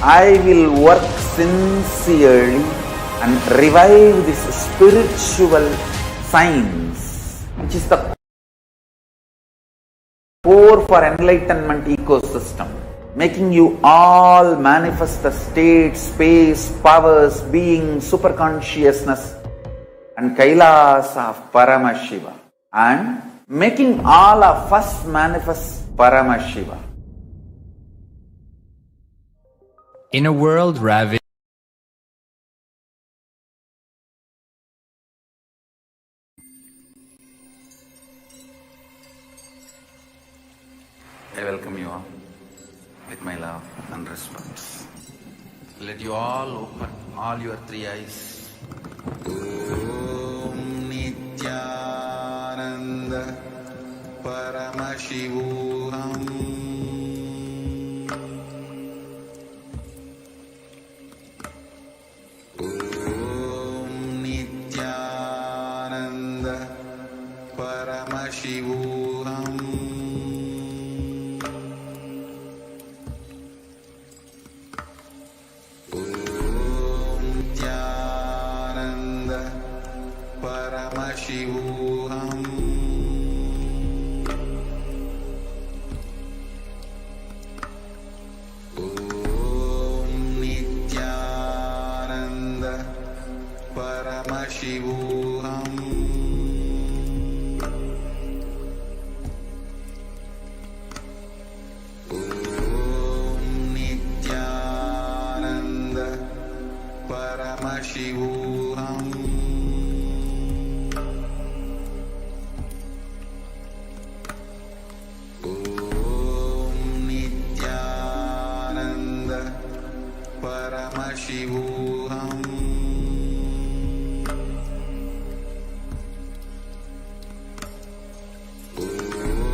I will work sincerely and revive this spiritual science, which is the core for enlightenment ecosystem, making you all manifest the state, space, powers, being, superconsciousness and Kailas of Paramashiva, and making all of us manifest Paramashiva. In a world ravaged I welcome you all with my love and respect. Let you all open all your three eyes. Om Nithyananda Paramashivam. Om Nithyananda Paramashivam. Paramashivam. Om Nithyananda Paramashivam. Om Nithyananda Paramashivam. Paramashivam. Om Nithyananda Paramashivam.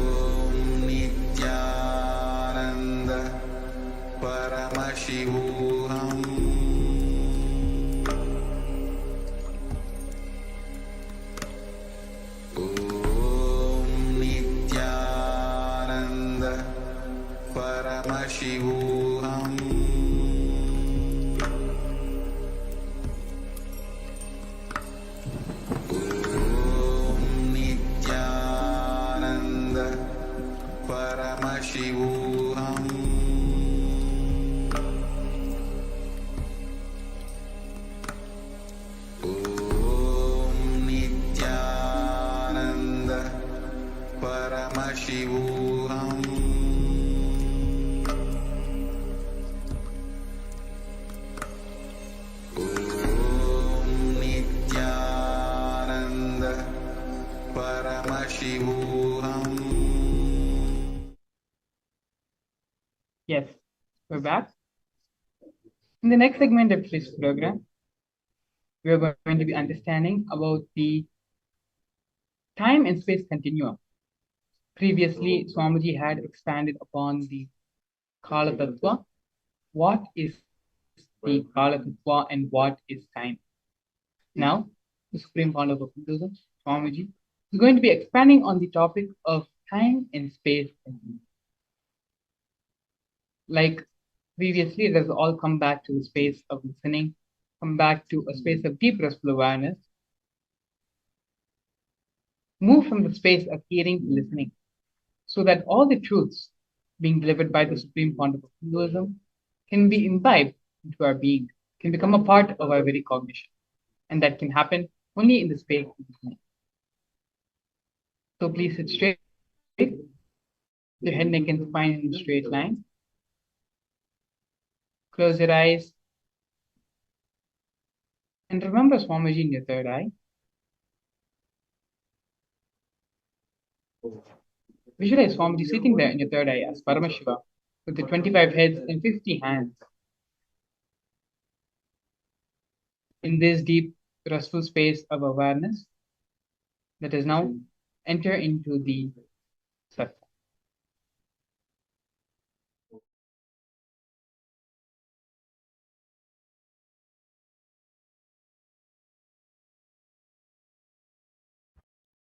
Om Nithyananda Paramashivam. Paramashivam. Om Nithyananda Paramashivam. Om Nithyananda Paramashivam. Yes, we're back. In the next segment of this program, we are going to be understanding about the time and space continuum. Previously, Swamiji had expanded upon the Kala Tattva. What is the Kala Tattva and what is time? Now, the Supreme Founder of Hinduism, Swamiji, is going to be expanding on the topic of time and space continuum. Like previously, it has all come back to the space of listening, come back to a space of deep restful awareness, move from the space of hearing to listening, so that all the truths being delivered by the Supreme Pontiff of Hinduism can be imbibed into our being, can become a part of our very cognition. And that can happen only in the space of listening. So please sit straight, your head, neck, and spine in a straight line. Close your eyes. And remember Swamiji in your third eye. Visualize Swamiji sitting there in your third eye as Paramashiva with the 25 heads and 50 hands. In this deep, restful space of awareness, let us now enter into the sattva.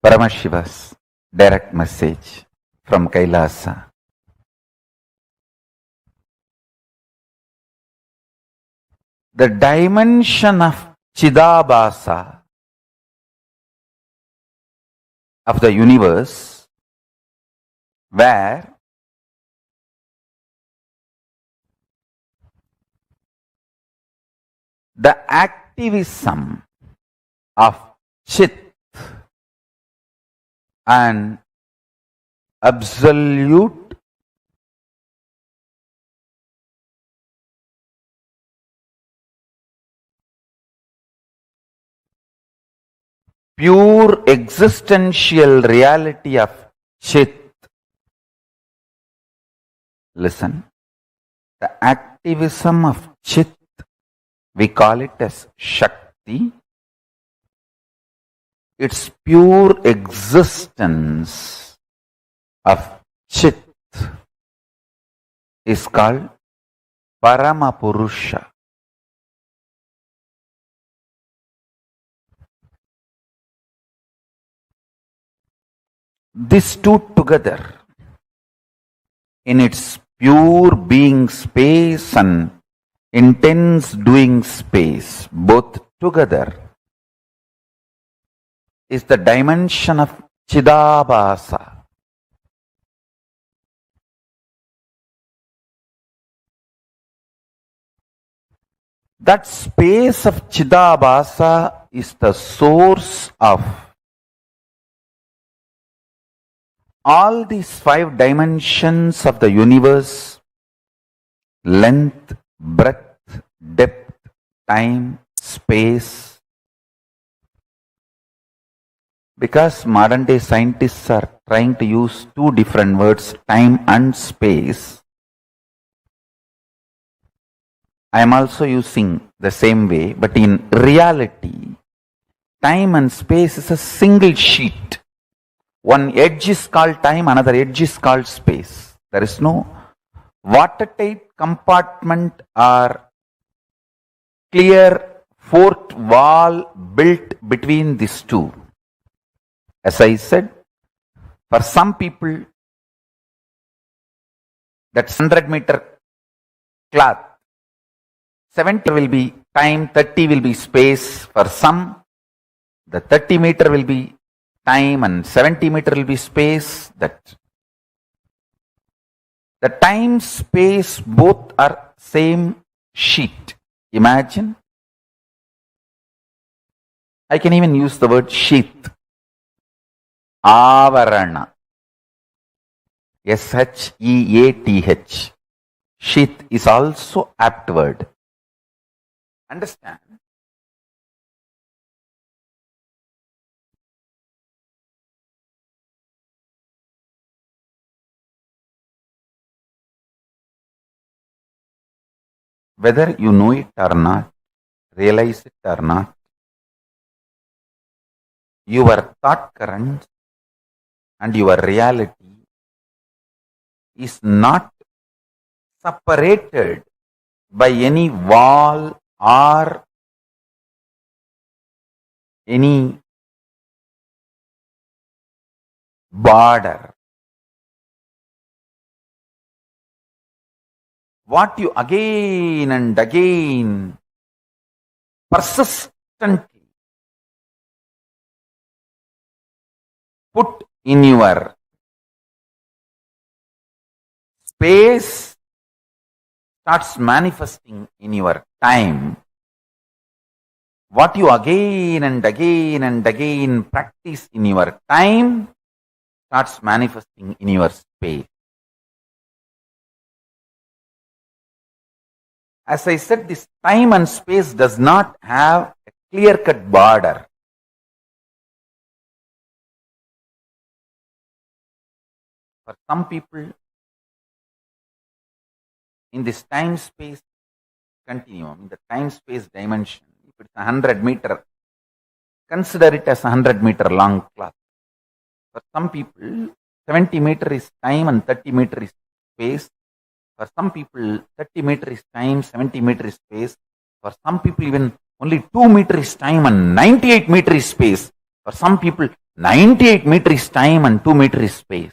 Paramashiva's direct message from Kailasa. the dimension of Chidabhasa of the universe, where the activism of Chit and absolute pure existential reality of Chit. Listen, the activism of Chit, we call it as Shakti. Its pure existence of Chit is called Paramapurusha. These two together, in its pure being space and intense doing space, both together, is the dimension of Chidabhasa. That space of Chidabhasa is the source of all these 5 dimensions of the universe: length, breadth, depth, time, space. Because modern day scientists are trying to use 2 different words, time and space, I am also using the same way, but in reality, time and space is a single sheet. One edge is called time, another edge is called space. There is no watertight compartment or clear fourth wall built between these two. As I said, for some people, that's 100-meter cloth. 70 will be time, 30 will be space. For some, the 30-meter will be time and 70-meter will be space. That the time, space, both are same sheet. Imagine. I can even use the word sheath. Avarana. Sheath. Sheath is also apt word. Understand? Whether you know it or not, realize it or not, your thought current and your reality is not separated by any wall or any border. What you again and again persistently put in your space starts manifesting in your time. What you again and again and again practice in your time starts manifesting in your space. As I said, this time and space does not have a clear-cut border. For some people, in this time-space continuum, in the time-space dimension, if it's 100-meter, consider it as 100-meter long cloth. For some people, 70-meter is time and 30-meter is space. For some people, 30-meter is time, 70-meter is space. For some people, even only 2-meter is time and 98-meter is space. For some people, 98-meter is time and 2-meter is space.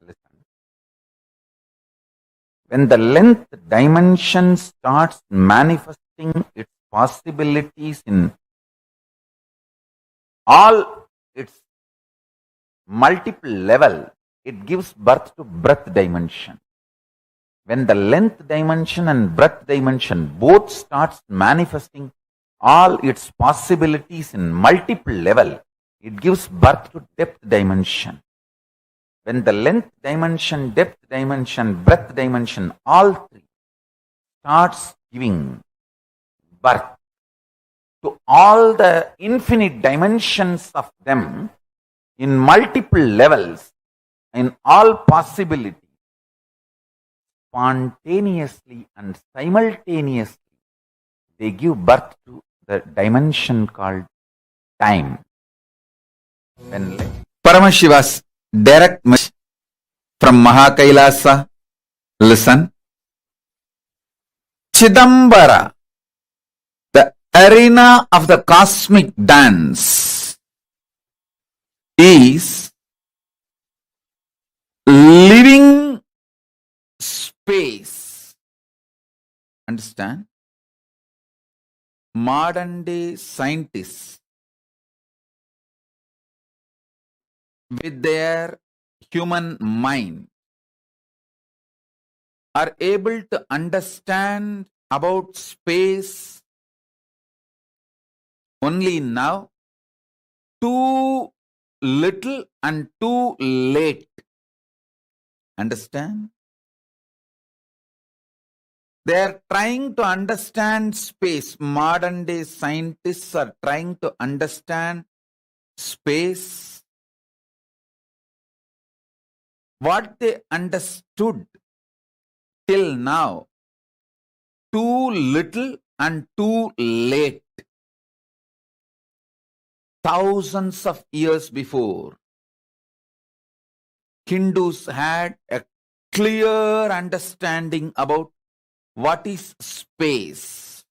Listen. When the length dimension starts manifesting its possibilities in all its multiple level, it gives birth to breadth dimension. When the length dimension and breadth dimension both starts manifesting all its possibilities in multiple level, it gives birth to depth dimension. When the length dimension, depth dimension, breadth dimension, all three starts giving birth to all the infinite dimensions of them in multiple levels, in all possibilities, spontaneously and simultaneously, they give birth to the dimension called time. When Paramashiva's direct message from Mahakailasa, listen. Chidambara, the arena of the cosmic dance, is living space. Understand? Modern day scientists, with their human mind, are able to understand about space only now, too little and too late. Understand? They are trying to understand space. Modern day scientists are trying to understand space. What they understood till now, too little and too late. Thousands of years before, Hindus had a clear understanding about what is space.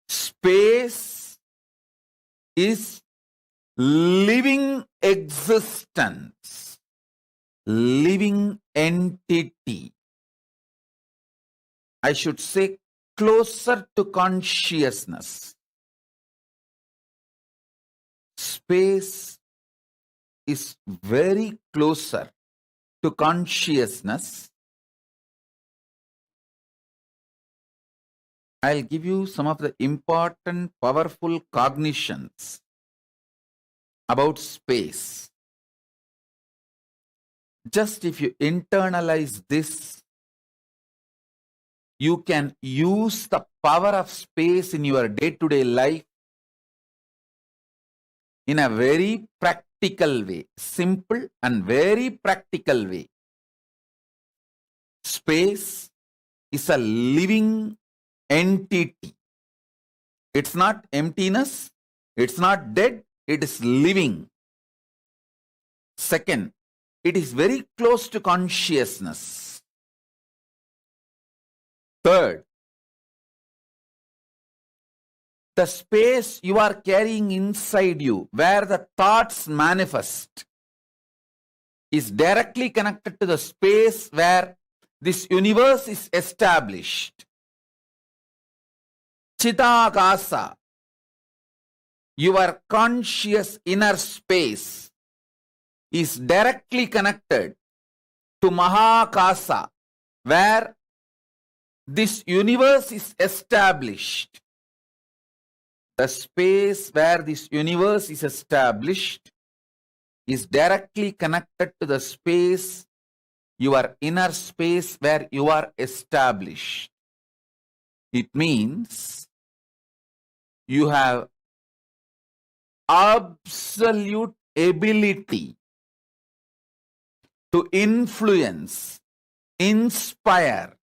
Space is living existence, living entity. I should say closer to consciousness. Space is very closer to consciousness. I'll give you some of the important, powerful cognitions about space. Just if you internalize this, you can use the power of space in your day-to-day life in a very practical way, simple and very practical way. Space is a living entity. It's not emptiness, it's not dead, it is living. Second, it is very close to consciousness. Third, the space you are carrying inside you, where the thoughts manifest, is directly connected to the space where this universe is established. Chidakasa, your conscious inner space, is directly connected to Mahakasa, where this universe is established. The space where this universe is established is directly connected to the space, your inner space where you are established. It means you have absolute ability to influence, inspire,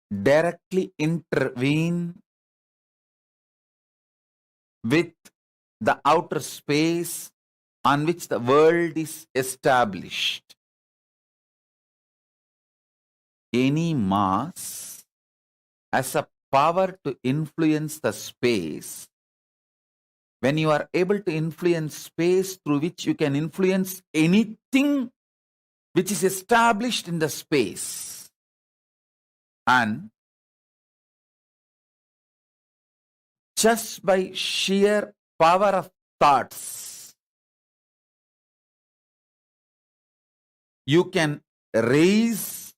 directly intervene with the outer space on which the world is established. Any mass has a power to influence the space when you are able to influence space through which you can influence anything which is established in the space, and just by sheer power of thoughts, you can raise,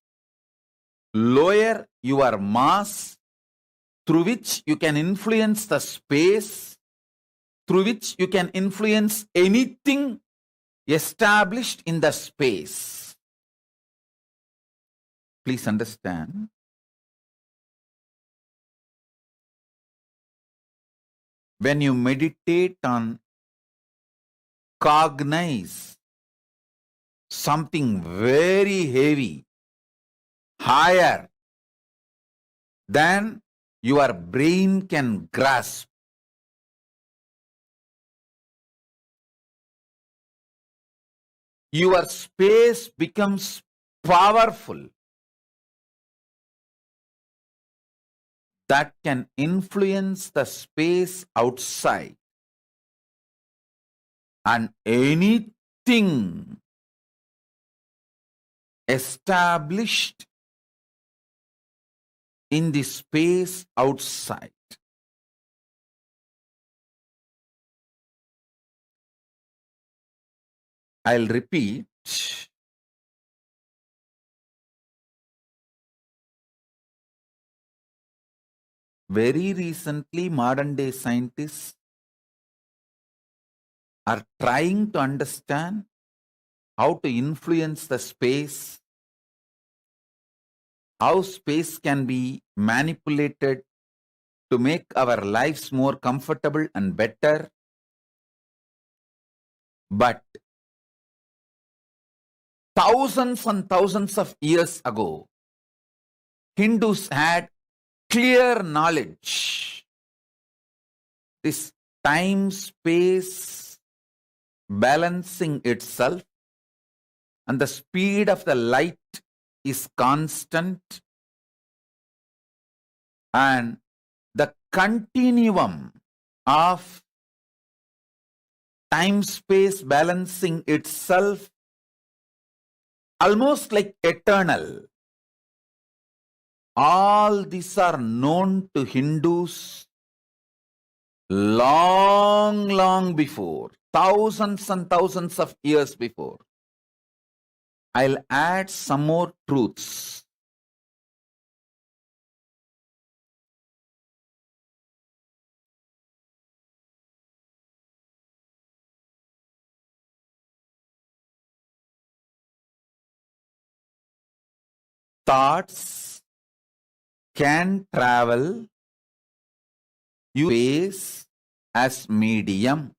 lower your mass, through which you can influence the space, through which you can influence anything established in the space. Please understand. When you meditate on cognize something very heavy, higher than your brain can grasp, your space becomes powerful, that can influence the space outside, and anything established in the space outside. I'll repeat. Very recently, modern day scientists are trying to understand how to influence the space, how space can be manipulated to make our lives more comfortable and better. But thousands and thousands of years ago, Hindus had clear knowledge. This time-space balancing itself, and the speed of the light is constant, and the continuum of time-space balancing itself almost like eternal. All these are known to Hindus long before, thousands and thousands of years before. I'll add some more truths. Thoughts can travel space as medium.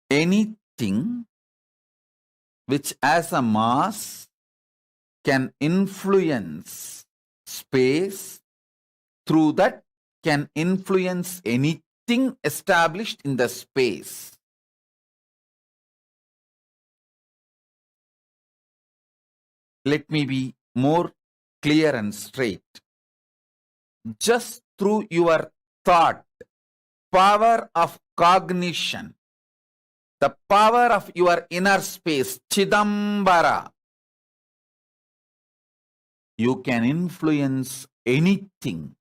Anything which has a mass can influence space, through that can influence anything established in the space. Let me be more clear and straight. Just through your thought, power of cognition, the power of your inner space, Chidambara, you can influence anything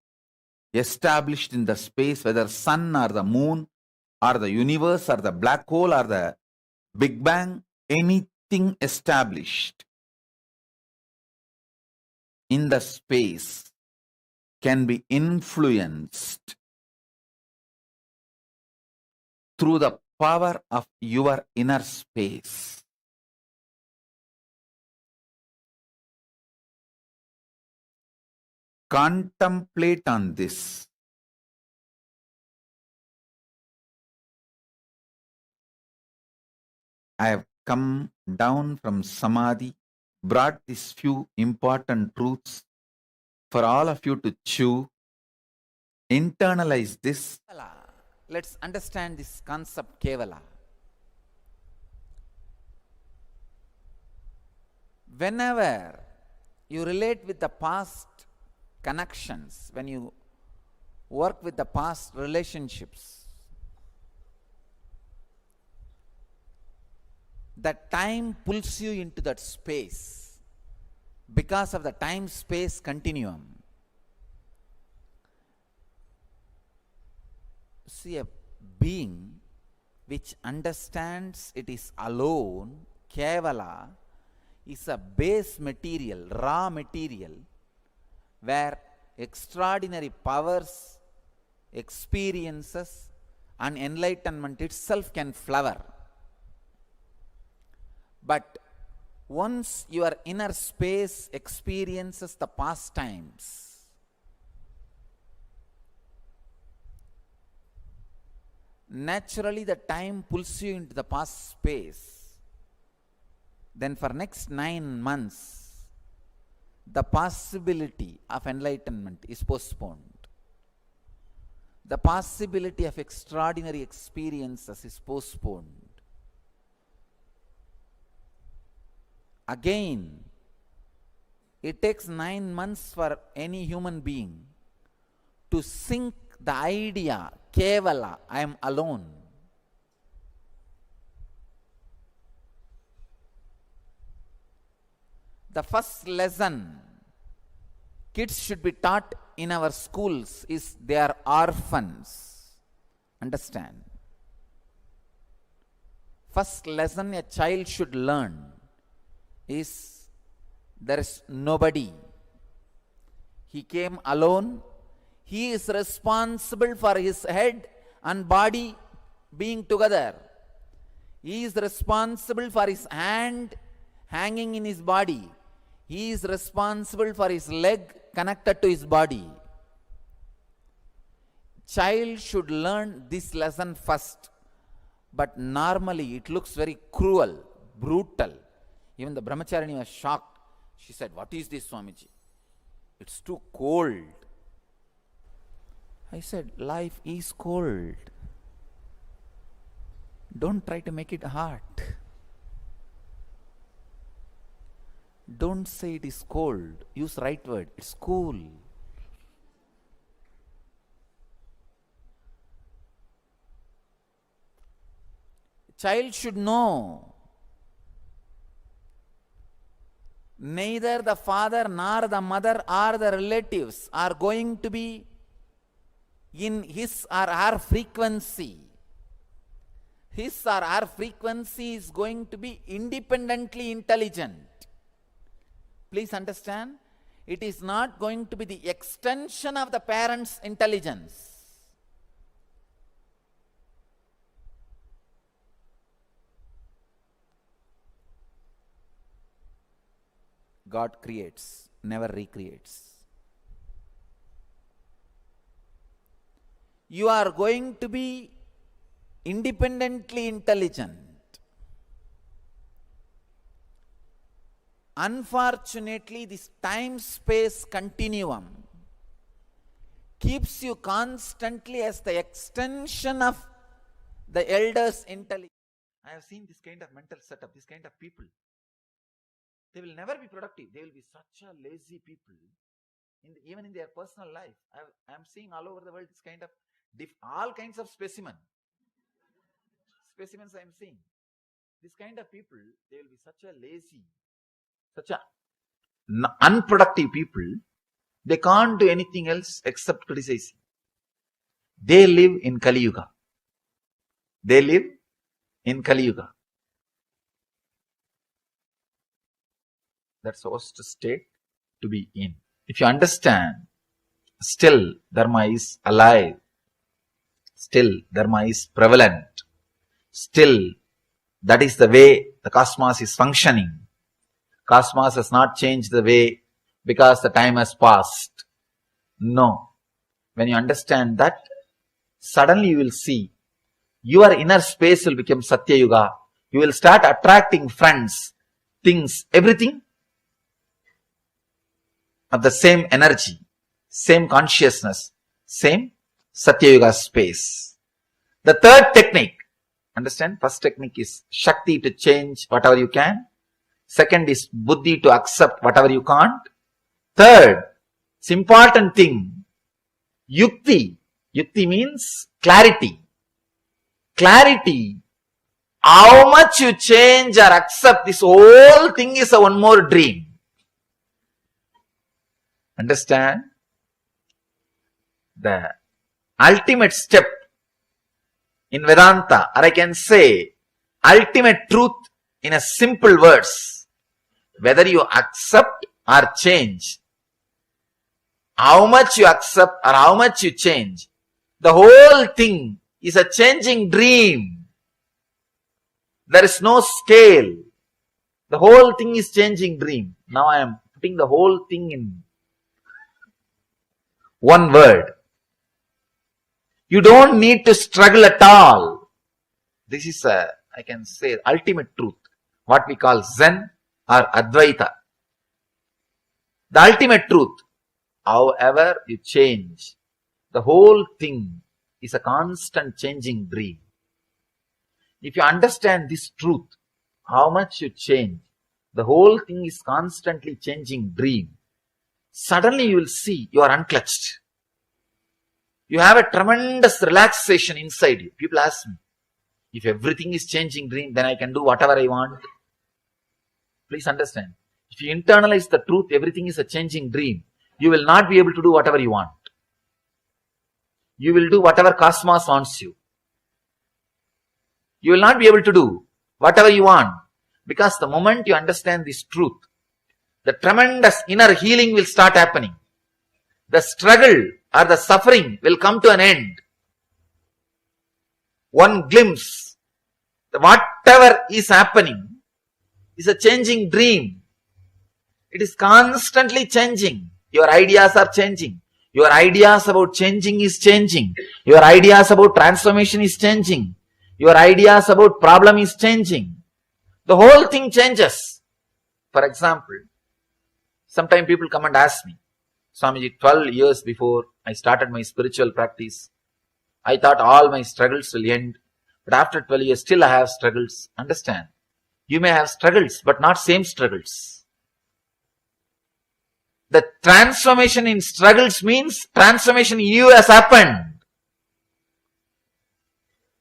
established in the space, whether sun or the moon or the universe or the black hole or the Big Bang, anything established in the space can be influenced through the power of your inner space. Contemplate on this. I have come down from Samadhi, brought these few important truths for all of you to chew, internalize this. Let's understand this concept, Kevala. Whenever you relate with the past connections, when you work with the past relationships. That time pulls you into that space because of the time-space continuum. See, a being which understands it is alone, kevala, is a base material, raw material, where extraordinary powers, experiences, and enlightenment itself can flower. But once your inner space experiences the past times, naturally the time pulls you into the past space. Then for next 9 months, the possibility of enlightenment is postponed. The possibility of extraordinary experiences is postponed. Again, it takes 9 months for any human being to sink the idea, kevala, I am alone. The first lesson kids should be taught in our schools is they are orphans. Understand? First lesson a child should learn is there is nobody. He came alone. He is responsible for his head and body being together. He is responsible for his hand hanging in his body. He is responsible for his leg connected to his body. Child should learn this lesson first. But normally it looks very cruel, brutal. Even the brahmacharini was shocked. She said, "What is this, Swamiji? It's too cold." I said, "Life is cold. Don't try to make it hot. Don't say it is cold. Use right word. It's cool." Child should know neither the father nor the mother or the relatives are going to be in his or her frequency. His or her frequency is going to be independently intelligent. Please understand, it is not going to be the extension of the parent's intelligence. God creates, never recreates. You are going to be independently intelligent. Unfortunately, this time-space continuum keeps you constantly as the extension of the elder's intelligence. I have seen this kind of mental setup, this kind of people. They will never be productive. They will be such a lazy people, even in their personal life. I am seeing all over the world this kind of, all kinds of specimens I am seeing. This kind of people, they will be such a lazy, such a unproductive people. They can't do anything else except criticizing. They live in Kali Yuga. They live in Kali Yuga. That's the worst state to be in. If you understand, still Dharma is alive. Still Dharma is prevalent. Still, that is the way the cosmos is functioning. Cosmos has not changed the way because the time has passed. No. When you understand that, suddenly you will see your inner space will become Satya Yuga. You will start attracting friends, things, everything of the same energy, same consciousness, same Satya Yuga space. The third technique, understand, first technique is Shakti to change whatever you can. Second is Buddhi to accept whatever you can't. Third, it's important thing, Yukti. Yukti means clarity. Clarity. How much you change or accept, this whole thing is a one more dream. Understand? The ultimate step in Vedanta, or I can say ultimate truth in a simple words, whether you accept or change, how much you accept or how much you change, the whole thing is a changing dream. There is no scale. The whole thing is changing dream. Now I am putting the whole thing in one word. You don't need to struggle at all. This is I can say, ultimate truth. What we call Zen or Advaita. The ultimate truth. However you change, the whole thing is a constant changing dream. If you understand this truth, how much you change, the whole thing is constantly changing dream. Suddenly you will see you are unclutched. You have a tremendous relaxation inside you. People ask me, if everything is changing dream, then I can do whatever I want. Please understand. If you internalize the truth, everything is a changing dream, you will not be able to do whatever you want. You will do whatever cosmos wants you. You will not be able to do whatever you want, because the moment you understand this truth, the tremendous inner healing will start happening. The struggle or the suffering will come to an end. One glimpse, whatever is happening is a changing dream. It is constantly changing. Your ideas are changing. Your ideas about changing is changing. Your ideas about transformation is changing. Your ideas about problem is changing. The whole thing changes. For example, sometimes people come and ask me, Swamiji, 12 years before I started my spiritual practice, I thought all my struggles will end. But after 12 years, still I have struggles. Understand? You may have struggles, but not same struggles. The transformation in struggles means transformation in you has happened.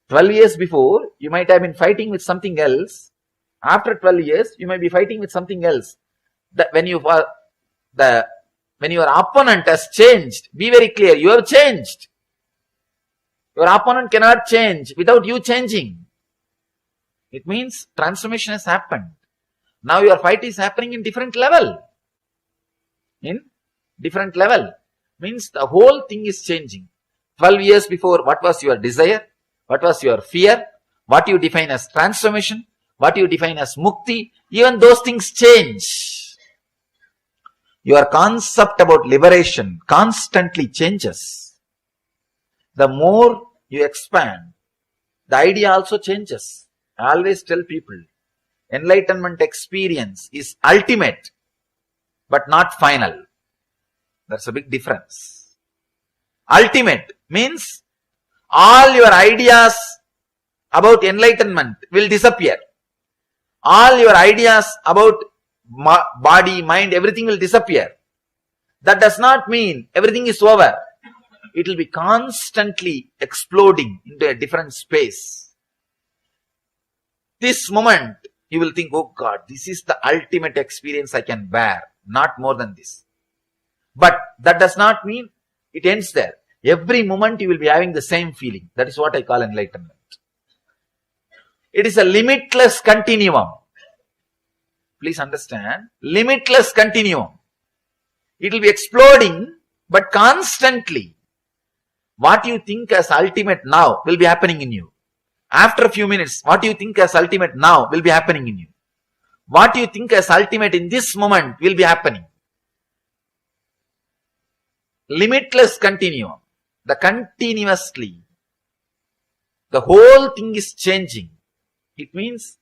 12 years before, you might have been fighting with something else. After 12 years, you might be fighting with something else. When your opponent has changed, be very clear, you have changed. Your opponent cannot change without you changing. It means transformation has happened. Now your fight is happening in different level. In different level. Means the whole thing is changing. 12 years before, what was your desire? What was your fear? What you define as transformation? What you define as mukti? Even those things change. Your concept about liberation constantly changes. The more you expand, the idea also changes. I always tell people, enlightenment experience is ultimate, but not final. That's a big difference. Ultimate means all your ideas about enlightenment will disappear. All your ideas about body, mind, everything will disappear. That does not mean everything is over. It will be constantly exploding into a different space. This moment, you will think, oh God, this is the ultimate experience I can bear. Not more than this. But that does not mean it ends there. Every moment you will be having the same feeling. That is what I call enlightenment. It is a limitless continuum. Please understand. Limitless continuum. It will be exploding, but constantly. What you think as ultimate now will be happening in you. After a few minutes, what you think as ultimate now will be happening in you. What you think as ultimate in this moment will be happening. Limitless continuum. The continuously. The whole thing is changing. It means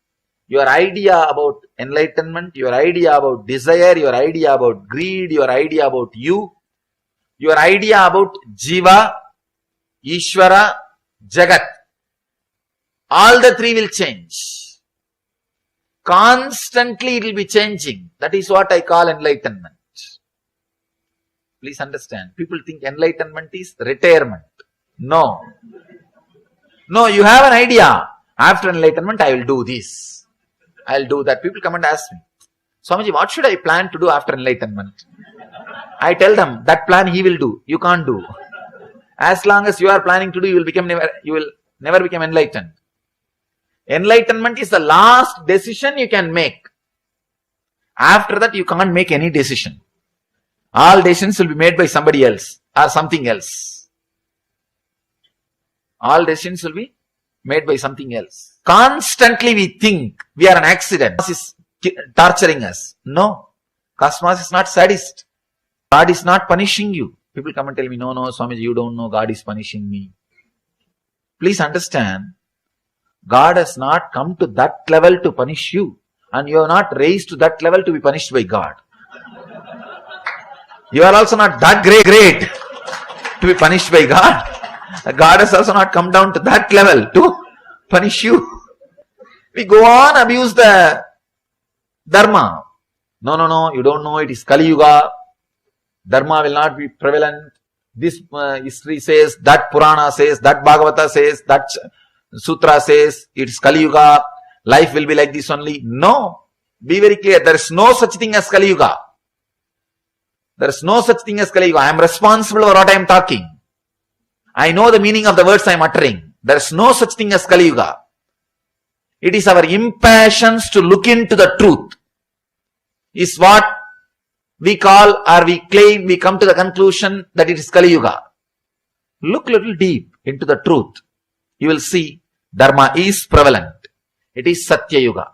your idea about enlightenment, your idea about desire, your idea about greed, your idea about you, your idea about Jiva, Ishvara, Jagat. All the three will change. Constantly it will be changing. That is what I call enlightenment. Please understand. People think enlightenment is retirement. No. No, you have an idea. After enlightenment, I will do this. I will do that. People come and ask me, Swamiji, what should I plan to do after enlightenment? I tell them, that plan he will do. You can't do. As long as you are planning to do, you will never become enlightened. Enlightenment is the last decision you can make. After that, you can't make any decision. All decisions will be made by somebody else or something else. All decisions will be made by something else. Constantly we think we are an accident. Cosmos is torturing us. No. Cosmos is not sadist. God is not punishing you. People come and tell me, no, Swamiji, you don't know, God is punishing me. Please understand, God has not come to that level to punish you. And you are not raised to that level to be punished by God. You are also not that great to be punished by God. God has also not come down to that level to punish you. We go on abuse the Dharma. No, you don't know, it is Kali Yuga. Dharma will not be prevalent. This history says, that Purana says, that Bhagavata says, that Sutra says, it is Kali Yuga. Life will be like this only. No. Be very clear. There is no such thing as Kali Yuga. There is no such thing as Kali Yuga. I am responsible for what I am talking. I know the meaning of the words I am uttering. There is no such thing as Kali Yuga. It is our impatience to look into the truth. Is what we call, or we claim, we come to the conclusion that it is Kali Yuga. Look little deep into the truth. You will see Dharma is prevalent. It is Satya Yuga.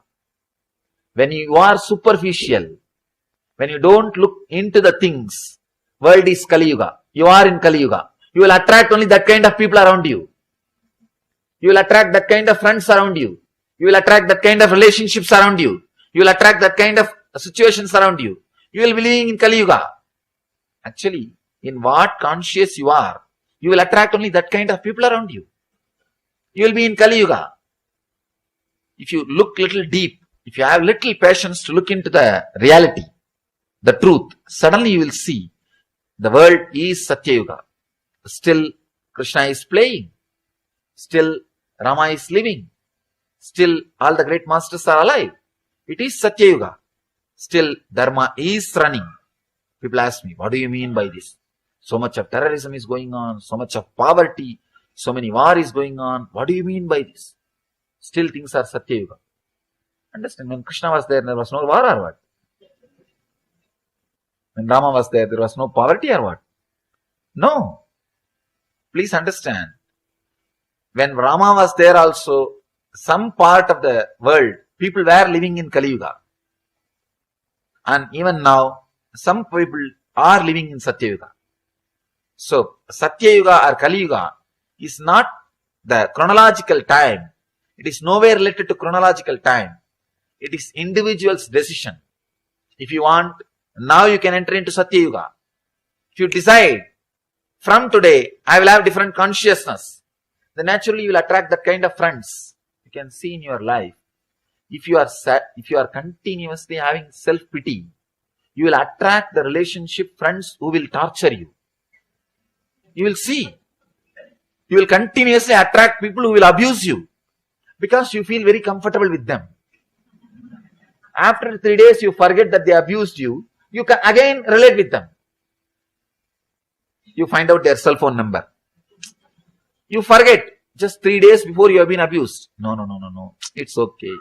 When you are superficial, when you don't look into the things, world is Kali Yuga. You are in Kali Yuga. You will attract only that kind of people around you. You will attract that kind of friends around you. You will attract that kind of relationships around you. You will attract that kind of situations around you. You will be living in Kali Yuga. Actually, in what conscious you are, you will attract only that kind of people around you. You will be in Kali Yuga. If you look little deep, if you have little patience to look into the reality, the truth, suddenly you will see the world is Satya Yuga. Still Krishna is playing. Still Rama is living. Still all the great masters are alive. It is Satya Yuga. Still Dharma is running. People ask me, what do you mean by this? So much of terrorism is going on, so much of poverty, so many war is going on. What do you mean by this? Still things are Satya Yuga. Understand, when Krishna was there was no war or what? When Rama was there was no poverty or what? No. Please understand. When Rama was there also, some part of the world, people were living in Kali Yuga. And even now, some people are living in Satya Yuga. So, Satya Yuga or Kali Yuga is not the chronological time. It is nowhere related to chronological time. It is individual's decision. If you want, now you can enter into Satya Yuga. If you decide, from today, I will have different consciousness, then naturally you will attract that kind of friends. You can see in your life. If you are continuously having self-pity, you will attract the relationship friends who will torture you. You will see. You will continuously attract people who will abuse you because you feel very comfortable with them. After 3 days, you forget that they abused you. You can again relate with them. You find out their cell phone number. You forget just 3 days before you have been abused. No. It's okay.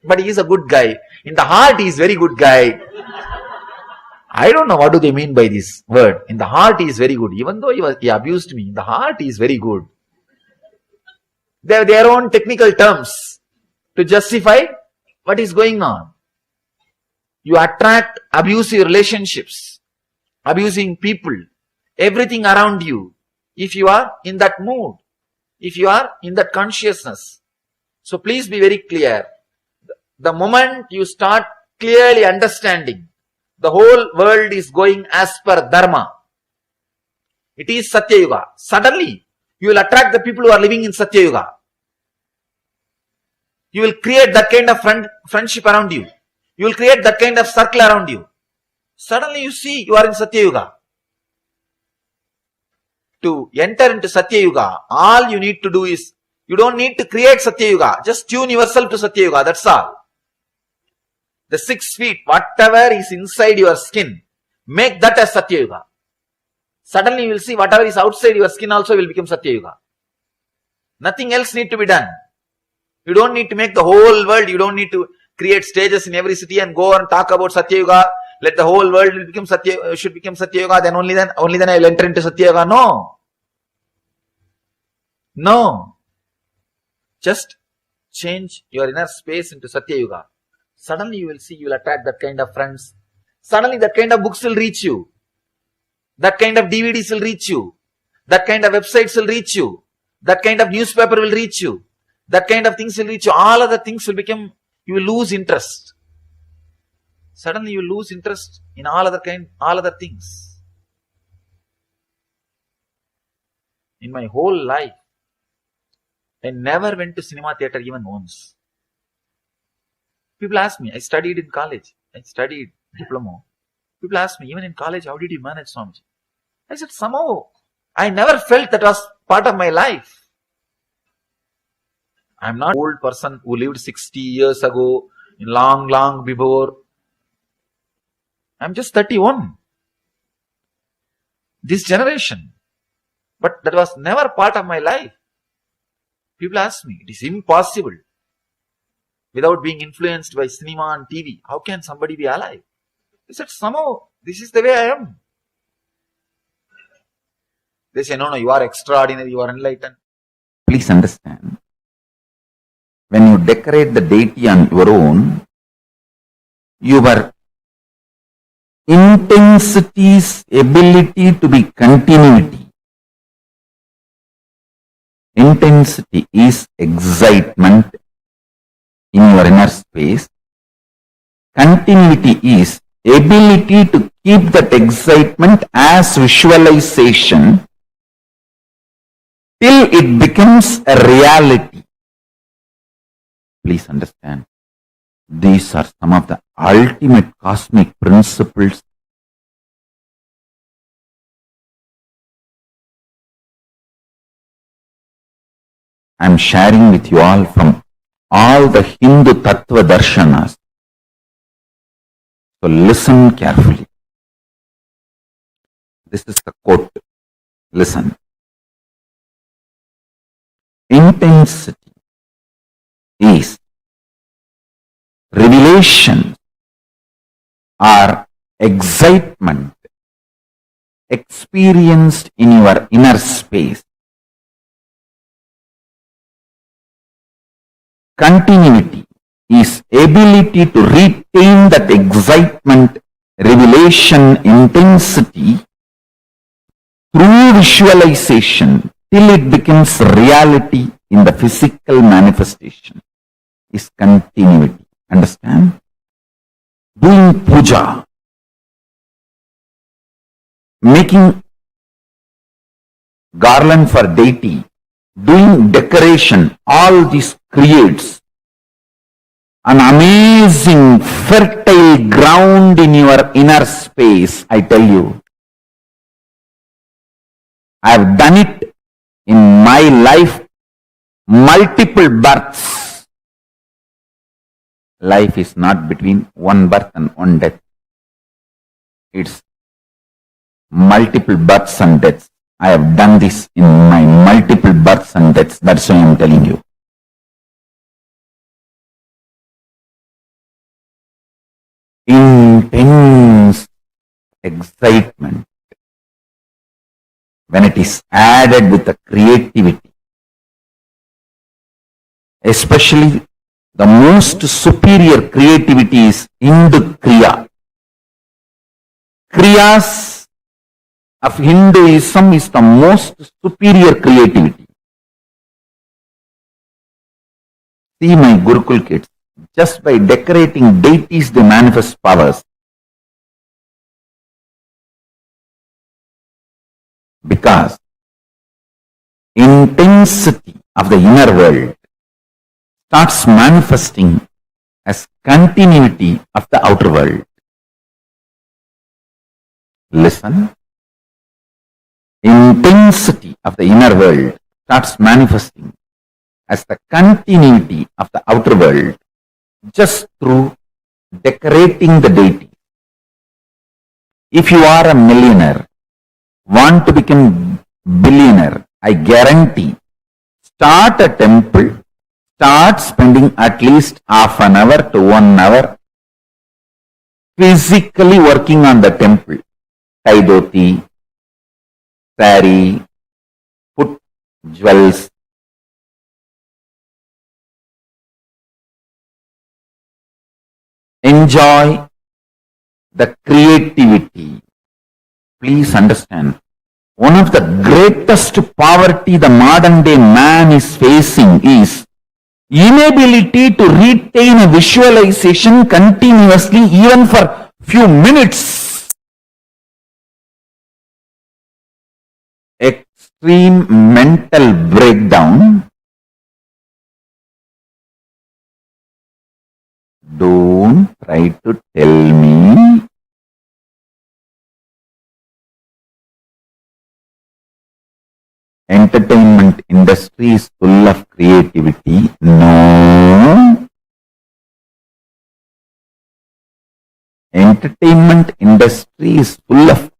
But he is a good guy. In the heart, he is very good guy. I don't know what do they mean by this word. In the heart, he is very good. Even though he abused me, in the heart, he is very good. They have their own technical terms to justify what is going on. You attract abusive relationships, abusing people, everything around you, if you are in that mood, if you are in that consciousness. So please be very clear. The moment you start clearly understanding, the whole world is going as per Dharma. It is Satya Yuga. Suddenly, you will attract the people who are living in Satya Yuga. You will create that kind of friendship around you. You will create that kind of circle around you. Suddenly you see you are in Satya Yuga. to enter into Satya Yuga, all you need to do is, you don't need to create Satya Yuga. Just tune yourself to Satya Yuga. That's all. The 6 feet, whatever is inside your skin, make that as Satya Yuga. Suddenly you will see whatever is outside your skin also will become Satya Yuga. Nothing else need to be done. You don't need to make the whole world, you don't need to create stages in every city and go and talk about Satya Yuga. Let the whole world become should become Satya Yuga, then only then I will enter into Satya Yuga. No. No. Just change your inner space into Satya Yuga. Suddenly you will see, you will attract that kind of friends. Suddenly that kind of books will reach you. That kind of DVDs will reach you. That kind of websites will reach you. That kind of newspaper will reach you. That kind of things will reach you. All other things will become, you will lose interest. Suddenly you will lose interest in all other things. In my whole life, I never went to cinema theater even once. People ask me, I studied in college. I studied diploma. People ask me, even in college, how did you manage, Swamiji? I said, somehow, I never felt that was part of my life. I'm not an old person who lived 60 years ago, long before. I'm just 31. This generation. But that was never part of my life. People ask me, it is impossible. Without being influenced by cinema and TV, how can somebody be alive? I said, somehow, this is the way I am. They say, no, you are extraordinary, you are enlightened. Please understand, when you decorate the deity on your own, your intensity's ability to be continuity. Intensity is excitement in your inner space. Continuity is ability to keep that excitement as visualization till it becomes a reality. Please understand, these are some of the ultimate cosmic principles. I am sharing with you all from all the Hindu Tattva Darshanas. So listen carefully. This is the quote. Listen. Intensity is revelation or excitement experienced in your inner space. Continuity is ability to retain that excitement, revelation, intensity through visualization till it becomes reality in the physical manifestation is continuity. Understand? Doing puja, making garland for deity, doing decoration, all this creates an amazing fertile ground in your inner space. I tell you, I have done it in my life, multiple births. Life is not between one birth and one death. It's multiple births and deaths. I have done this in my multiple births and deaths. That's why I am telling you. Intense excitement, when it is added with the creativity, especially the most superior creativity is Hindu Kriya. Kriyas of Hinduism is the most superior creativity. See my Gurukul kids, just by decorating deities they manifest powers. Because intensity of the inner world starts manifesting as continuity of the outer world. Listen. intensity of the inner world starts manifesting as the continuity of the outer world just through decorating the deity. If you are a millionaire, want to become billionaire, I guarantee, start a temple, start spending at least half an hour to 1 hour physically working on the temple. Tie dhoti, sari, put jewels. Enjoy the creativity. Please understand, one of the greatest poverty the modern day man is facing is inability to retain a visualization continuously even for few minutes. Extreme mental breakdown. Don't try to tell me entertainment industry is full of creativity. No. Entertainment industry is full of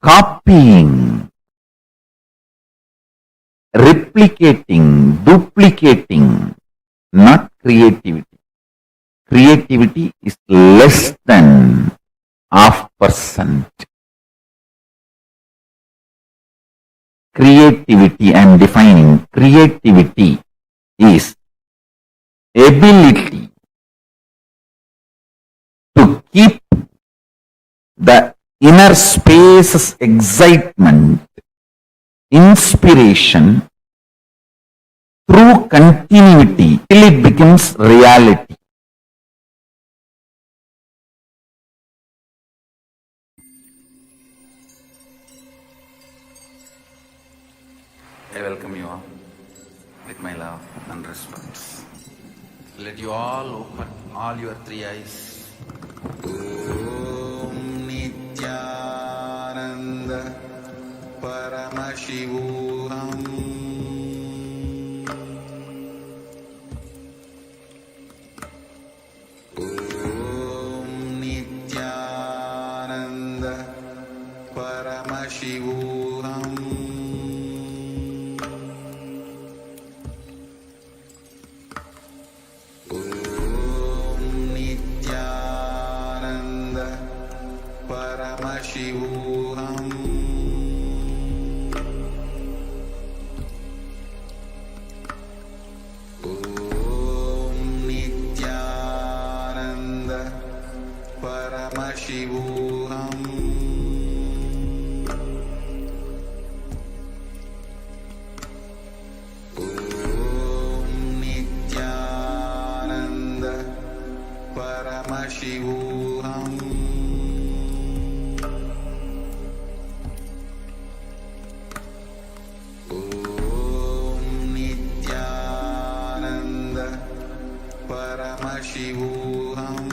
copying, replicating, duplicating, not creativity. Creativity is less than 0.5%. Creativity, I am defining, creativity is ability to keep the inner space's excitement, inspiration through continuity till it becomes reality. I welcome you all with my love and respect. Let you all open all your three eyes. Om Nithyananda Paramashivam. Om Nithyananda Paramashivam. Paramashivam. Om Nithyananda Paramashivam. Om Nithyananda Paramashivam. Paramashivam. Om Nithyananda Paramashivam.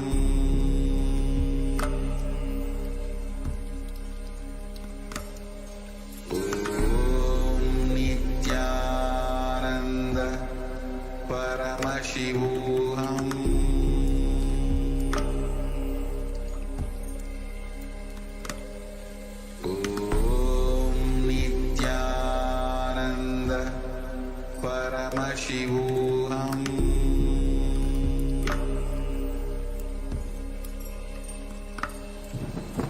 Om Nithyananda Paramashivam. Paramashivam.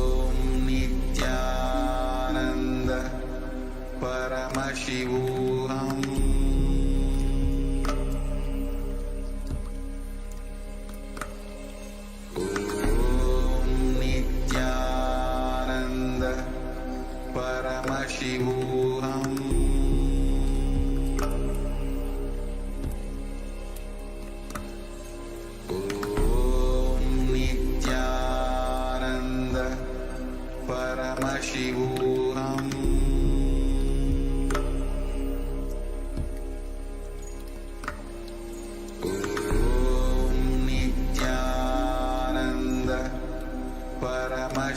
Om Nithyananda Paramashivam. Om Nithyananda Paramashivam.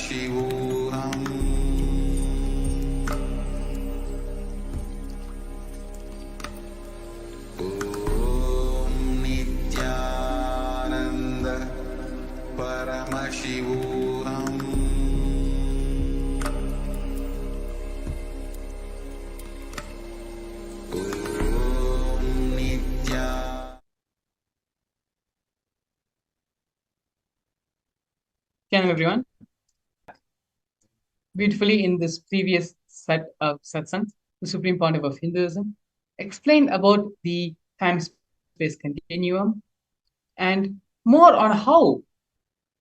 Paramashivam. Om Nithyananda Paramashivam. Om Nithyananda. Can everyone? Beautifully in this previous set of satsangs, the Supreme Pontiff of Hinduism explained about the time-space continuum and more on how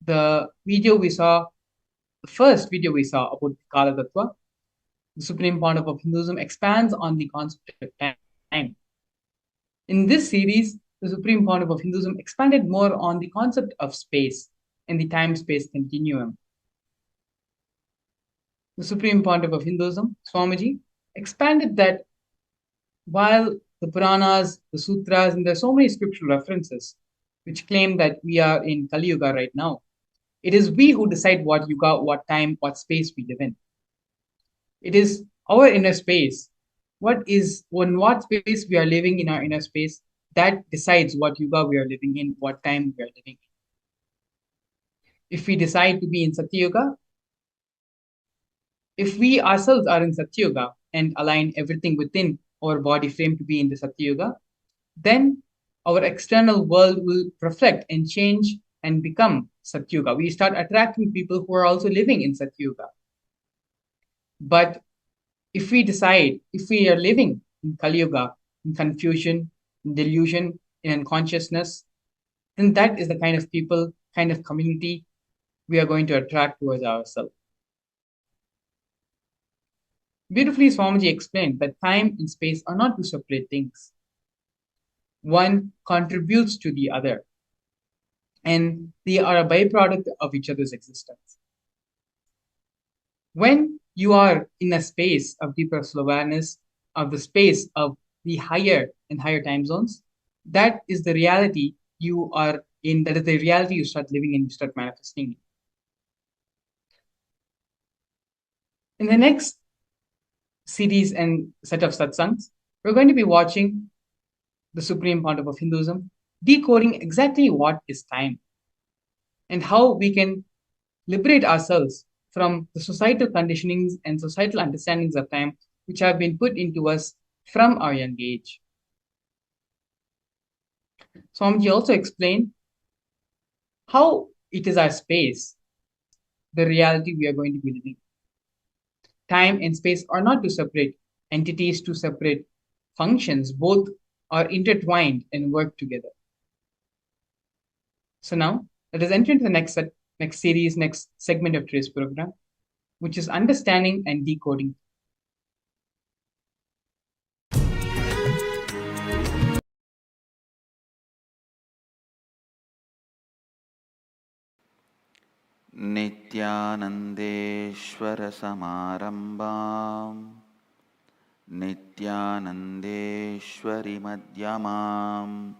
the video we saw, the first video we saw about Kala Tattva, the Supreme Pontiff of Hinduism expands on the concept of time. In this series, the Supreme Pontiff of Hinduism expanded more on the concept of space and the time-space continuum. The Supreme Pontiff of Hinduism, Swamiji, expanded that while the Puranas, the Sutras, and there are so many scriptural references which claim that we are in Kali Yuga right now, it is we who decide what yuga, what time, what space we live in. It is our inner space. What space we are living in our inner space that decides what yuga we are living in, what time we are living in. If we decide to be in Satyuga, if we ourselves are in Satyuga and align everything within our body frame to be in the Satyuga, then our external world will reflect and change and become Satyuga. We start attracting people who are also living in Satyuga. But if we decide, if we are living in Kali Yuga, in confusion, in delusion, in unconsciousness, then that is the kind of people, kind of community we are going to attract towards ourselves. Beautifully, Swamiji explained that time and space are not two separate things. One contributes to the other, and they are a byproduct of each other's existence. When you are in a space of deeper awareness, of the space of the higher and higher time zones, that is the reality you are in, that is the reality you start living in, you start manifesting. In the next series and set of satsangs, we're going to be watching the Supreme Pontiff of Hinduism decoding exactly what is time and how we can liberate ourselves from the societal conditionings and societal understandings of time which have been put into us from our young age. Swamiji also explained how it is our space, the reality we are going to be living. Time and space are not two separate entities, two separate functions. Both are intertwined and work together. So now, let us enter into the next series, next segment of today's program, which is understanding and decoding. Nithyanandeshwara Samarambam Nithyanandeshwari Madhyamam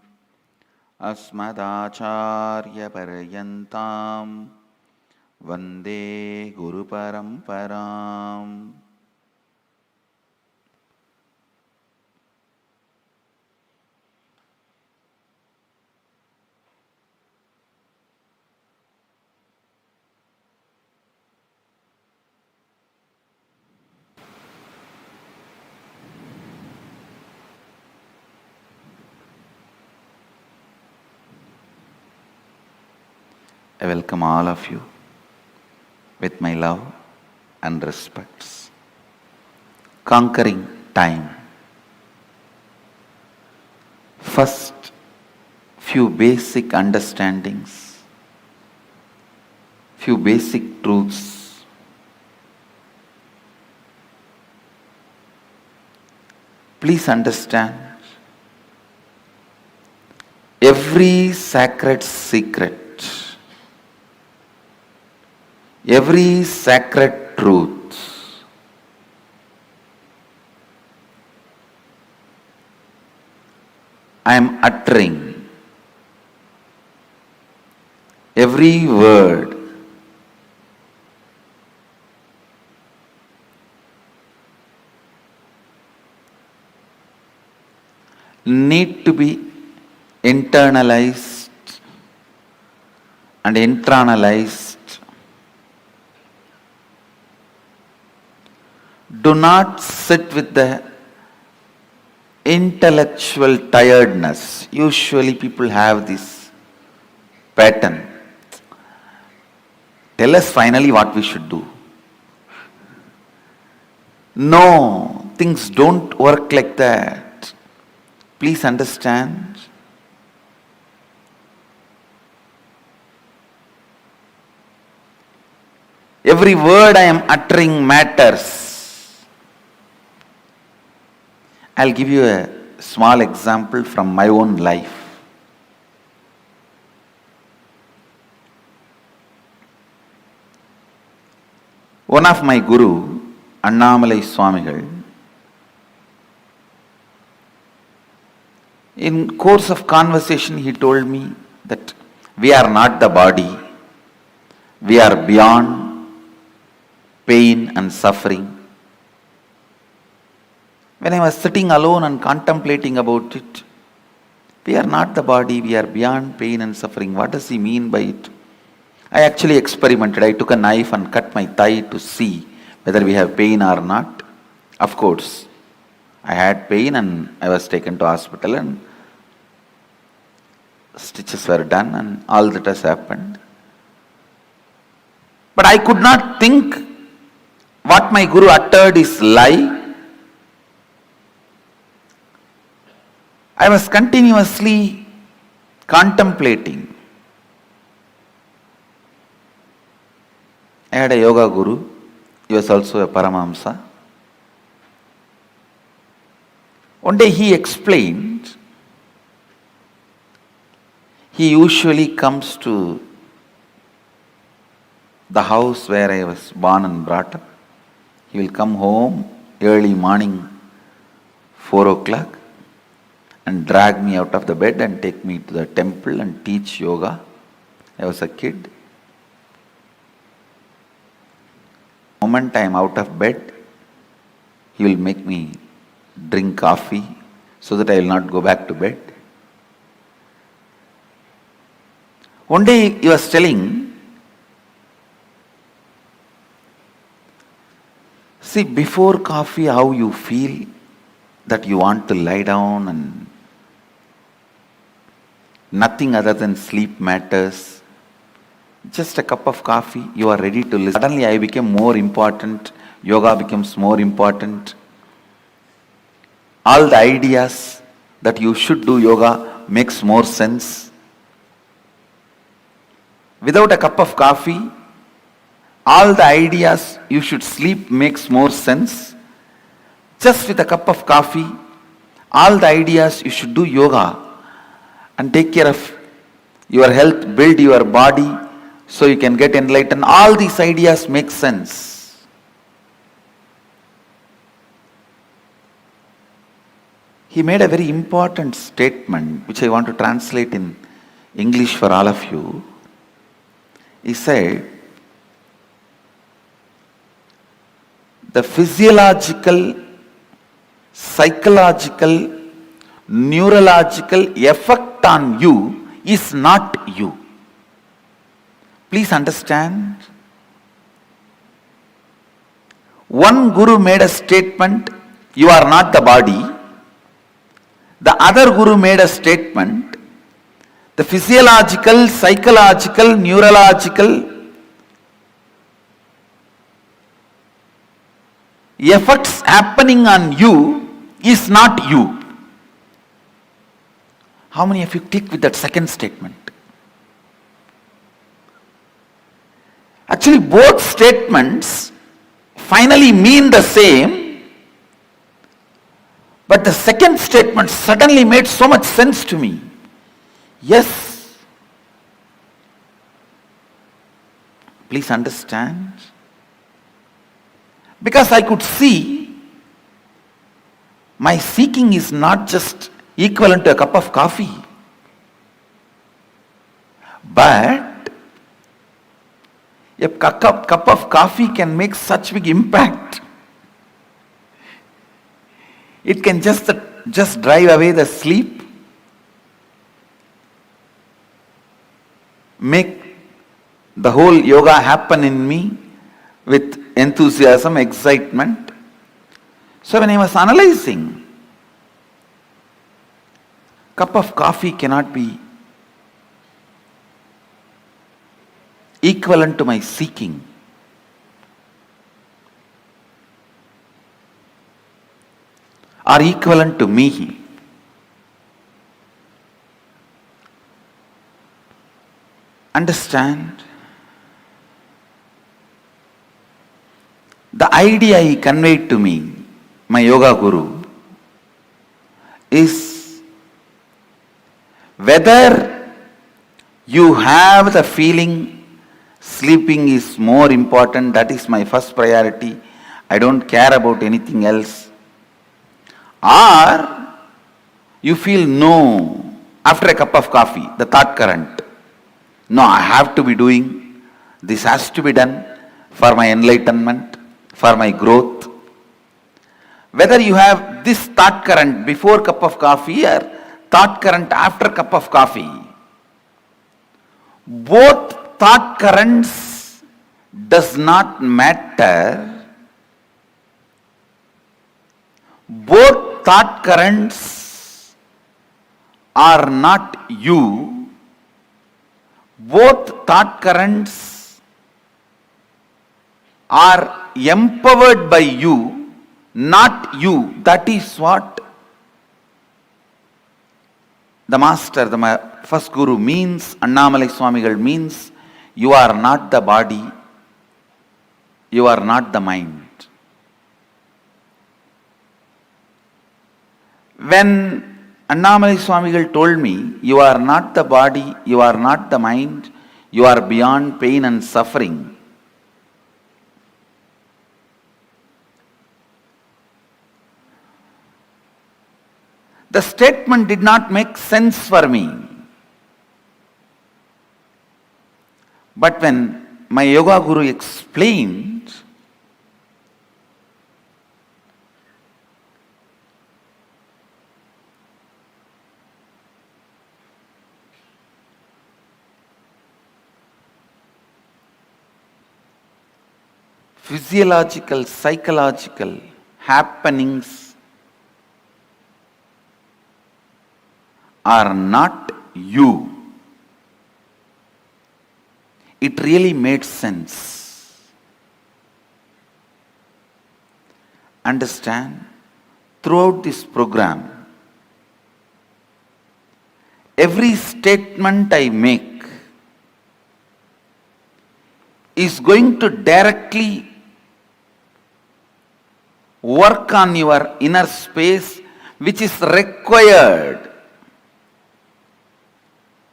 Asmadacharya Paryantam Vande Guru Paramparam. I welcome all of you with my love and respects. Conquering time. First, few basic understandings, few basic truths. Please understand, every sacred secret, every sacred truth I am uttering, every word need to be internalized and internalized. Do not sit with the intellectual tiredness. Usually people have this pattern. Tell us finally what we should do. No, things don't work like that. Please understand. Every word I am uttering matters. I'll give you a small example from my own life. One of my guru, Annamalai Swamigal, in course of conversation he told me that we are not the body, we are beyond pain and suffering. When I was sitting alone and contemplating about it, we are not the body, we are beyond pain and suffering. What does he mean by it? I actually experimented. I took a knife and cut my thigh to see whether we have pain or not. Of course, I had pain and I was taken to hospital and stitches were done and all that has happened. But I could not think what my guru uttered is lie. I was continuously contemplating. I had a yoga guru. He was also a Paramahamsa. One day he explained, he usually comes to the house where I was born and brought up. He will come home early morning, 4 o'clock, and drag me out of the bed and take me to the temple and teach yoga. I was a kid. The moment I am out of bed, he will make me drink coffee so that I will not go back to bed. One day he was telling, see, before coffee, how you feel that you want to lie down and nothing other than sleep matters. Just a cup of coffee, you are ready to listen. Suddenly I became more important. Yoga becomes more important. All the ideas that you should do yoga makes more sense. Without a cup of coffee, all the ideas you should sleep makes more sense. Just with a cup of coffee, all the ideas you should do yoga and take care of your health, build your body so you can get enlightened. All these ideas make sense. He made a very important statement which I want to translate in English for all of you. He said, the physiological, psychological, neurological effect on you is not you. Please understand. One guru made a statement, you are not the body. The other guru made a statement, the physiological, psychological, neurological effects happening on you is not you. How many of you click with that second statement? Actually, both statements finally mean the same, but the second statement suddenly made so much sense to me. Yes. Please understand. Because I could see my seeking is not just equivalent to a cup of coffee, but a cup of coffee can make such big impact. It can just just drive away the sleep? Make the whole yoga happen in me with enthusiasm, excitement. So when I was analyzing, cup of coffee cannot be equivalent to my seeking. Or equivalent to me. Understand? The idea he conveyed to me, my yoga guru, is whether you have the feeling sleeping is more important, that is my first priority, I don't care about anything else, or you feel no, after a cup of coffee, the thought current, no, I have to be doing, this has to be done for my enlightenment, for my growth. Whether you have this thought current before cup of coffee or thought current after cup of coffee, both thought currents does not matter. Both thought currents are not you. Both thought currents are empowered by you, not you. That is what the master, the first guru means, Annamalai Swamigal means, you are not the body, you are not the mind. When Annamalai Swamigal told me, you are not the body, you are not the mind, you are beyond pain and suffering, the statement did not make sense for me. But when my yoga guru explained, physiological, psychological happenings are not you. It really made sense. Understand? Throughout this program, every statement I make is going to directly work on your inner space, which is required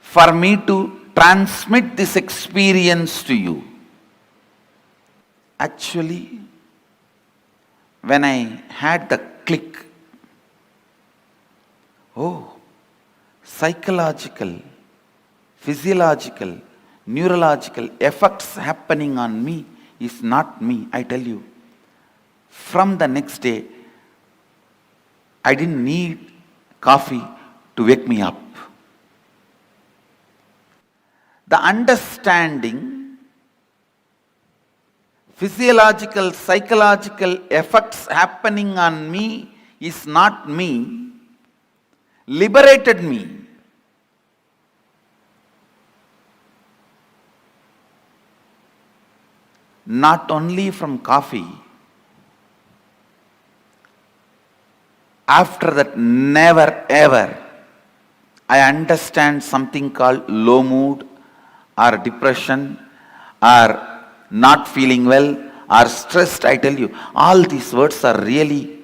for me to transmit this experience to you. Actually, when I had the click, oh, psychological, physiological, neurological effects happening on me is not me, I tell you. From the next day, I didn't need coffee to wake me up. The understanding, physiological, psychological effects happening on me is not me, liberated me. Not only from coffee, after that, never ever I understand something called low mood or depression or not feeling well or stressed. I tell you, all these words are really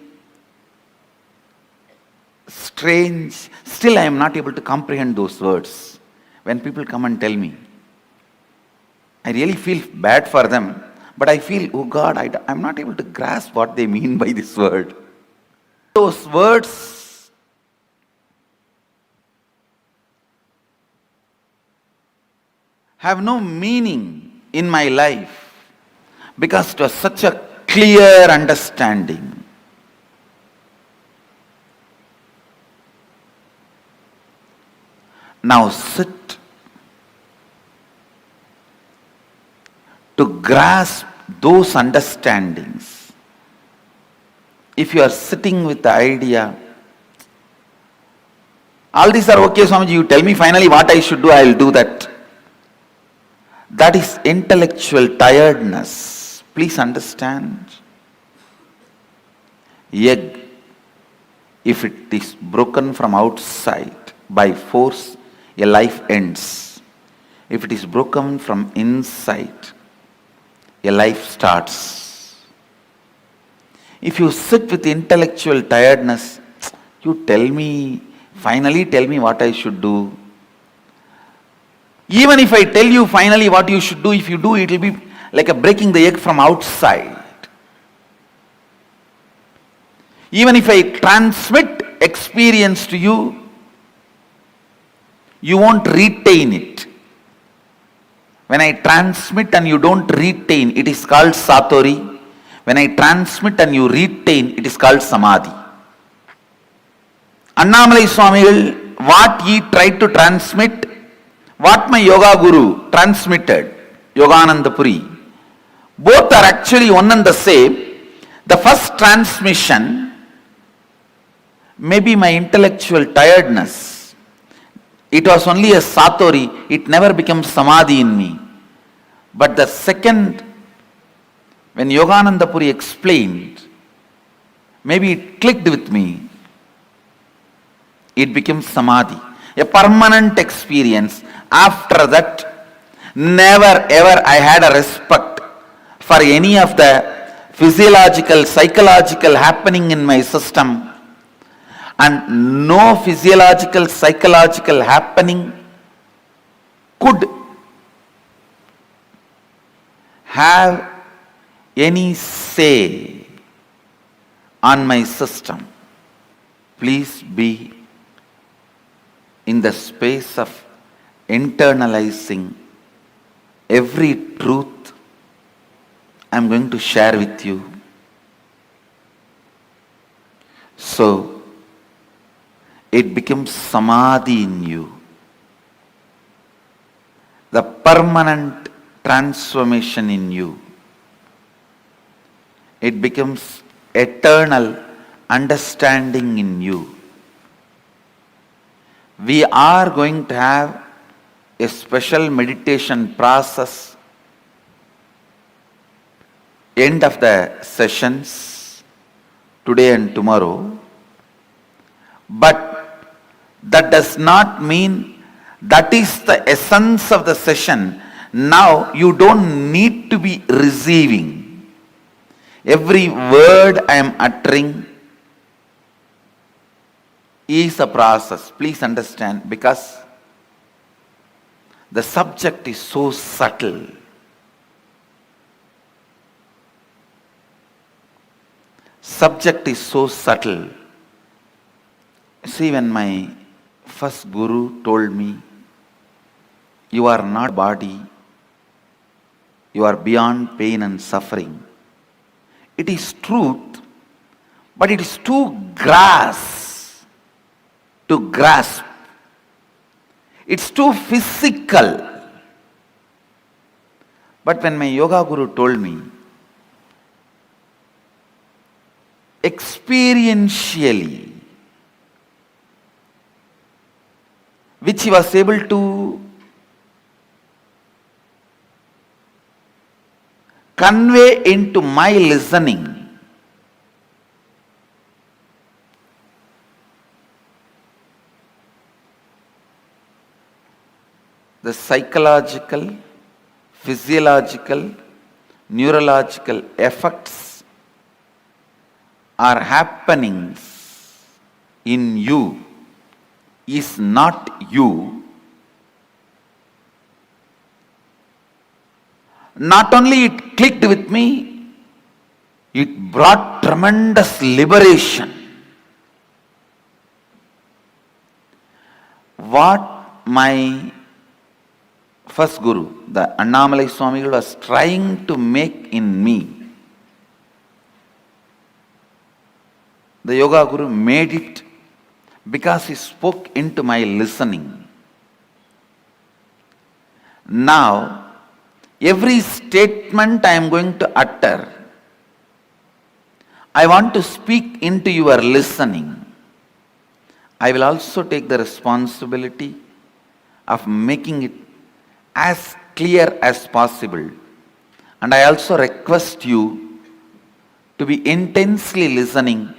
strange. Still I am not able to comprehend those words. When people come and tell me, I really feel bad for them, but I feel, oh God, I'm not able to grasp what they mean by this word. Those words have no meaning in my life because it was such a clear understanding. Now sit to grasp those understandings. If you are sitting with the idea, all these are okay, Swamiji, you tell me finally what I should do, I will do that. That is intellectual tiredness. Please understand. Egg, if it is broken from outside by force, a life ends. If it is broken from inside, a life starts. If you sit with intellectual tiredness, you tell me, finally tell me what I should do. Even if I tell you finally what you should do, if you do, it will be like a breaking the egg from outside. Even if I transmit experience to you, you won't retain it. When I transmit and you don't retain, it is called satori. When I transmit and you retain, it is called samadhi. Annamalai Swamigal, what he tried to transmit, what my yoga guru transmitted, Yogananda Puri, both are actually one and the same. The first transmission may be my intellectual tiredness. It was only a satori, it never becomes samadhi in me. But the second, when Yogananda Puri explained, maybe it clicked with me. It became samadhi, a permanent experience. After that, never ever I had a respect for any of the physiological, psychological happening in my system. And no physiological, psychological happening could have any say on my system. Please be in the space of internalizing every truth I am going to share with you. So, it becomes samadhi in you. The permanent transformation in you. It becomes eternal understanding in you. We are going to have a special meditation process end of the sessions today and tomorrow. But that does not mean that is the essence of the session. Now you don't need to be receiving. Every word I am uttering is a process. Please understand, because the subject is so subtle. Subject is so subtle. See, when my first guru told me, you are not body, you are beyond pain and suffering. It is truth, but it is too to grasp. It's too physical. But when my yoga guru told me, experientially, which he was able to convey into my listening, the psychological, physiological, neurological effects are happenings in you is not you. Not only it clicked with me, it brought tremendous liberation. What my first guru, the Annamalai Swamigal, was trying to make in me, the yoga guru made it because he spoke into my listening. Now, every statement I am going to utter, I want to speak into your listening. I will also take the responsibility of making it as clear as possible. And I also request you to be intensely listening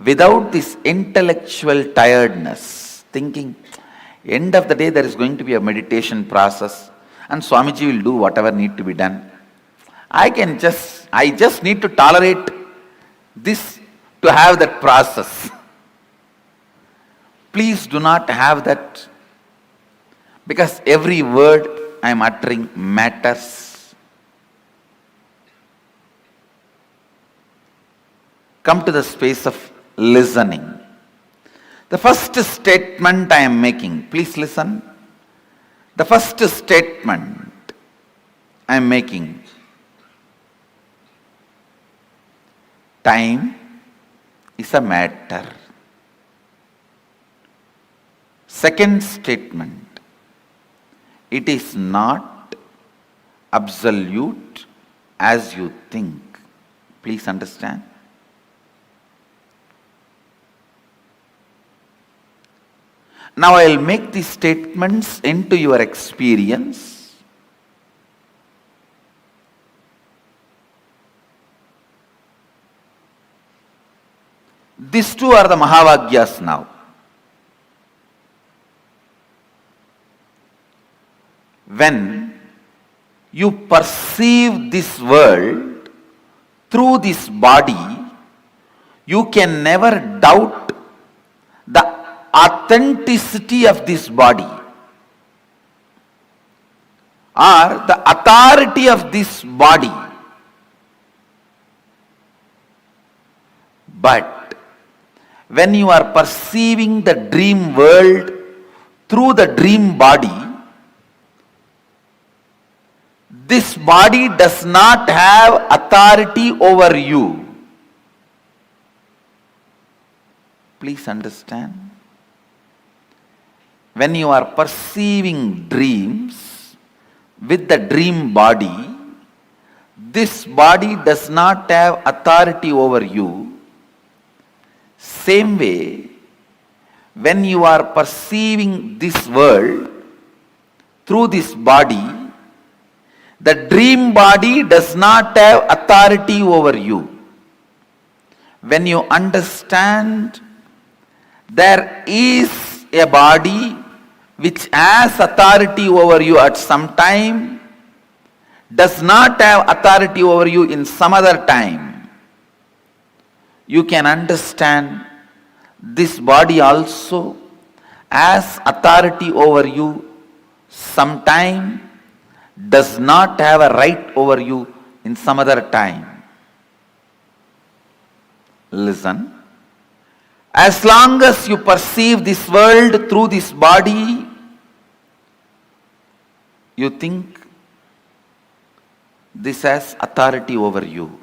without this intellectual tiredness, thinking, end of the day there is going to be a meditation process and Swamiji will do whatever need to be done. I just need to tolerate this to have that process. Please do not have that, because every word I am uttering matters. Come to the space of listening. The first statement I am making, please listen. The first statement I am making, time is a matter. Second statement, it is not absolute as you think. Please understand. Now I will make these statements into your experience. These two are the Mahavagyas now. When you perceive this world through this body, you can never doubt the authenticity of this body or the authority of this body. But when you are perceiving the dream world through the dream body, this body does not have authority over you. Please understand. When you are perceiving dreams with the dream body, this body does not have authority over you. Same way, when you are perceiving this world through this body, the dream body does not have authority over you. When you understand there is a body which has authority over you at some time, does not have authority over you in some other time, you can understand this body also has authority over you sometime, does not have a right over you in some other time. Listen. As long as you perceive this world through this body, you think this has authority over you.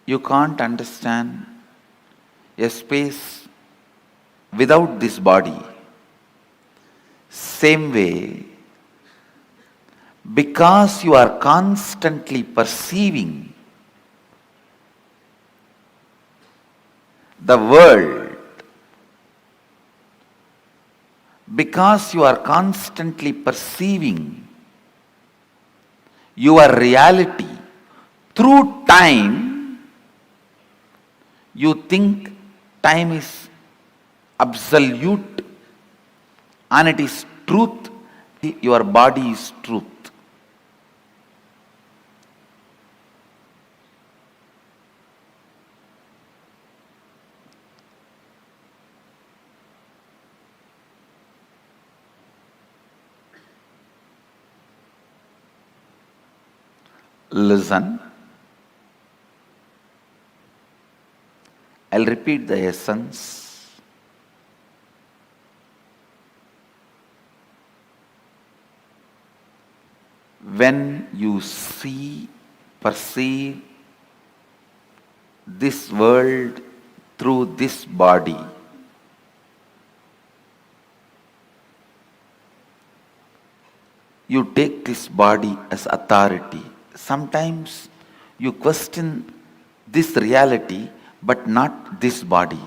You can't understand a space without this body. Same way, because you are constantly perceiving the world, because you are constantly perceiving your reality through time, you think time is absolute and it is truth, your body is truth. Listen. I'll repeat the essence. When you see, perceive this world through this body, you take this body as authority. Sometimes you question this reality, but not this body.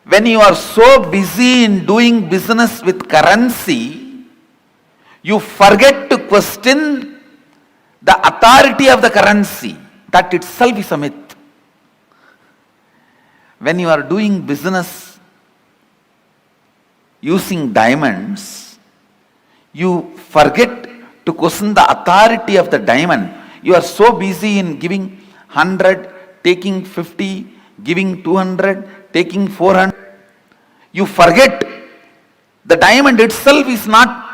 When you are so busy in doing business with currency, you forget to question the authority of the currency. That itself is a myth. When you are doing business using diamonds, you forget to question the authority of the diamond. You are so busy in giving 100, taking 50, giving 200, taking 400. You forget the diamond itself is not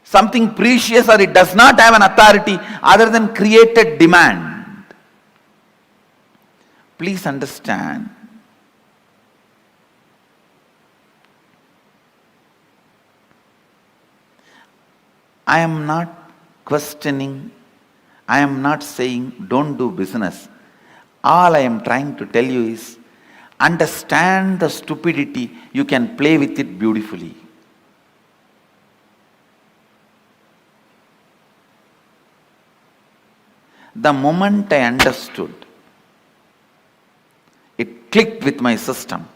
something precious, or it does not have an authority other than created demand. Please understand. I am not questioning, I am not saying don't do business. All I am trying to tell you is understand the stupidity, you can play with it beautifully. The moment I understood, it clicked with my system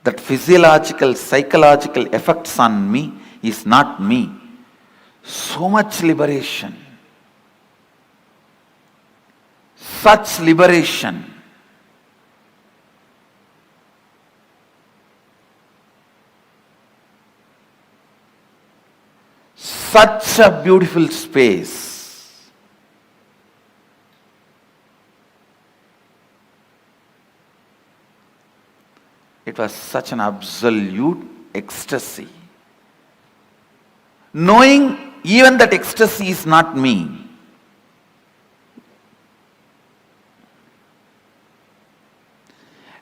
that physiological, psychological effects on me is not me. So much liberation, such liberation. Such a beautiful space. It was such an absolute ecstasy. Knowing even that ecstasy is not me.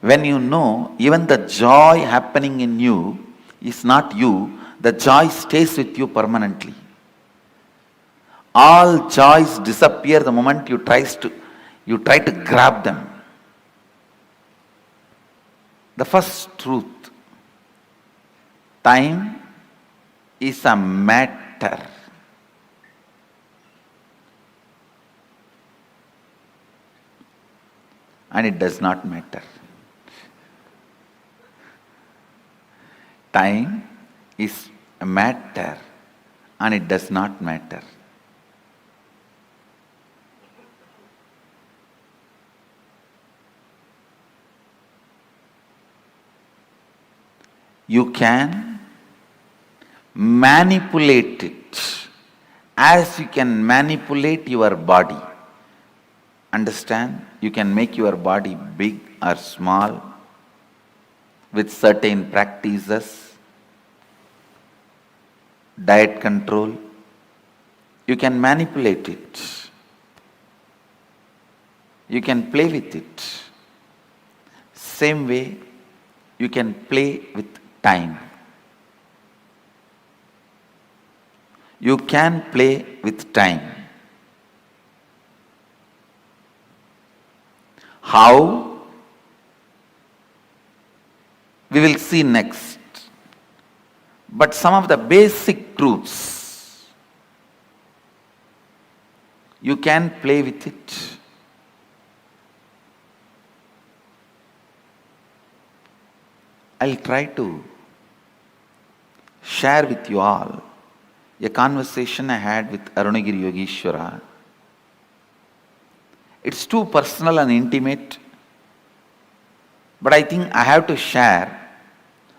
When you know even the joy happening in you is not you, the joy stays with you permanently. All joys disappear the moment you try to grab them. The first truth, time is a matter. And it does not matter. Time is a matter and it does not matter. You can manipulate it as you can manipulate your body. Understand? You can make your body big or small with certain practices, diet control. You can manipulate it. You can play with it. Same way, you can play with time. You can play with time. How? We will see next. But some of the basic truths, you can play with it. I'll try to share with you all a conversation I had with Arunagiri Yogeshwara. It's too personal and intimate, but I think I have to share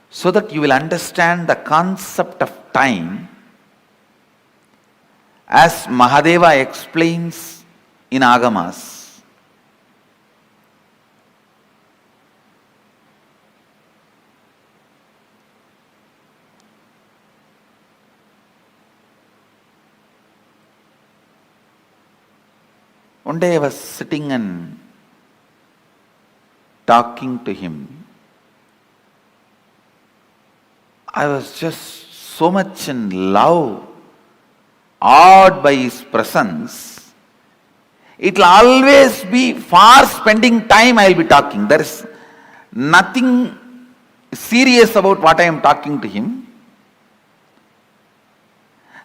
so that you will understand the concept of time as Mahadeva explains in Agamas. One day I was sitting and talking to him. I was just so much in love, awed by his presence. It will always be for spending time I will be talking. There is nothing serious about what I am talking to him.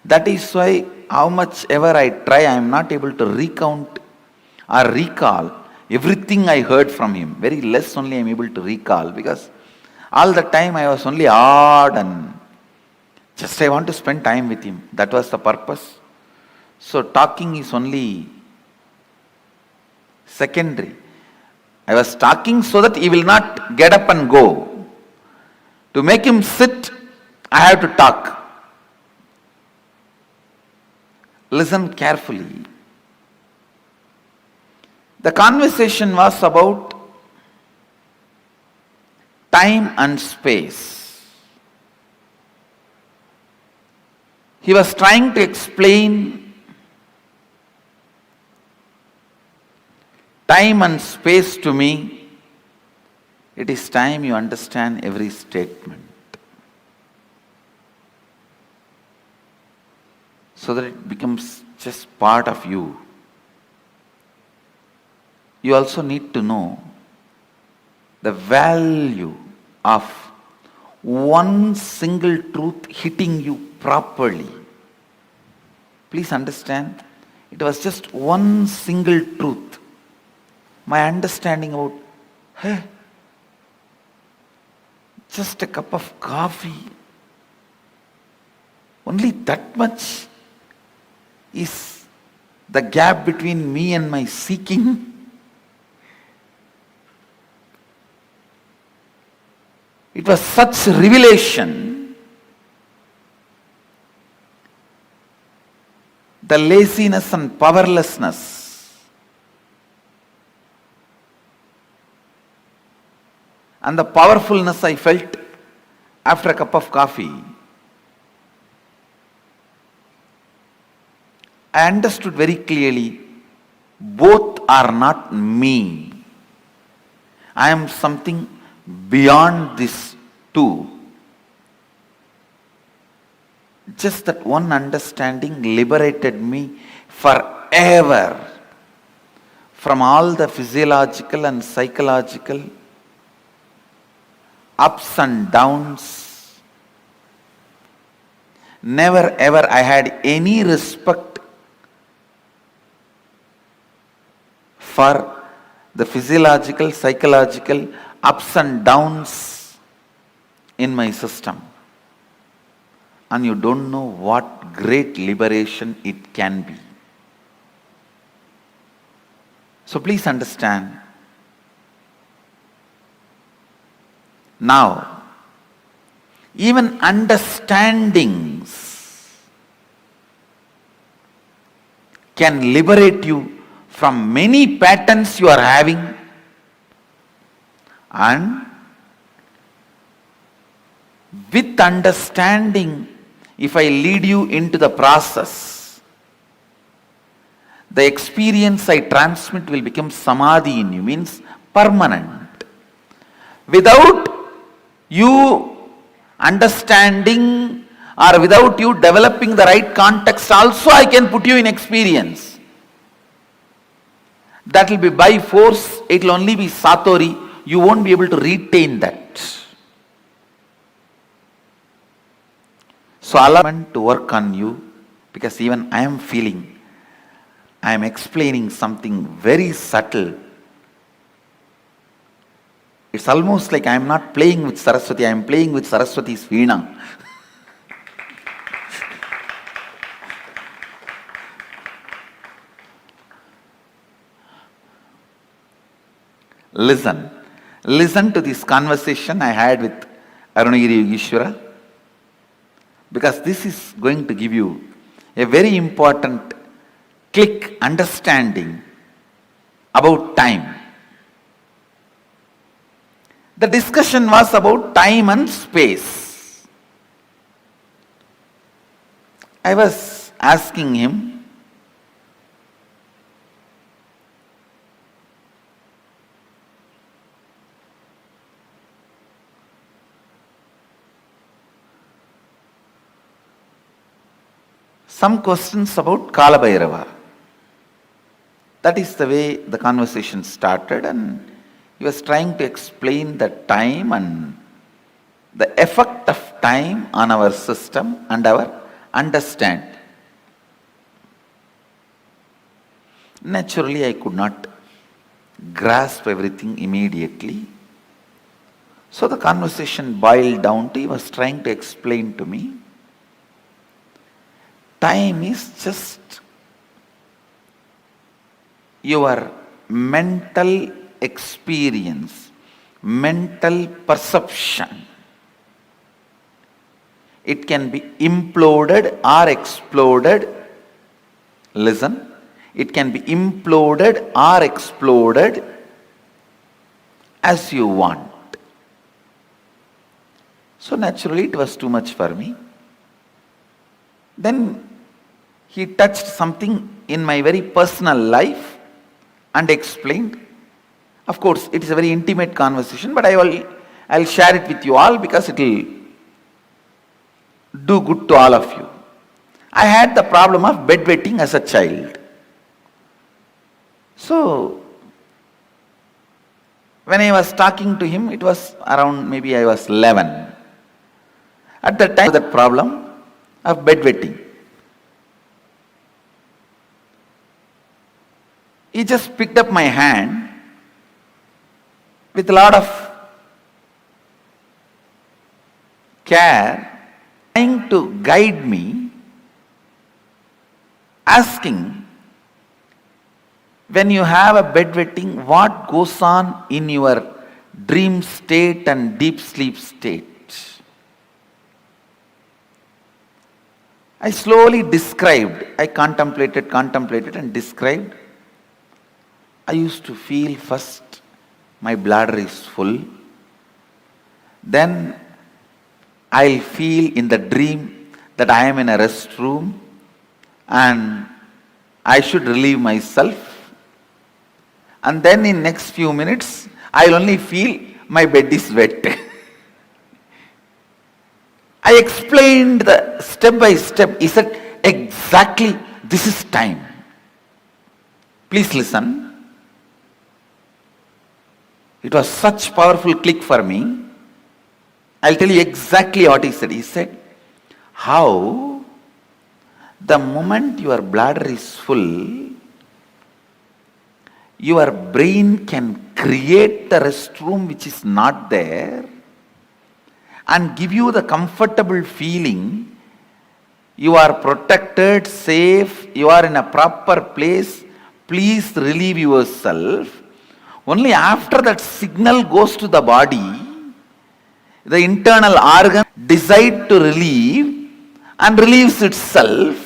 That is why how much ever I try, I am not able to recount or recall everything I heard from him. Very less only I am able to recall, because all the time I was only odd and just I want to spend time with him. That was the purpose. So talking is only secondary. I was talking so that he will not get up and go. To make him sit, I have to talk. Listen carefully. The conversation was about time and space. He was trying to explain time and space to me. It is time you understand every statement, so that it becomes just part of you. You also need to know the value of one single truth hitting you properly. Please understand, it was just one single truth. My understanding about, just a cup of coffee, only that much is the gap between me and my seeking. It was such revelation. The laziness and powerlessness and the powerfulness I felt after a cup of coffee. I understood very clearly, both are not me. I am something beyond this too. Just that one understanding liberated me forever from all the physiological and psychological ups and downs. Never ever I had any respect for the physiological, psychological ups and downs in my system. And you don't know what great liberation it can be. So please understand. Now, even understandings can liberate you from many patterns you are having, and with understanding, if I lead you into the process, the experience I transmit will become Samadhi in you, means permanent. Without you understanding or without you developing the right context, also I can put you in experience. That will be by force, it will only be Satori. You won't be able to retain that. So allow me to work on you, because even I am feeling, I am explaining something very subtle. It's almost like I am not playing with Saraswati, I am playing with Saraswati's Veena. Listen to this conversation I had with Arunagiri Yogeshwara, because this is going to give you a very important click understanding about time. The discussion was about time and space. I was asking him, some questions about Kala Bhairava. That is the way the conversation started, and he was trying to explain the time and the effect of time on our system and our understanding. Naturally, I could not grasp everything immediately. So the conversation boiled down to, he was trying to explain to me, time is just your mental experience, mental perception. It can be imploded or exploded. Listen, it can be imploded or exploded as you want. So naturally it was too much for me. Then he touched something in my very personal life and explained. Of course, it is a very intimate conversation, but I'll share it with you all because it will do good to all of you. I had the problem of bedwetting as a child. So, when I was talking to him, it was around maybe I was 11. At that time, that problem of bedwetting. He just picked up my hand with a lot of care, trying to guide me, asking, when you have a bedwetting, what goes on in your dream state and deep sleep state? I slowly described, I contemplated and described. I used to feel first my bladder is full. Then I'll feel in the dream that I am in a restroom and I should relieve myself. And then in next few minutes, I'll only feel my bed is wet. I explained the step by step. He said, exactly, this is time. Please listen. It was such powerful click for me. I'll tell you exactly what he said. He said, how the moment your bladder is full, your brain can create the restroom which is not there and give you the comfortable feeling you are protected, safe, you are in a proper place, please relieve yourself. Only after that signal goes to the body, the internal organ decide to relieve and relieves itself.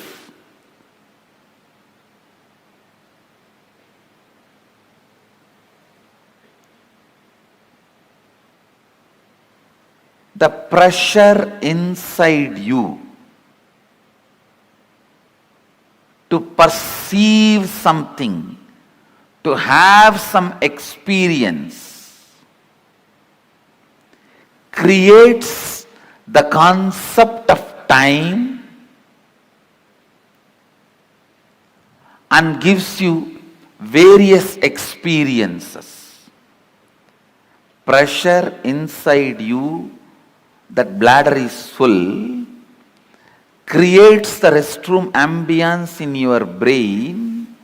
The pressure inside you to perceive something, to have some experience, creates the concept of time and gives you various experiences. Pressure inside you, that bladder is full, creates the restroom ambience in your brain,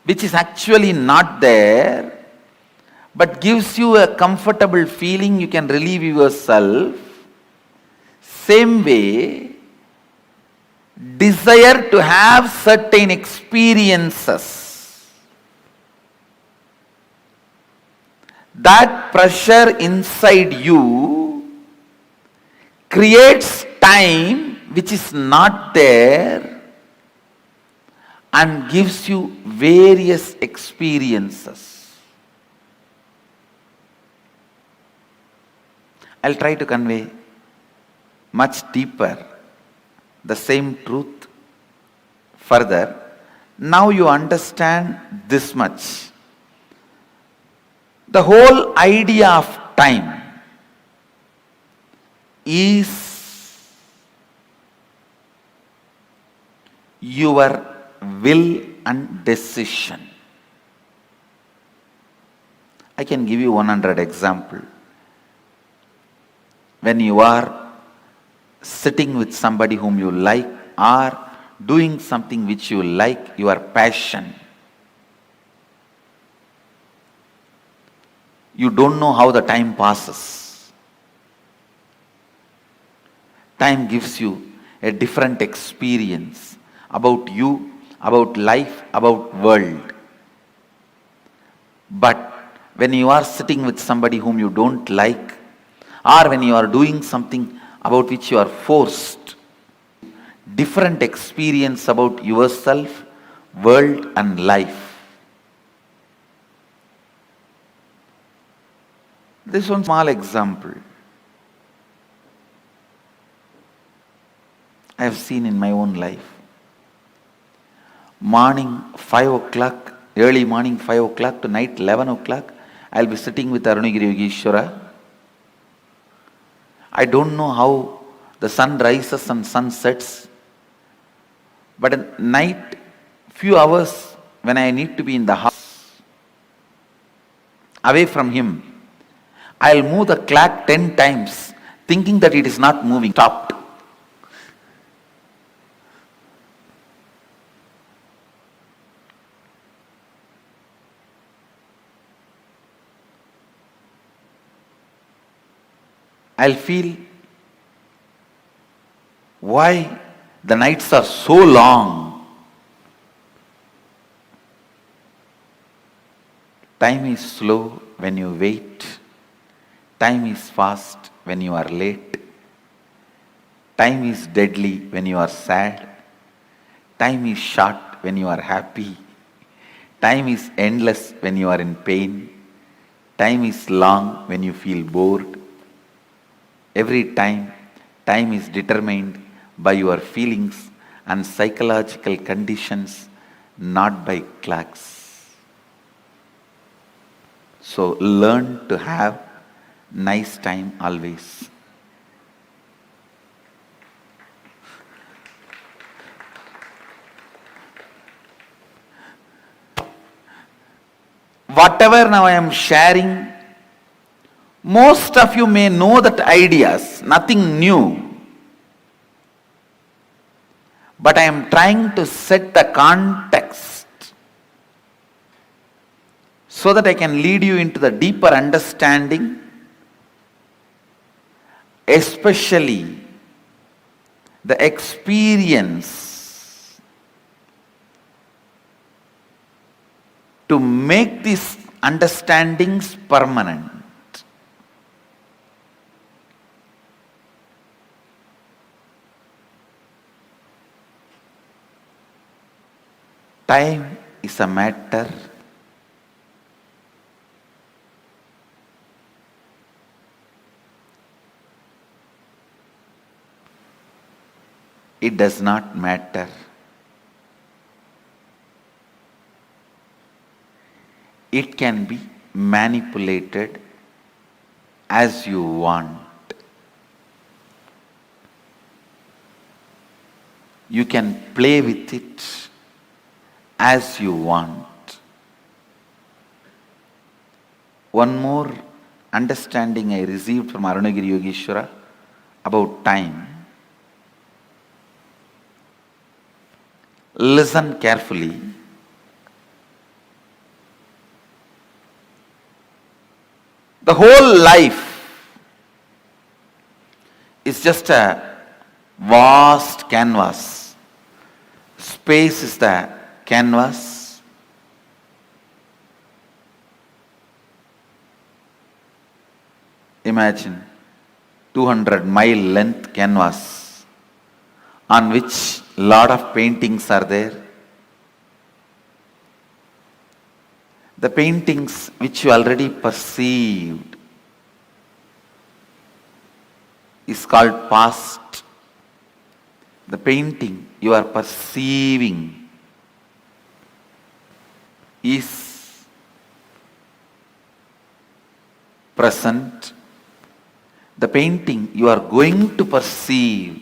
which is actually not there, but gives you a comfortable feeling, you can relieve yourself. Same way, desire to have certain experiences, that pressure inside you creates time which is not there and gives you various experiences. I'll try to convey much deeper the same truth further. Now you understand this much. The whole idea of time is your will and decision. I can give you 100 examples. when you are sitting with somebody whom you like or doing something which you like, your passion. You don't know how the time passes. Time gives you a different experience about you, about life, about world. But when you are sitting with somebody whom you don't like, or when you are doing something about which you are forced, different experience about yourself, world and life. This one small example I have seen in my own life. Morning 5 o'clock, early morning 5 o'clock to night 11 o'clock, I'll be sitting with Arunagiri Yogeshwara. I don't know how the sun rises and sun sets, but at night, few hours when I need to be in the house, away from him, I'll move the clock 10 times, thinking that it is not moving, stopped. I'll feel why the nights are so long. Time is slow when you wait. Time is fast when you are late. Time is deadly when you are sad. Time is short when you are happy. Time is endless when you are in pain. Time is long when you feel bored. Every time, time is determined by your feelings and psychological conditions, not by clocks. So learn to have nice time always. Whatever now I am sharing, most of you may know that ideas, nothing new. But I am trying to set the context so that I can lead you into the deeper understanding, especially the experience to make these understandings permanent. Time is a matter it does not matter. It can be manipulated as you want. You can play with it as you want. One more understanding I received from Arunagiri Yogeshwara about time. Listen carefully. The whole life is just a vast canvas. Space is the canvas. Imagine 200-mile length canvas on which lot of paintings are there. The paintings which you already perceived is called past. The painting you are perceiving is present. The painting you are going to perceive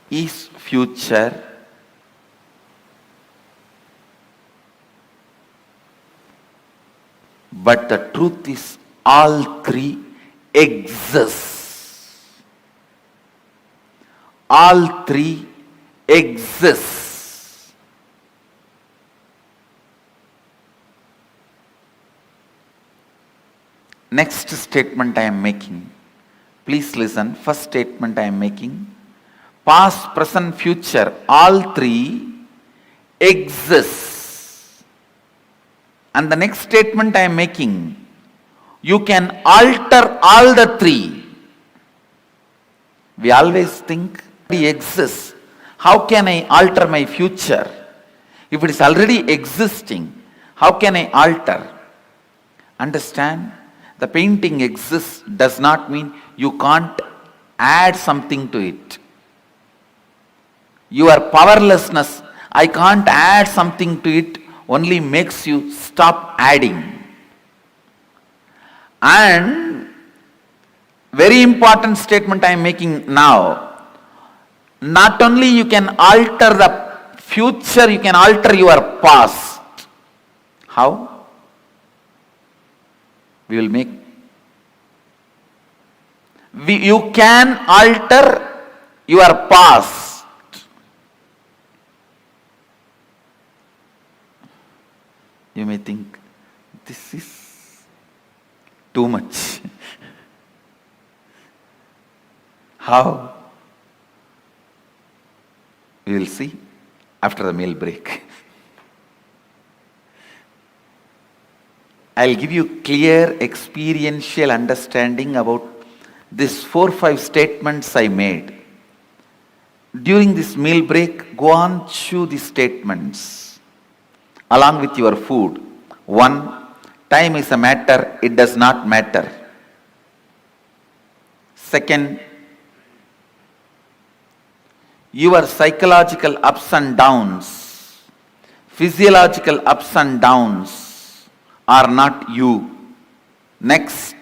is future. But the truth is all three exists. All three exist. Next statement I am making. Please listen. First statement I am making. Past, present, future, all three exist. And the next statement I am making, you can alter all the three. We always think it exists. How can I alter my future? If it is already existing, how can I alter? Understand? The painting exists does not mean you can't add something to it. Your powerlessness, I can't add something to it, only makes you stop adding. And very important statement I am making now. Not only you can alter the future, you can alter your past. How? We will make. You can alter your past. You may think, this is too much. How? We will see after the meal break. I'll give you clear experiential understanding about these 4-5 statements I made. During this meal break, go on, chew these statements along with your food. 1, time is a matter, it does not matter. 2nd, your psychological ups and downs, physiological ups and downs are not you. Next,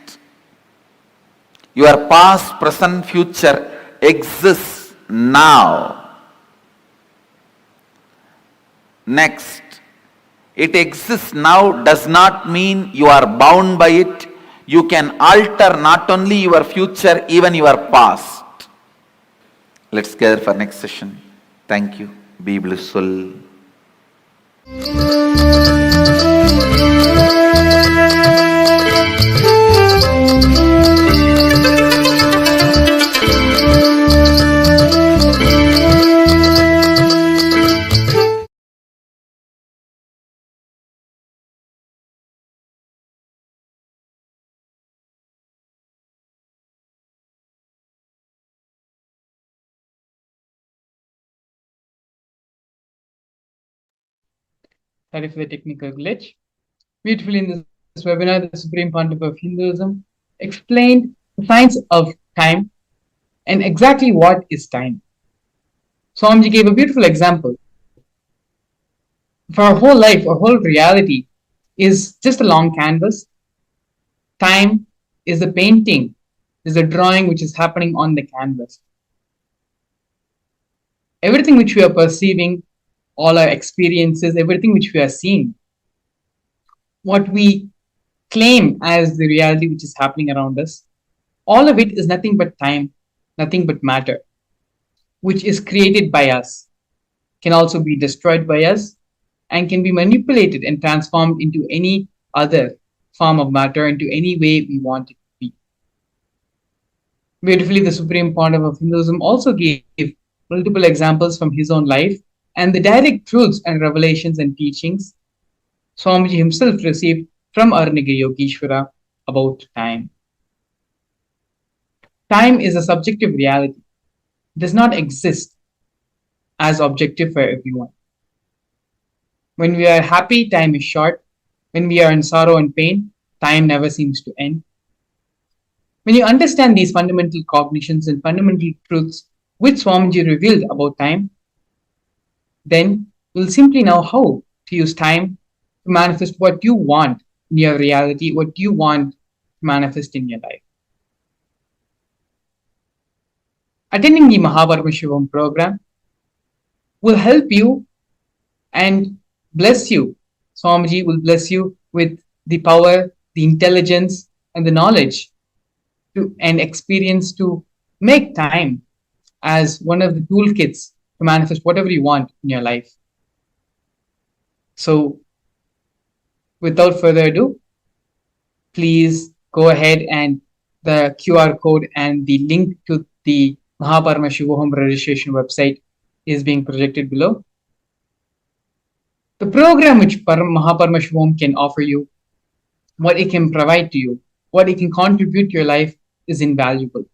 your past, present, future exists now. Next, it exists now does not mean you are bound by it. You can alter not only your future, even your past. Let's gather for next session. Thank you. Be blissful. Sorry for the technical glitch. Beautifully in this webinar, the Supreme Pontiff of Hinduism explained the science of time and exactly what is time. Swamiji gave a beautiful example. For our whole life, our whole reality is just a long canvas. Time is the painting, is the drawing which is happening on the canvas. Everything which we are perceiving, all our experiences, everything which we are seeing, what we claim as the reality which is happening around us, all of it is nothing but time, nothing but matter, which is created by us, can also be destroyed by us, and can be manipulated and transformed into any other form of matter, into any way we want it to be. Beautifully, the Supreme Pontiff of Hinduism also gave multiple examples from his own life and the direct truths and revelations and teachings Swamiji himself received from Arunagiri Yogeshwara about time. Time is a subjective reality. It does not exist as objective for everyone. When we are happy, time is short. When we are in sorrow and pain, time never seems to end. When you understand these fundamental cognitions and fundamental truths which Swamiji revealed about time, then you'll simply know how to use time to manifest what you want in your reality, what you want to manifest in your life. Attending the Paramashivam program will help you and bless you. Swamiji will bless you with the power, the intelligence, and the knowledge and experience to make time as one of the toolkits to manifest whatever you want in your life. So, without further ado, please go ahead and the QR code and the link to the Paramashivam registration website is being projected below. The program which Paramashivam can offer you, what it can provide to you, what it can contribute to your life is invaluable.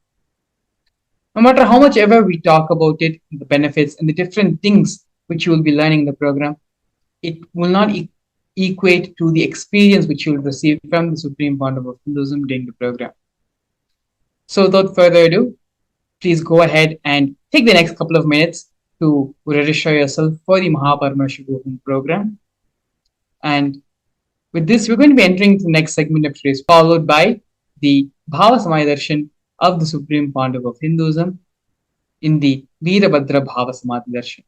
No matter how much ever we talk about it, the benefits and the different things which you will be learning in the program, it will not equate to the experience which you will receive from the Supreme Founder of Hinduism during the program. So without further ado, please go ahead and take the next couple of minutes to register yourself for the Paramashivam program. And with this, we're going to be entering the next segment of today's, followed by the Bhava Samadhi Darshan of the Supreme Founder of Hinduism in the Virabhadra Bhava Samadhi Darshan.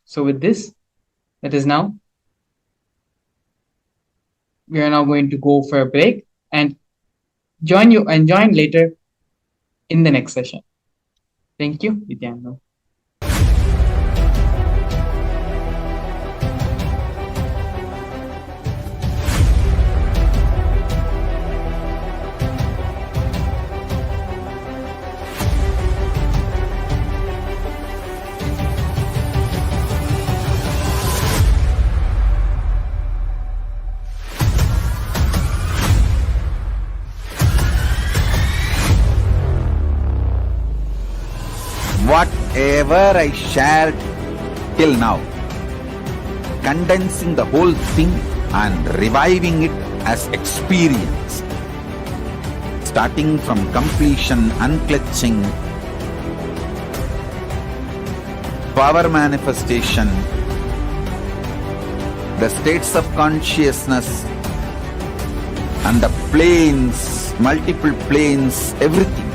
So with this, we are now going to go for a break and join later in the next session. Thank you, Nithyananda. Whatever I shared till now, condensing the whole thing and reviving it as experience, starting from completion, unclutching, power manifestation, the states of consciousness and the planes, multiple planes, everything.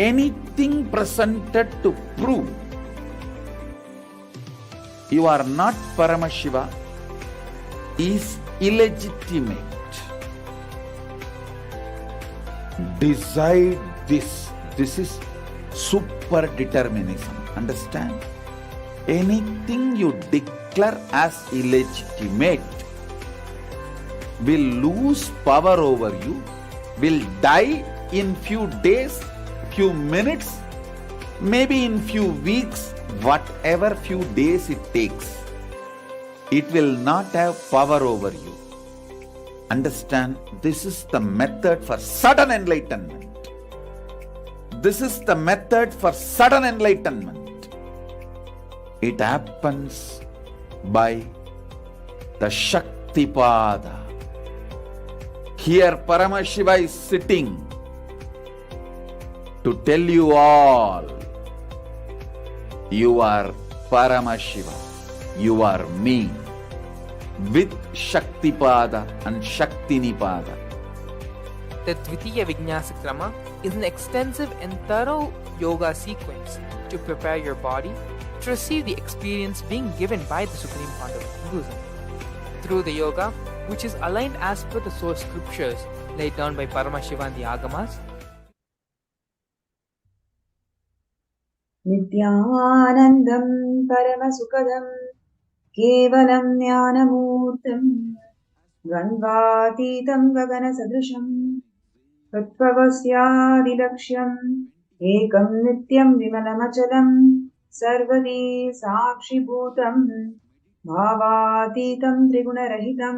Anything presented to prove you are not Paramashiva is illegitimate. Decide this. This is super determinism. Understand? Anything you declare as illegitimate will lose power over you, will die in few days, few minutes, maybe in few weeks, whatever few days it takes. It will not have power over you. Understand? This is the method for sudden enlightenment. This is the method for sudden enlightenment. It happens by the Shaktipada. Here Paramashiva is sitting to tell you all, you are Paramashiva, you are me, with Shaktipada and Shaktinipada. The Dvitiya Vijnasa Krama is an extensive and thorough yoga sequence to prepare your body to receive the experience being given by the Supreme Founder of Hinduism. Through the yoga, which is aligned as per the source scriptures laid down by Paramashiva and the Agamas, Nithyanandam Paramasukadam Kevalam Jnanamurtam Ganvatitam Gagana Sadrisham Tatvavasyadilaksham Ekam Nityam Vimalamachalam Sarvadi Sakshi Bhutam Bhavatitam Triguna-rahitam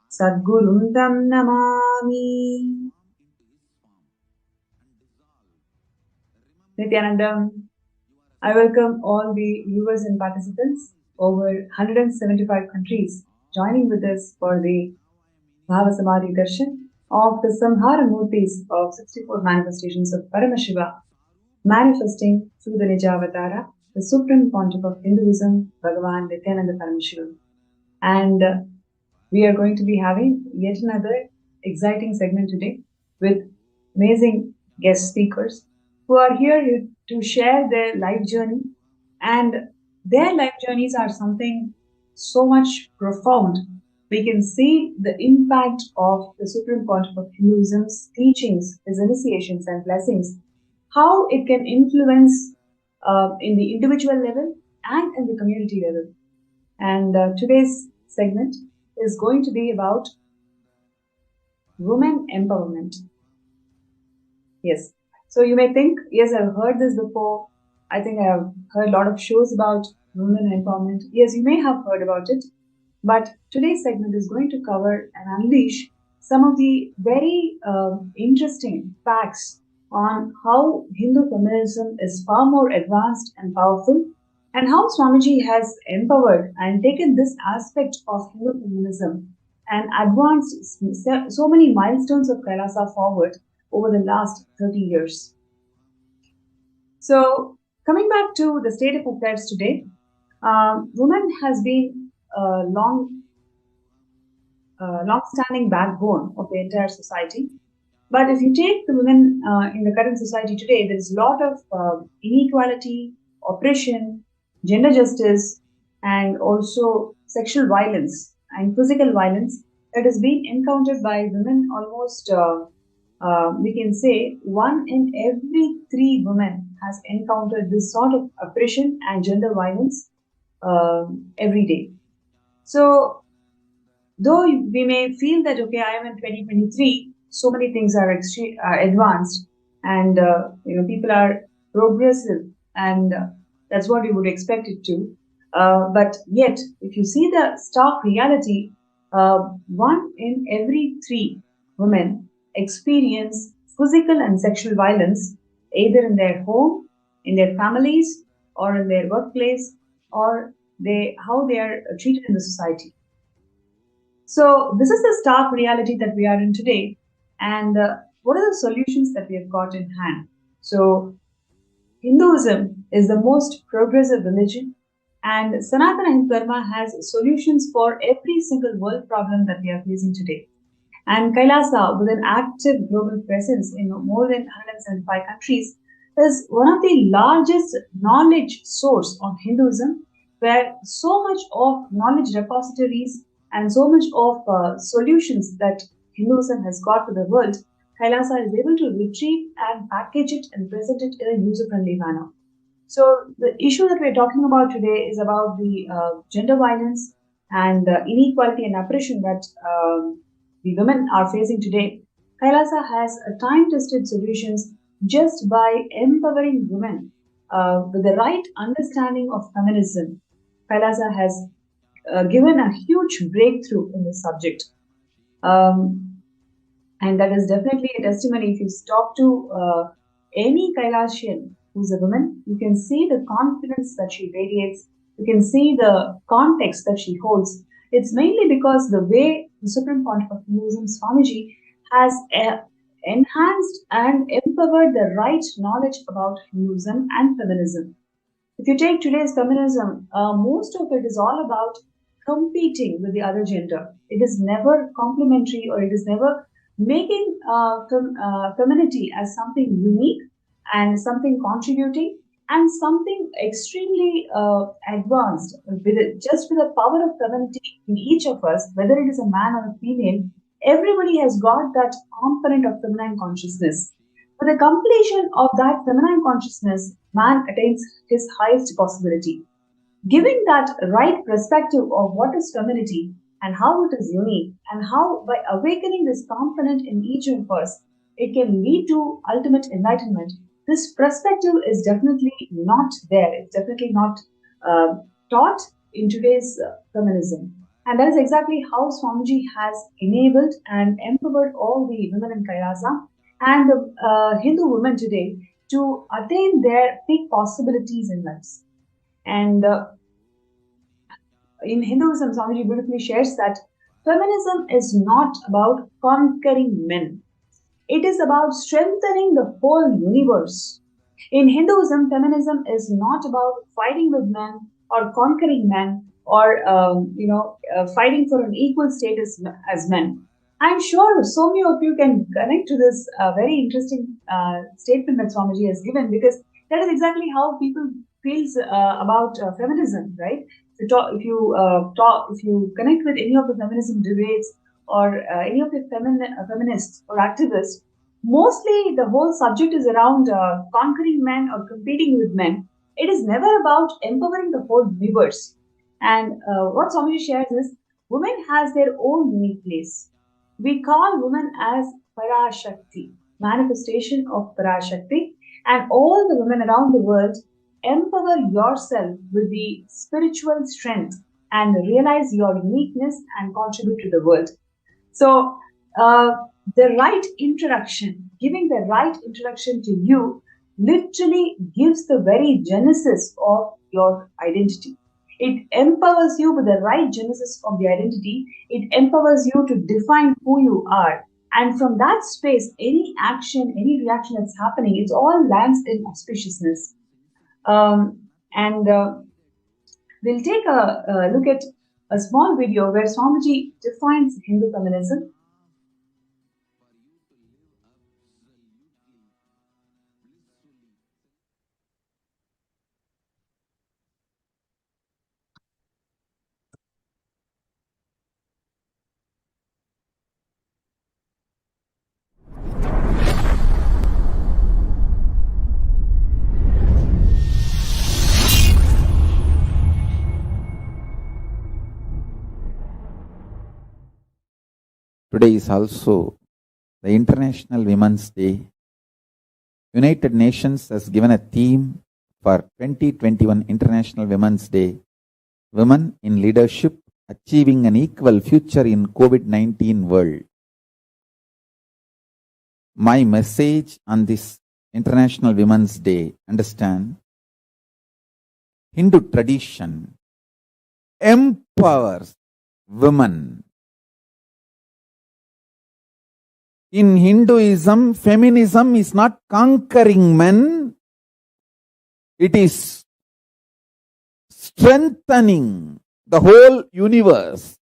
Sadgurum Tam Namami. Nithyananda. I welcome all the viewers and participants over 175 countries joining with us for the Bhava Samadhi Darshan of the Samhara Murthis of 64 manifestations of Paramashiva, manifesting through the Nijavatara, the supreme pontiff of Hinduism, Bhagavan Nithyananda Paramashivam. And we are going to be having yet another exciting segment today with amazing guest speakers who are here to share their life journey. And their life journeys are something so much profound. We can see the impact of the Supreme Pontiff of Hinduism's teachings, his initiations and blessings, how it can influence in the individual level and in the community level. And today's segment is going to be about women empowerment. Yes. So you may think, yes, I've heard this before. I think I have heard a lot of shows about women empowerment. Yes, you may have heard about it. But today's segment is going to cover and unleash some of the very interesting facts on how Hindu feminism is far more advanced and powerful, and how Swamiji has empowered and taken this aspect of Hindu feminism and advanced so many milestones of Kailasa forward over the last 30 years. So, coming back to the state of affairs today, women has been a long-standing backbone of the entire society. But if you take the women in the current society today, there is a lot of inequality, oppression, gender justice, and also sexual violence and physical violence that is being encountered by women. Almost, we can say, 1 in every 3 women has encountered this sort of oppression and gender violence every day. So, though we may feel that, okay, I am in 2023, so many things are advanced, and people are progressive, and that's what you would expect it to. But yet, if you see the stark reality, 1 in every 3 women experience physical and sexual violence either in their home, in their families, or in their workplace, or how they are treated in the society. So this is the stark reality that we are in today, and what are the solutions that we have got in hand? So Hinduism is the most progressive religion, and Sanatana Hindu Dharma has solutions for every single world problem that we are facing today. And Kailasa, with an active global presence in more than 175 countries, is one of the largest knowledge source of Hinduism, where so much of knowledge repositories and so much of solutions that Hinduism has got to the world, Kailasa is able to retrieve and package it and present it in a user-friendly manner. So the issue that we're talking about today is about the gender violence and inequality and oppression that the women are facing today. Kailasa has time-tested solutions just by empowering women with the right understanding of feminism. Kailasa has given a huge breakthrough in this subject. And that is definitely a testimony. If you talk to any Kailasian who's a woman, you can see the confidence that she radiates. You can see the context that she holds. It's mainly because the way the Supreme Pontiff of Hinduism, Swamiji, has enhanced and empowered the right knowledge about Hinduism and feminism. If you take today's feminism, most of it is all about competing with the other gender. It is never complementary, or it is never making femininity as something unique and something contributing and something extremely advanced, just with the power of femininity in each of us, whether it is a man or a female. Everybody has got that component of feminine consciousness. With the completion of that feminine consciousness, man attains his highest possibility. Giving that right perspective of what is femininity and how it is unique, and how by awakening this component in each of us, it can lead to ultimate enlightenment. This perspective is definitely not there. It's definitely not taught in today's feminism. And that is exactly how Swamiji has enabled and empowered all the women in Kailasa and the Hindu women today to attain their peak possibilities in life. And in Hinduism, Swamiji beautifully shares that feminism is not about conquering men. It is about strengthening the whole universe. In Hinduism, feminism is not about fighting with men or conquering men or fighting for an equal status as men. I'm sure so many of you can connect to this very interesting statement that Swamiji has given, because that is exactly how people feels about feminism, right? If you connect with any of the feminism debates or any of the feminists or activists, mostly the whole subject is around conquering men or competing with men. It is never about empowering the whole universe. And what Swamiji shares is women has their own unique place. We call women as Parashakti, manifestation of Parashakti, and all the women around the world, empower yourself with the spiritual strength and realize your uniqueness and contribute to the world. So, the right introduction, giving the right introduction to you, literally gives the very genesis of your identity. It empowers you with the right genesis of the identity. It empowers you to define who you are. And from that space, any action, any reaction that's happening, it all lands in auspiciousness. And we'll take a look at a small video where Swamiji defines Hindu feminism. Today is also the International Women's Day. United Nations has given a theme for 2021 International Women's Day, Women in Leadership, Achieving an Equal Future in COVID-19 World. My message on this International Women's Day, understand, Hindu tradition empowers women. In Hinduism, feminism is not conquering men, it is strengthening the whole universe.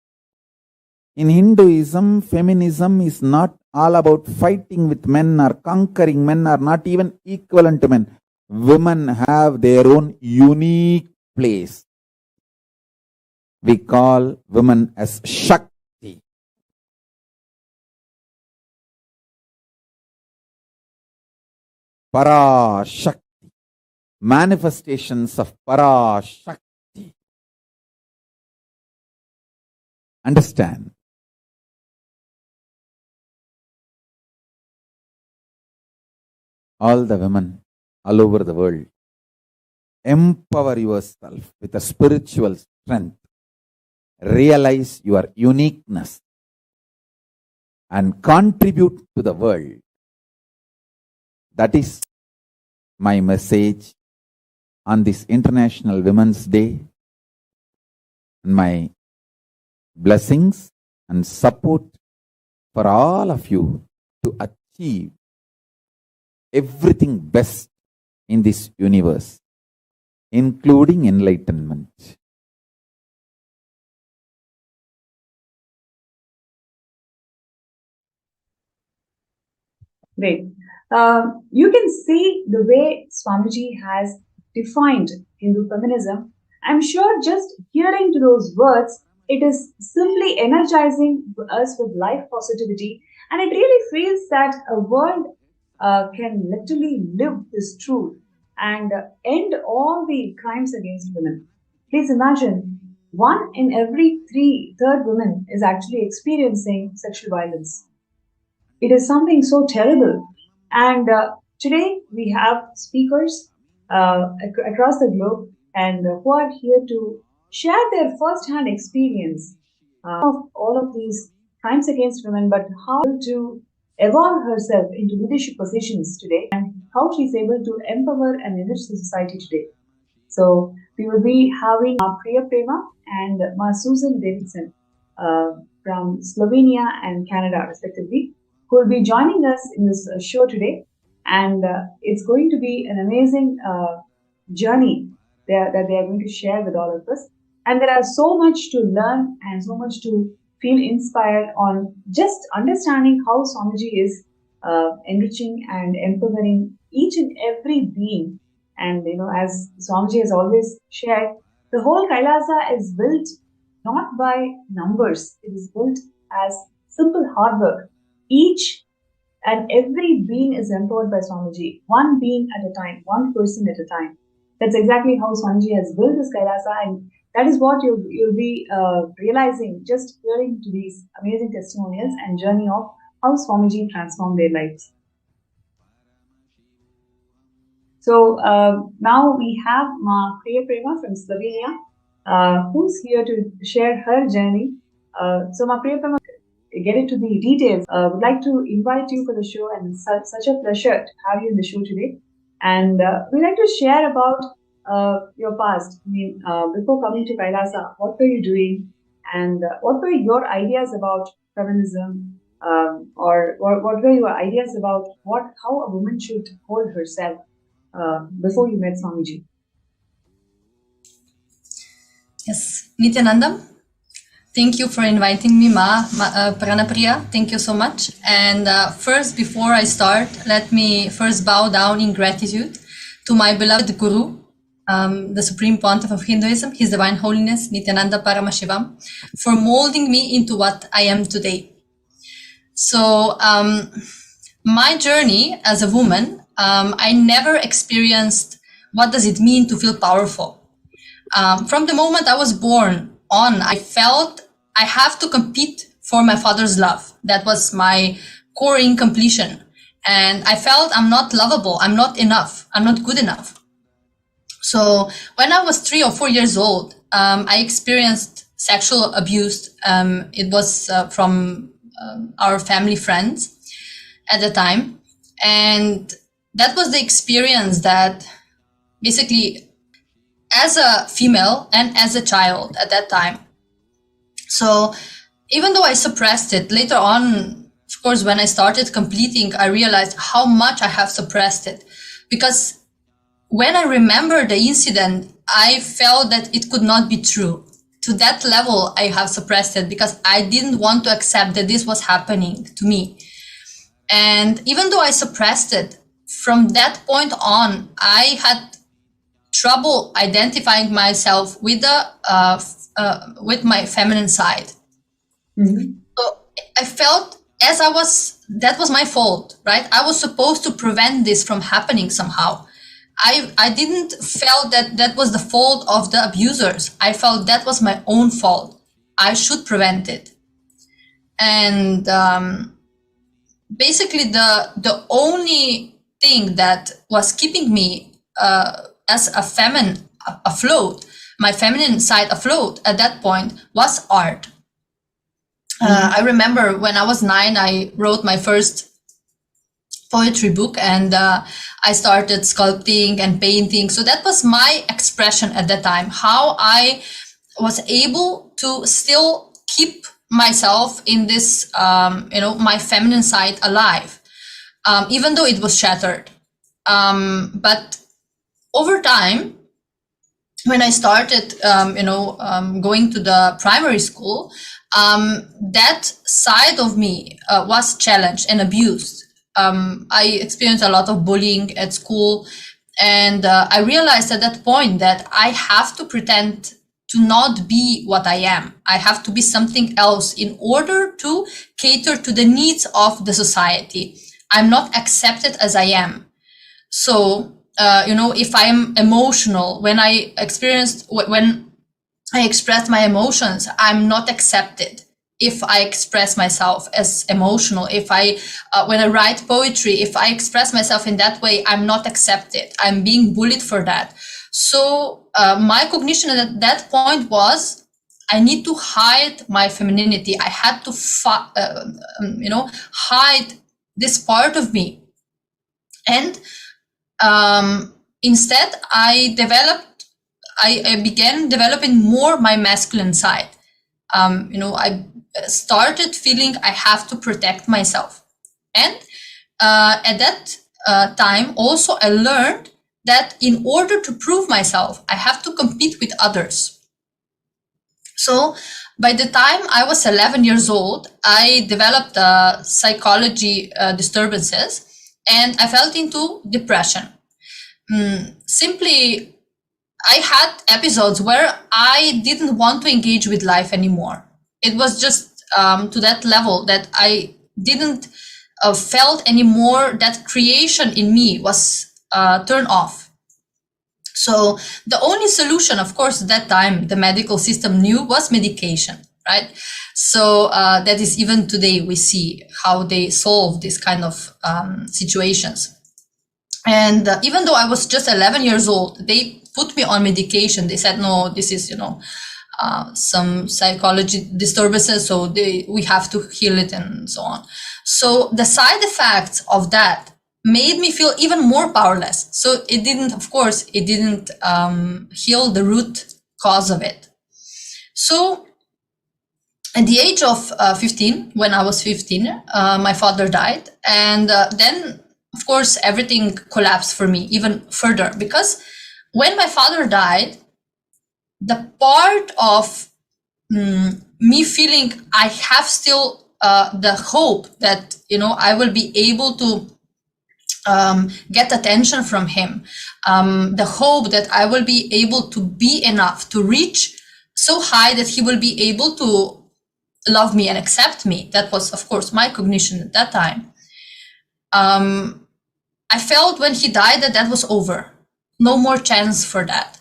In Hinduism, feminism is not all about fighting with men or conquering men or not even equivalent to men. Women have their own unique place. We call women as Shakti. Parashakti. Manifestations of Parashakti. Understand? All the women all over the world, empower yourself with a spiritual strength. Realize your uniqueness and contribute to the world. That is my message on this International Women's Day. My blessings and support for all of you to achieve everything best in this universe, including enlightenment. Great. You can see the way Swamiji has defined Hindu feminism. I'm sure just hearing to those words, it is simply energizing us with life positivity, and it really feels that a world can literally live this truth and end all the crimes against women. Please imagine, one in every third woman is actually experiencing sexual violence. It is something so terrible. And today we have speakers across the globe and who are here to share their first-hand experience of all of these crimes against women, but how to evolve herself into leadership positions today, and how she's able to empower and enrich the society today. So we will be having Priya Prema and Ma Susan Davidson from Slovenia and Canada, respectively, who will be joining us in this show today. And it's going to be an amazing journey that they are going to share with all of us. And there are so much to learn and so much to feel inspired on just understanding how Swamiji is enriching and empowering each and every being. And as Swamiji has always shared, the whole Kailasa is built not by numbers. It is built as simple hard work. Each and every being is empowered by Swamiji, one being at a time, one person at a time. That's exactly how Swamiji has built this Kailasa, and that is what you'll be realizing just hearing to these amazing testimonials and journey of how Swamiji transformed their lives. So now we have Ma Priya Prema from Slovenia, who's here to share her journey. So Ma Priya Prema, get into the details. Would like to invite you for the show, and such a pleasure to have you in the show today. And we'd like to share about your past. I mean, before coming to Kailasa, what were you doing, and what were your ideas about feminism, or what were your ideas about how a woman should hold herself before you met Swamiji? Yes, Nithyananda, thank you for inviting me, Pranapriya. Thank you so much. And first, before I start, let me first bow down in gratitude to my beloved Guru, the Supreme Pontiff of Hinduism, His Divine Holiness, Nithyananda Paramashivam, for molding me into what I am today. So, my journey as a woman, I never experienced what does it mean to feel powerful. From the moment I was born on, I felt I have to compete for my father's love. That was my core incompletion. And I felt I'm not lovable, I'm not enough, I'm not good enough. So when I was 3 or 4 years old, I experienced sexual abuse. It was from our family friends at the time. And that was the experience that basically, as a female and as a child at that time. So even though I suppressed it, later on, of course, when I started completing, I realized how much I have suppressed it. Because when I remember the incident, I felt that it could not be true. To that level, I have suppressed it because I didn't want to accept that this was happening to me. And even though I suppressed it, from that point on, I had trouble identifying myself with my feminine side. Mm-hmm. So I felt that was my fault, right? I was supposed to prevent this from happening somehow. I didn't feel that was the fault of the abusers. I felt that was my own fault. I should prevent it. And basically the only thing that was keeping me as a feminine afloat, my feminine side afloat at that point, was art. I remember when I was 9, I wrote my first poetry book, and I started sculpting and painting. So that was my expression at that time, how I was able to still keep myself in this, my feminine side alive, even though it was shattered. But over time, when I started, going to the primary school, that side of me was challenged and abused. I experienced a lot of bullying at school, and I realized at that point that I have to pretend to not be what I am. I have to be something else in order to cater to the needs of the society. I'm not accepted as I am. So, if I am emotional, when I express my emotions, I'm not accepted. If I express myself as emotional, when I write poetry, if I express myself in that way, I'm not accepted. I'm being bullied for that. So my cognition at that point was, I need to hide my femininity. I had to, hide this part of me. And instead, I began developing more my masculine side. I started feeling I have to protect myself. And at that time, also I learned that in order to prove myself, I have to compete with others. So by the time I was 11 years old, I developed psychology disturbances, and I fell into depression. Simply, I had episodes where I didn't want to engage with life anymore. It was just to that level that I didn't felt anymore that creation in me was turned off. So the only solution, of course, at that time the medical system knew, was medication, right? So that is, even today we see how they solve this kind of situations. And even though I was just 11 years old, they put me on medication. They said, no, this is, some psychology disturbances, so we have to heal it and so on. So the side effects of that made me feel even more powerless. So it didn't heal the root cause of it. So at the age of 15, when I was 15, my father died. And then, of course, everything collapsed for me even further, because when my father died, the part of me feeling I have still the hope that, I will be able to get attention from him, the hope that I will be able to be enough to reach so high that he will be able to love me and accept me. That was, of course, my cognition at that time. I felt when he died that was over. No more chance for that.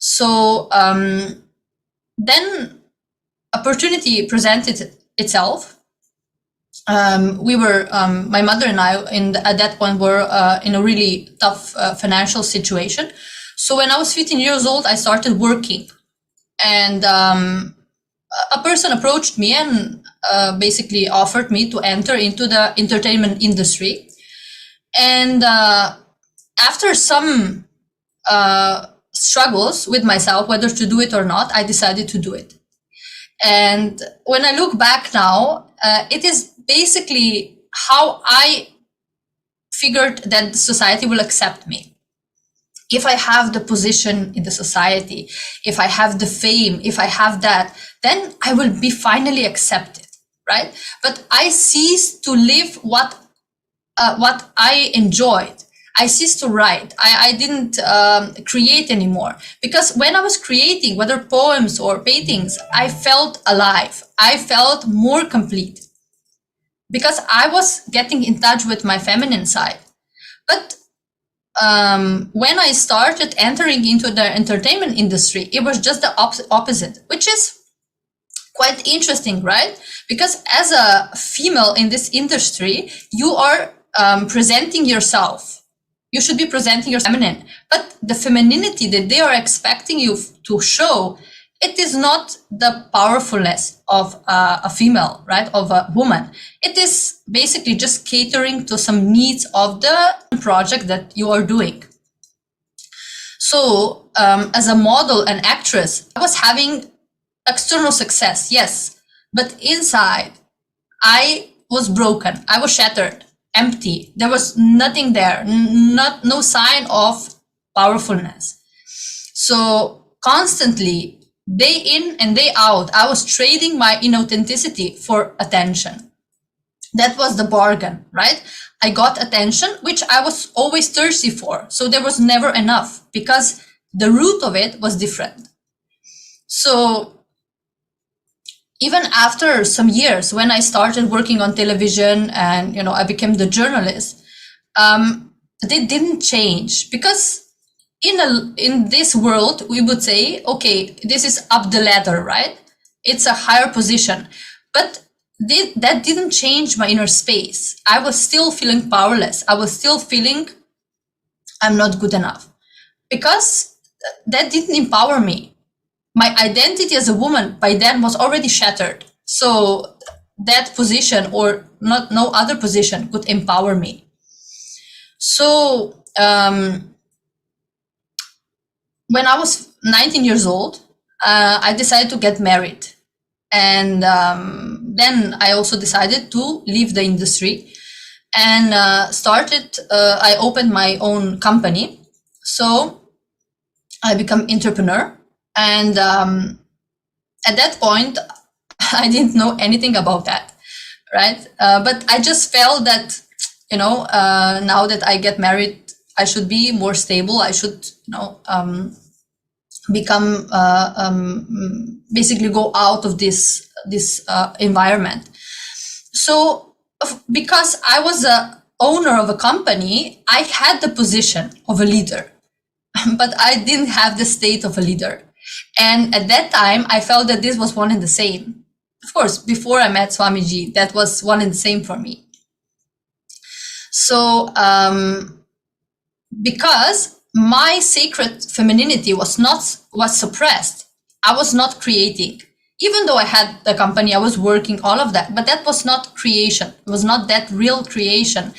So then opportunity presented itself. We were, my mother and I, at that point were in a really tough financial situation. So when I was 15 years old, I started working, and a person approached me and basically offered me to enter into the entertainment industry. And after some struggles with myself, whether to do it or not, I decided to do it. And when I look back now, it is basically how I figured that the society will accept me. If I have the position in the society, if I have the fame, if I have that, then I will be finally accepted, right? But I ceased to live what I enjoyed. I ceased to write. I didn't create anymore, because when I was creating, whether poems or paintings, I felt alive. I felt more complete, because I was getting in touch with my feminine side. But when I started entering into the entertainment industry, it was just the opposite, which is quite interesting, right? Because as a female in this industry, you are presenting yourself. You should be presenting your feminine, but the femininity that they are expecting you to show, it is not the powerfulness of a female, right? Of a woman. It is basically just catering to some needs of the project that you are doing. So as a model and actress, I was having external success, yes, but inside I was broken. I was shattered. Empty. There was nothing there, no sign of powerfulness. So constantly, day in and day out, I was trading my inauthenticity for attention. That was the bargain, right? I got attention, which I was always thirsty for. So there was never enough, because the root of it was different. So even after some years, when I started working on television and, I became the journalist, they didn't change, because in this world, we would say, okay, this is up the ladder, right? It's a higher position, but that didn't change my inner space. I was still feeling powerless. I was still feeling I'm not good enough, because that didn't empower me. My identity as a woman by then was already shattered. So that position or no other position could empower me. So when I was 19 years old, I decided to get married. And then I also decided to leave the industry and I opened my own company. So I become entrepreneur. And at that point, I didn't know anything about that, right? But I just felt that, now that I get married, I should be more stable. I should, become basically go out of this environment. So because I was a owner of a company, I had the position of a leader, but I didn't have the state of a leader. And at that time, I felt that this was one and the same. Of course, before I met Swamiji, that was one and the same for me. So because my sacred femininity was suppressed, I was not creating. Even though I had the company, I was working, all of that, but that was not creation. It was not that real creation.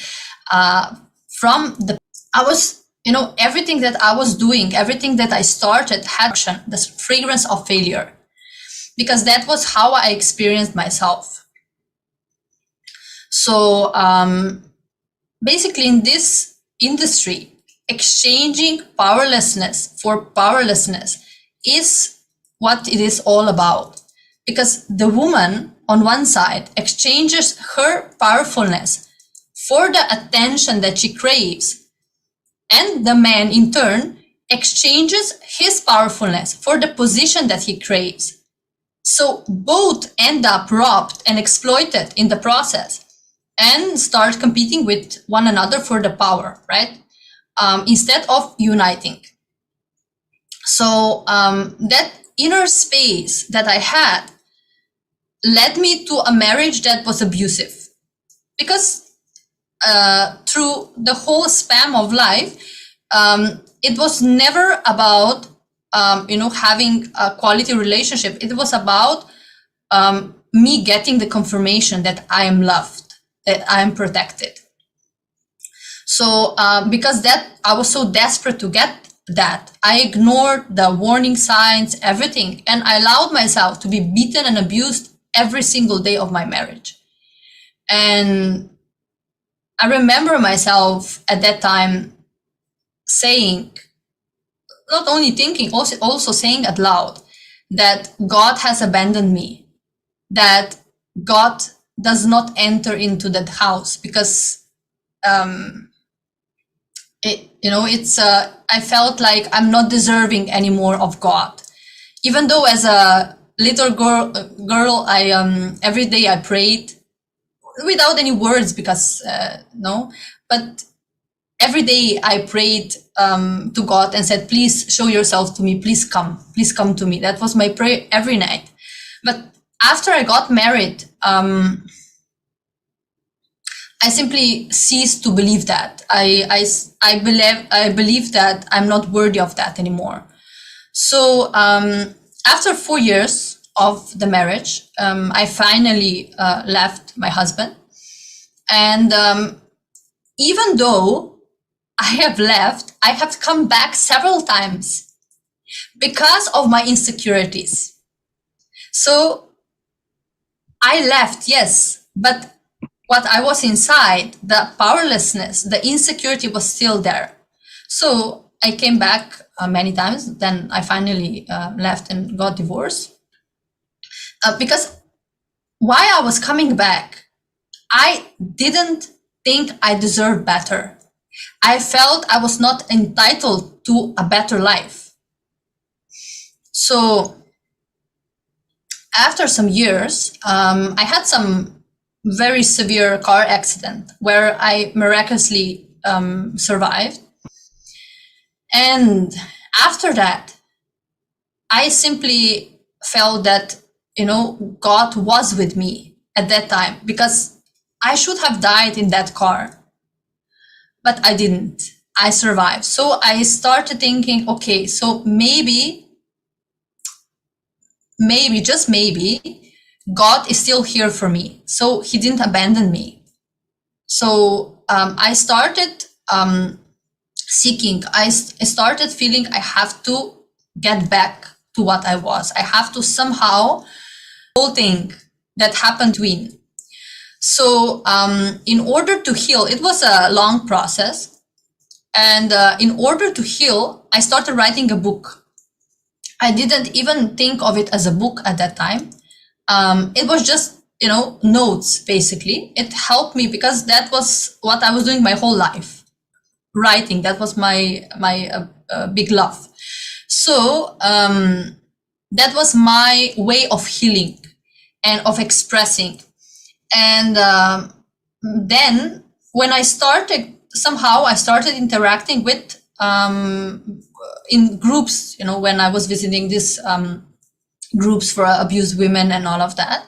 Everything that I was doing, everything that I started had the fragrance of failure, because that was how I experienced myself. So basically in this industry, exchanging powerlessness for powerlessness is what it is all about. Because the woman on one side exchanges her powerfulness for the attention that she craves, and the man in turn exchanges his powerfulness for the position that he craves. So both end up robbed and exploited in the process and start competing with one another for the power, right? Instead of uniting. So that inner space that I had led me to a marriage that was abusive, because through the whole span of life, it was never about having a quality relationship. It was about me getting the confirmation that I am loved, that I am protected. So because that I was so desperate to get that, I ignored the warning signs, everything, and I allowed myself to be beaten and abused every single day of my marriage. And I remember myself at that time saying, not only thinking, also saying out loud, that God has abandoned me, that God does not enter into that house, because I felt like I'm not deserving anymore of God. Even though as a little girl, I every day I prayed without any words, because but every day I prayed to God and said, please show yourself to me, please come to me. That was my prayer every night. But after I got married, I simply ceased to believe that. I believe that I'm not worthy of that anymore. So after 4 years of the marriage, I finally left my husband. And even though I have left, I have come back several times because of my insecurities. So I left, yes, but what I was inside, the powerlessness, the insecurity was still there. So I came back many times. Then I finally left and got divorced. Because while I was coming back, I didn't think I deserved better. I felt I was not entitled to a better life. So after some years, I had some very severe car accident where I miraculously survived. And after that, I simply felt that, God was with me at that time, because I should have died in that car, but I didn't. I survived. So I started thinking, okay, so maybe, just maybe, God is still here for me. So he didn't abandon me. So I started seeking. I started feeling I have to get back to what I was. I have to somehow whole thing that happened between. So in order to heal, it was a long process. And in order to heal, I started writing a book. I didn't even think of it as a book at that time. It was just, notes, basically. It helped me because that was what I was doing my whole life. Writing, that was my big love. So that was my way of healing and of expressing. And then when I started, somehow I started interacting with in groups, when I was visiting these groups for abused women and all of that,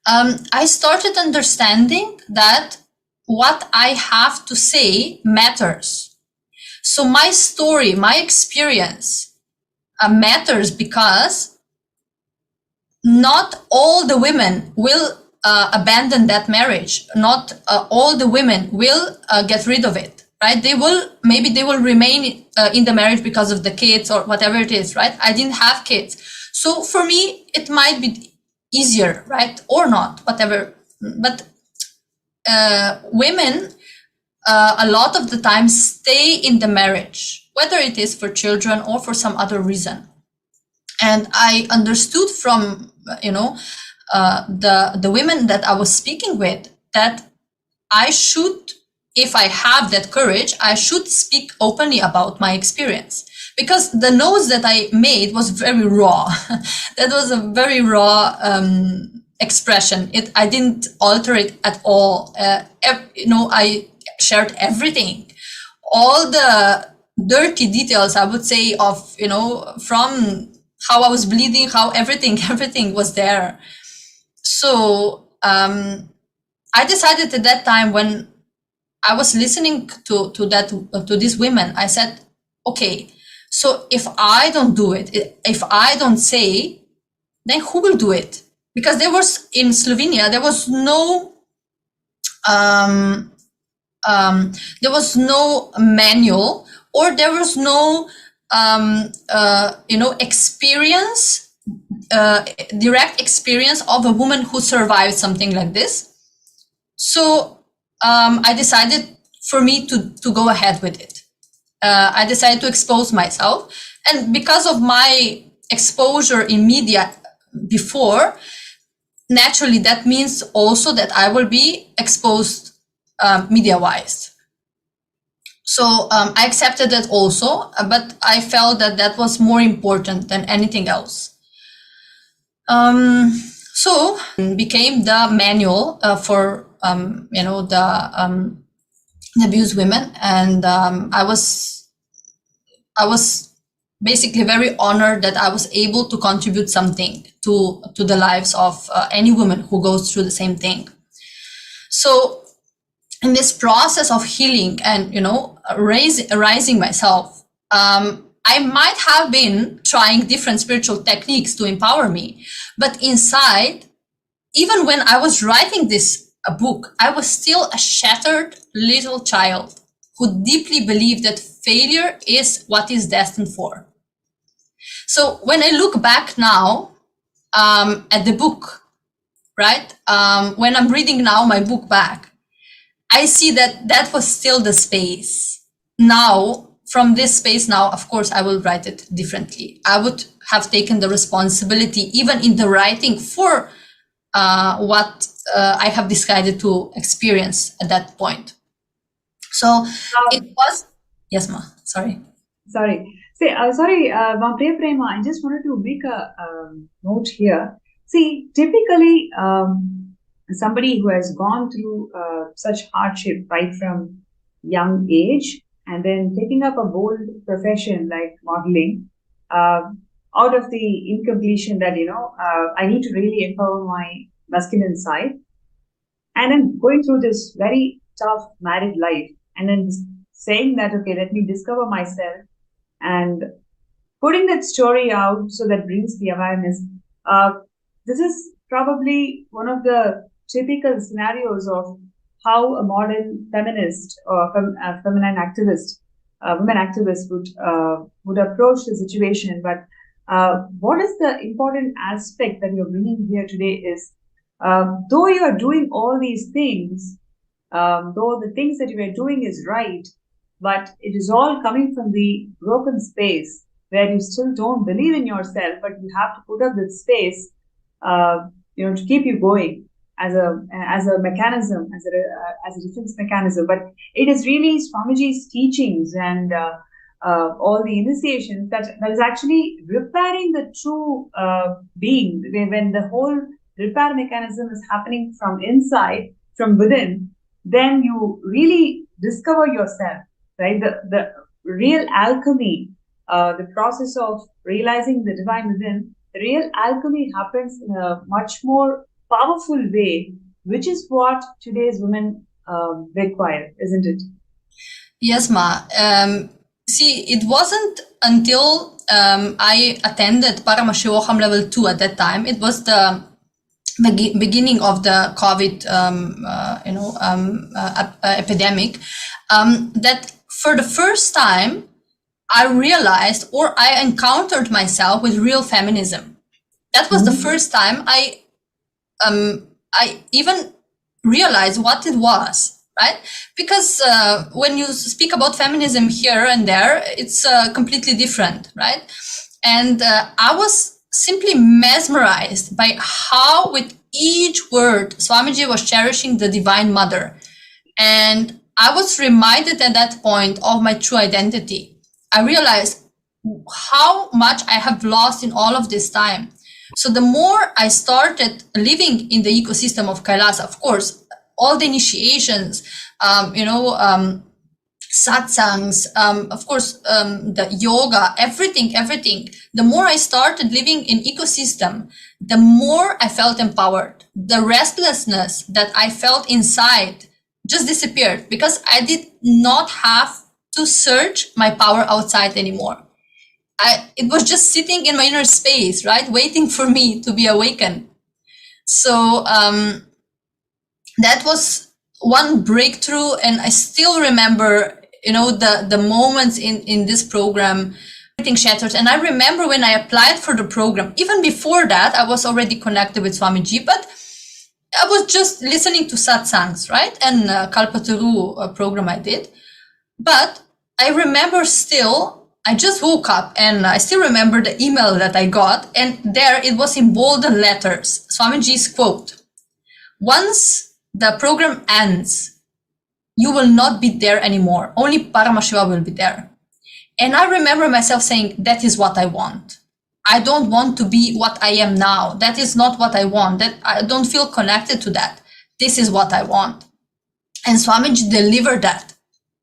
I started understanding that what I have to say matters. So my story, my experience matters because not all the women will abandon that marriage. Not all the women will get rid of it, right? Maybe they will remain in the marriage because of the kids or whatever it is, right? I didn't have kids. So for me, it might be easier, right? Or not, whatever. But women, a lot of the time, stay in the marriage, whether it is for children or for some other reason. And I understood from, the women that I was speaking with that I should, if I have that courage, I should speak openly about my experience. Because the notes that I made was very raw. That was a very raw expression. I didn't alter it at all. I shared everything. All the dirty details, I would say, of, from how I was bleeding, how everything was there. So I decided at that time, when I was listening to these women, I said, okay, so if I don't do it, if I don't say, then who will do it? Because there was, in Slovenia, there was no manual, or there was no experience, direct experience of a woman who survived something like this. So I decided for me to go ahead with it. I decided to expose myself, and because of my exposure in media before, naturally that means also that I will be exposed media-wise. So I accepted that also, but I felt that was more important than anything else. So became the manual for the abused women, and I was basically very honored that I was able to contribute something to the lives of any woman who goes through the same thing. So in this process of healing and raising myself, I might have been trying different spiritual techniques to empower me, but inside, even when I was writing this book, I was still a shattered little child who deeply believed that failure is what is destined for. So when I look back now at the book, right, when I'm reading now my book back, I see that was still the space. Now, from this space now, of course, I will write it differently. I would have taken the responsibility, even in the writing, for what I have decided to experience at that point. So it was, yes, ma, sorry. Sorry. Say, sorry, Priya Prema, I just wanted to make a note here. See, typically, somebody who has gone through such hardship right from young age, and then taking up a bold profession like modeling, out of the incompletion that, I need to really empower my masculine side, and then going through this very tough married life, and then saying that, okay, let me discover myself, and putting that story out so that brings the awareness. This is probably one of the typical scenarios of how a modern feminist or feminine activist, women activists would approach the situation. But what is the important aspect that you're bringing here today is, though you are doing all these things, though the things that you are doing is right, but it is all coming from the broken space where you still don't believe in yourself, but you have to put up with space, to keep you going as a mechanism, as a defense mechanism. But it is really Swamiji's teachings and all the initiations that is actually repairing the true being. When the whole repair mechanism is happening from inside, from within, then you really discover yourself, right? The real alchemy, the process of realizing the divine within, the real alchemy happens in a much more powerful way, which is what today's women require, isn't it? Yes, Ma. See, it wasn't until I attended Paramashivam level 2 at that time. It was the beginning of the COVID, epidemic, that for the first time I realized, or I encountered myself with real feminism. That was the first time I even realized what it was, right? Because when you speak about feminism here and there, it's completely different, right? And I was simply mesmerized by how with each word Swamiji was cherishing the Divine Mother. And I was reminded at that point of my true identity. I realized how much I have lost in all of this time. So the more I started living in the ecosystem of Kailasa, of course, all the initiations, satsangs, of course, the yoga, everything. The more I started living in ecosystem, the more I felt empowered. The restlessness that I felt inside just disappeared because I did not have to search my power outside anymore. It was just sitting in my inner space, right? Waiting for me to be awakened. So that was one breakthrough. And I still remember, the moments in this program, everything shattered. And I remember when I applied for the program, even before that, I was already connected with Swamiji, but I was just listening to satsangs, right? And Kalpataru program I did. But I remember still, I just woke up and I still remember the email that I got, and there it was in bold letters, Swamiji's quote: "Once the program ends, you will not be there anymore. Only Paramashiva will be there." And I remember myself saying, that is what I want. I don't want to be what I am now. That is not what I want. That I don't feel connected to that. This is what I want. And Swamiji delivered that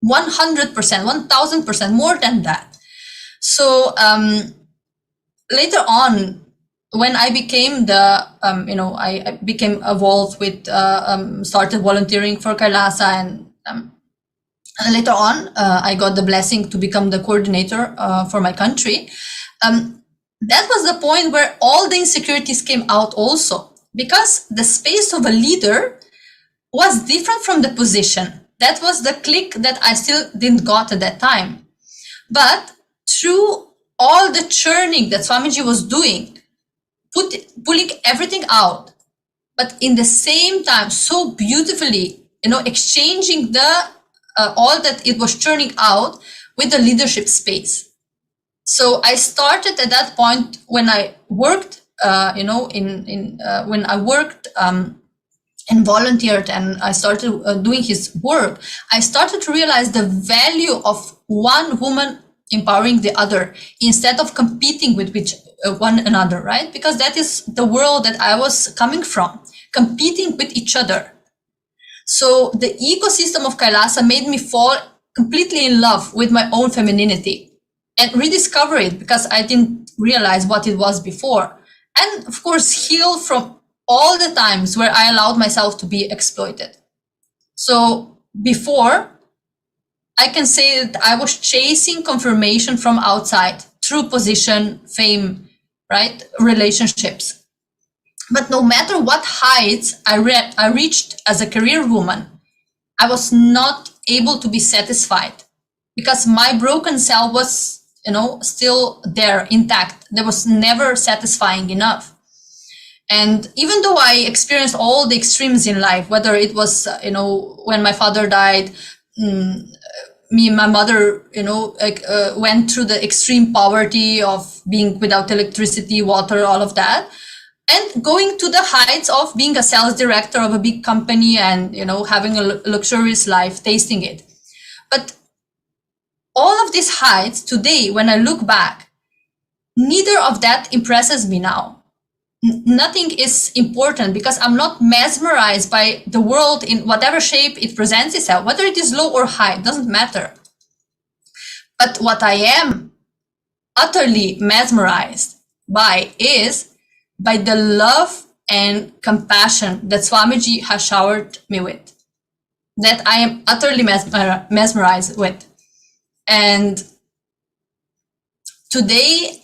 100%, 1000%, more than that. So later on, when I became I became involved with, started volunteering for Kailasa, and later on, I got the blessing to become the coordinator for my country. That was the point where all the insecurities came out also, because the space of a leader was different from the position. That was the click that I still didn't got at that time. But through all the churning that Swamiji was doing, pulling everything out, but in the same time, so beautifully, exchanging the all that it was churning out with the leadership space. So I started at that point when I worked, when I worked and volunteered, and I started doing his work. I started to realize the value of one woman empowering the other instead of competing with one another, right? Because that is the world that I was coming from, competing with each other. So the ecosystem of Kailasa made me fall completely in love with my own femininity and rediscover it, because I didn't realize what it was before. And of course, heal from all the times where I allowed myself to be exploited. So before, I can say that I was chasing confirmation from outside through position, fame, right? Relationships. But no matter what heights I reached as a career woman, I was not able to be satisfied because my broken self was, still there intact. There was never satisfying enough. And even though I experienced all the extremes in life, whether it was, when my father died, me and my mother, went through the extreme poverty of being without electricity, water, all of that, and going to the heights of being a sales director of a big company and, having a luxurious life, tasting it. But all of these heights today, when I look back, neither of that impresses me now. Nothing is important because I'm not mesmerized by the world in whatever shape it presents itself, whether it is low or high, doesn't matter. But what I am utterly mesmerized by is by the love and compassion that Swamiji has showered me with, that I am utterly mesmerized with. And today,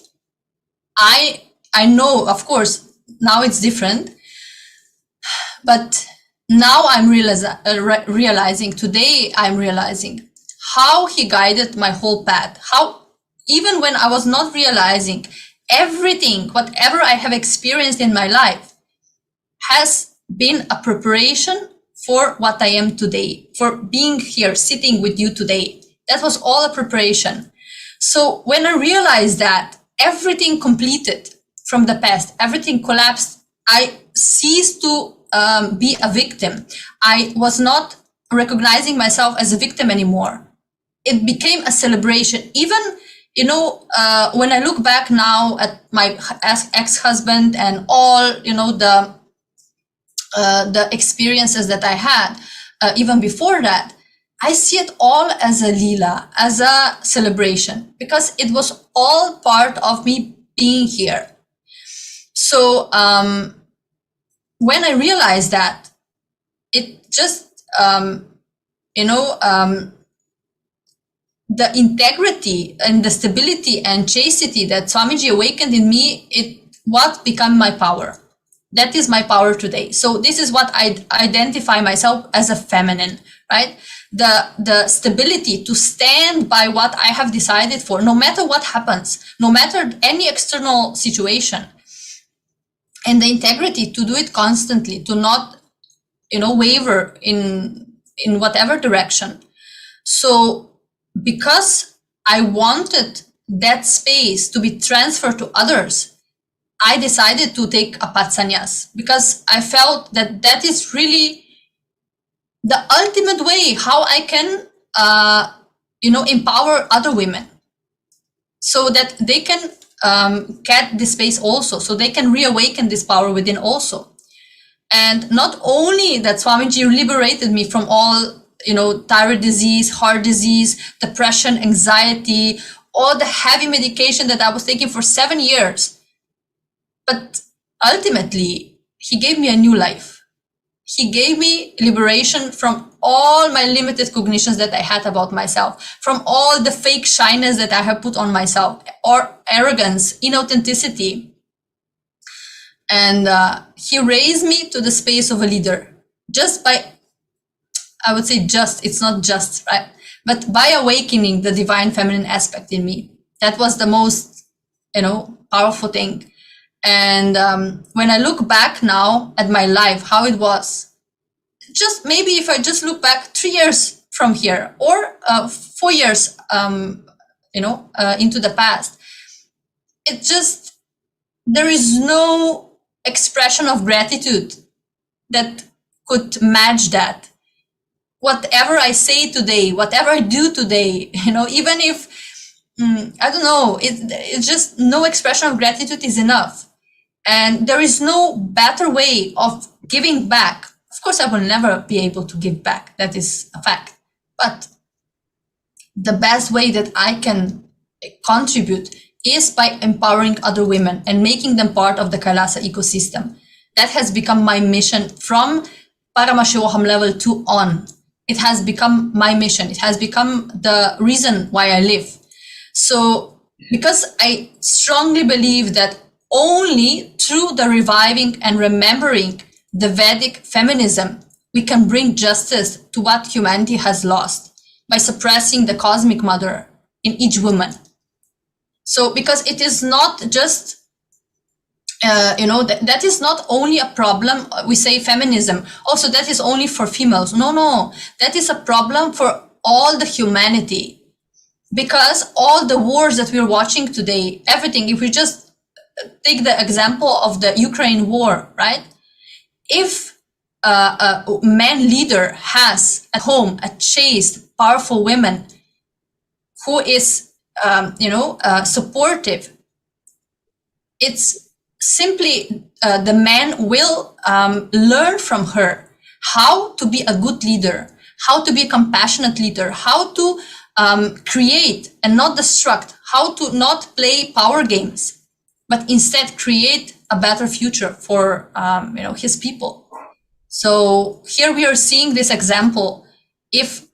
I know, of course, now it's different, but now I'm realizing, today I'm realizing how he guided my whole path, how even when I was not realizing everything, whatever I have experienced in my life has been a preparation for what I am today, for being here, sitting with you today. That was all a preparation. So when I realized that everything completed from the past, everything collapsed, I ceased to be a victim. I was not recognizing myself as a victim anymore. It became a celebration. Even, when I look back now at my ex-husband and all, the experiences that I had, even before that, I see it all as a lila, as a celebration, because it was all part of me being here. So when I realized that, it just, the integrity and the stability and chastity that Swamiji awakened in me, it what became my power. That is my power today. So this is what I identify myself as a feminine, right? The stability to stand by what I have decided for, no matter what happens, no matter any external situation, and the integrity to do it constantly, to not, waver in whatever direction. So because I wanted that space to be transferred to others, I decided to take a path sannyas, because I felt that that is really the ultimate way how I can, empower other women so that they can get this space also, so they can reawaken this power within also. And not only that Swamiji liberated me from all, thyroid disease, heart disease, depression, anxiety, all the heavy medication that I was taking for 7 years, but ultimately, he gave me a new life. He gave me liberation from all my limited cognitions that I had about myself, from all the fake shyness that I have put on myself, or arrogance, inauthenticity. And he raised me to the space of a leader, just by, I would say just, it's not just, right? But by awakening the divine feminine aspect in me. That was the most, powerful thing. And when I look back now at my life, how it was, just maybe if I just look back 3 years from here, or 4 years, into the past, it just, there is no expression of gratitude that could match that. Whatever I say today, whatever I do today, even if, I don't know, it's just no expression of gratitude is enough. And there is no better way of giving back. Of course, I will never be able to give back. That is a fact. But the best way that I can contribute is by empowering other women and making them part of the Kailasa ecosystem. That has become my mission from Paramashivam level 2 on. It has become my mission. It has become the reason why I live. So, because I strongly believe that only through the reviving and remembering the Vedic feminism we can bring justice to what humanity has lost by suppressing the cosmic mother in each woman. So, because it is not just, that is not only a problem, we say feminism, also that is only for females. No, that is a problem for all the humanity. Because all the wars that we're watching today, everything, if we just take the example of the Ukraine war, right? If a man leader has at home a chaste, powerful woman who is, supportive, it's simply the man will learn from her how to be a good leader, how to be a compassionate leader, how to create and not destruct, how to not play power games, but instead create a better future for his people. So here we are seeing this example. If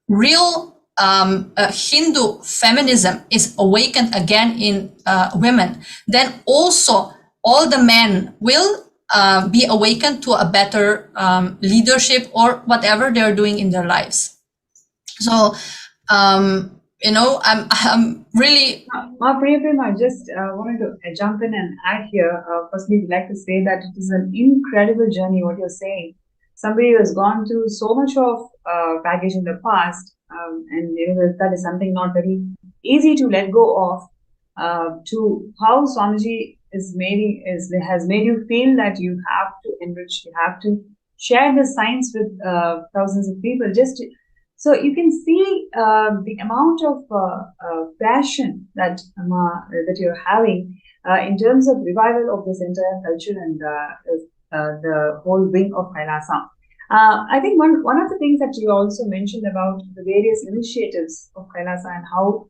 real Hindu feminism is awakened again in women, then also all the men will be awakened to a better leadership or whatever they're doing in their lives. So, I'm really... Priyaprem, I just wanted to jump in and add here. Firstly, we'd like to say that it is an incredible journey, what you're saying. Somebody who has gone through so much of baggage in the past, and that is something not very easy to let go of, to how Swamiji has made you feel that you have to enrich, you have to share the science with thousands of people. So you can see the amount of passion that you're having in terms of revival of this entire culture and the whole wing of Kailasa. I think one of the things that you also mentioned about the various initiatives of Kailasa and how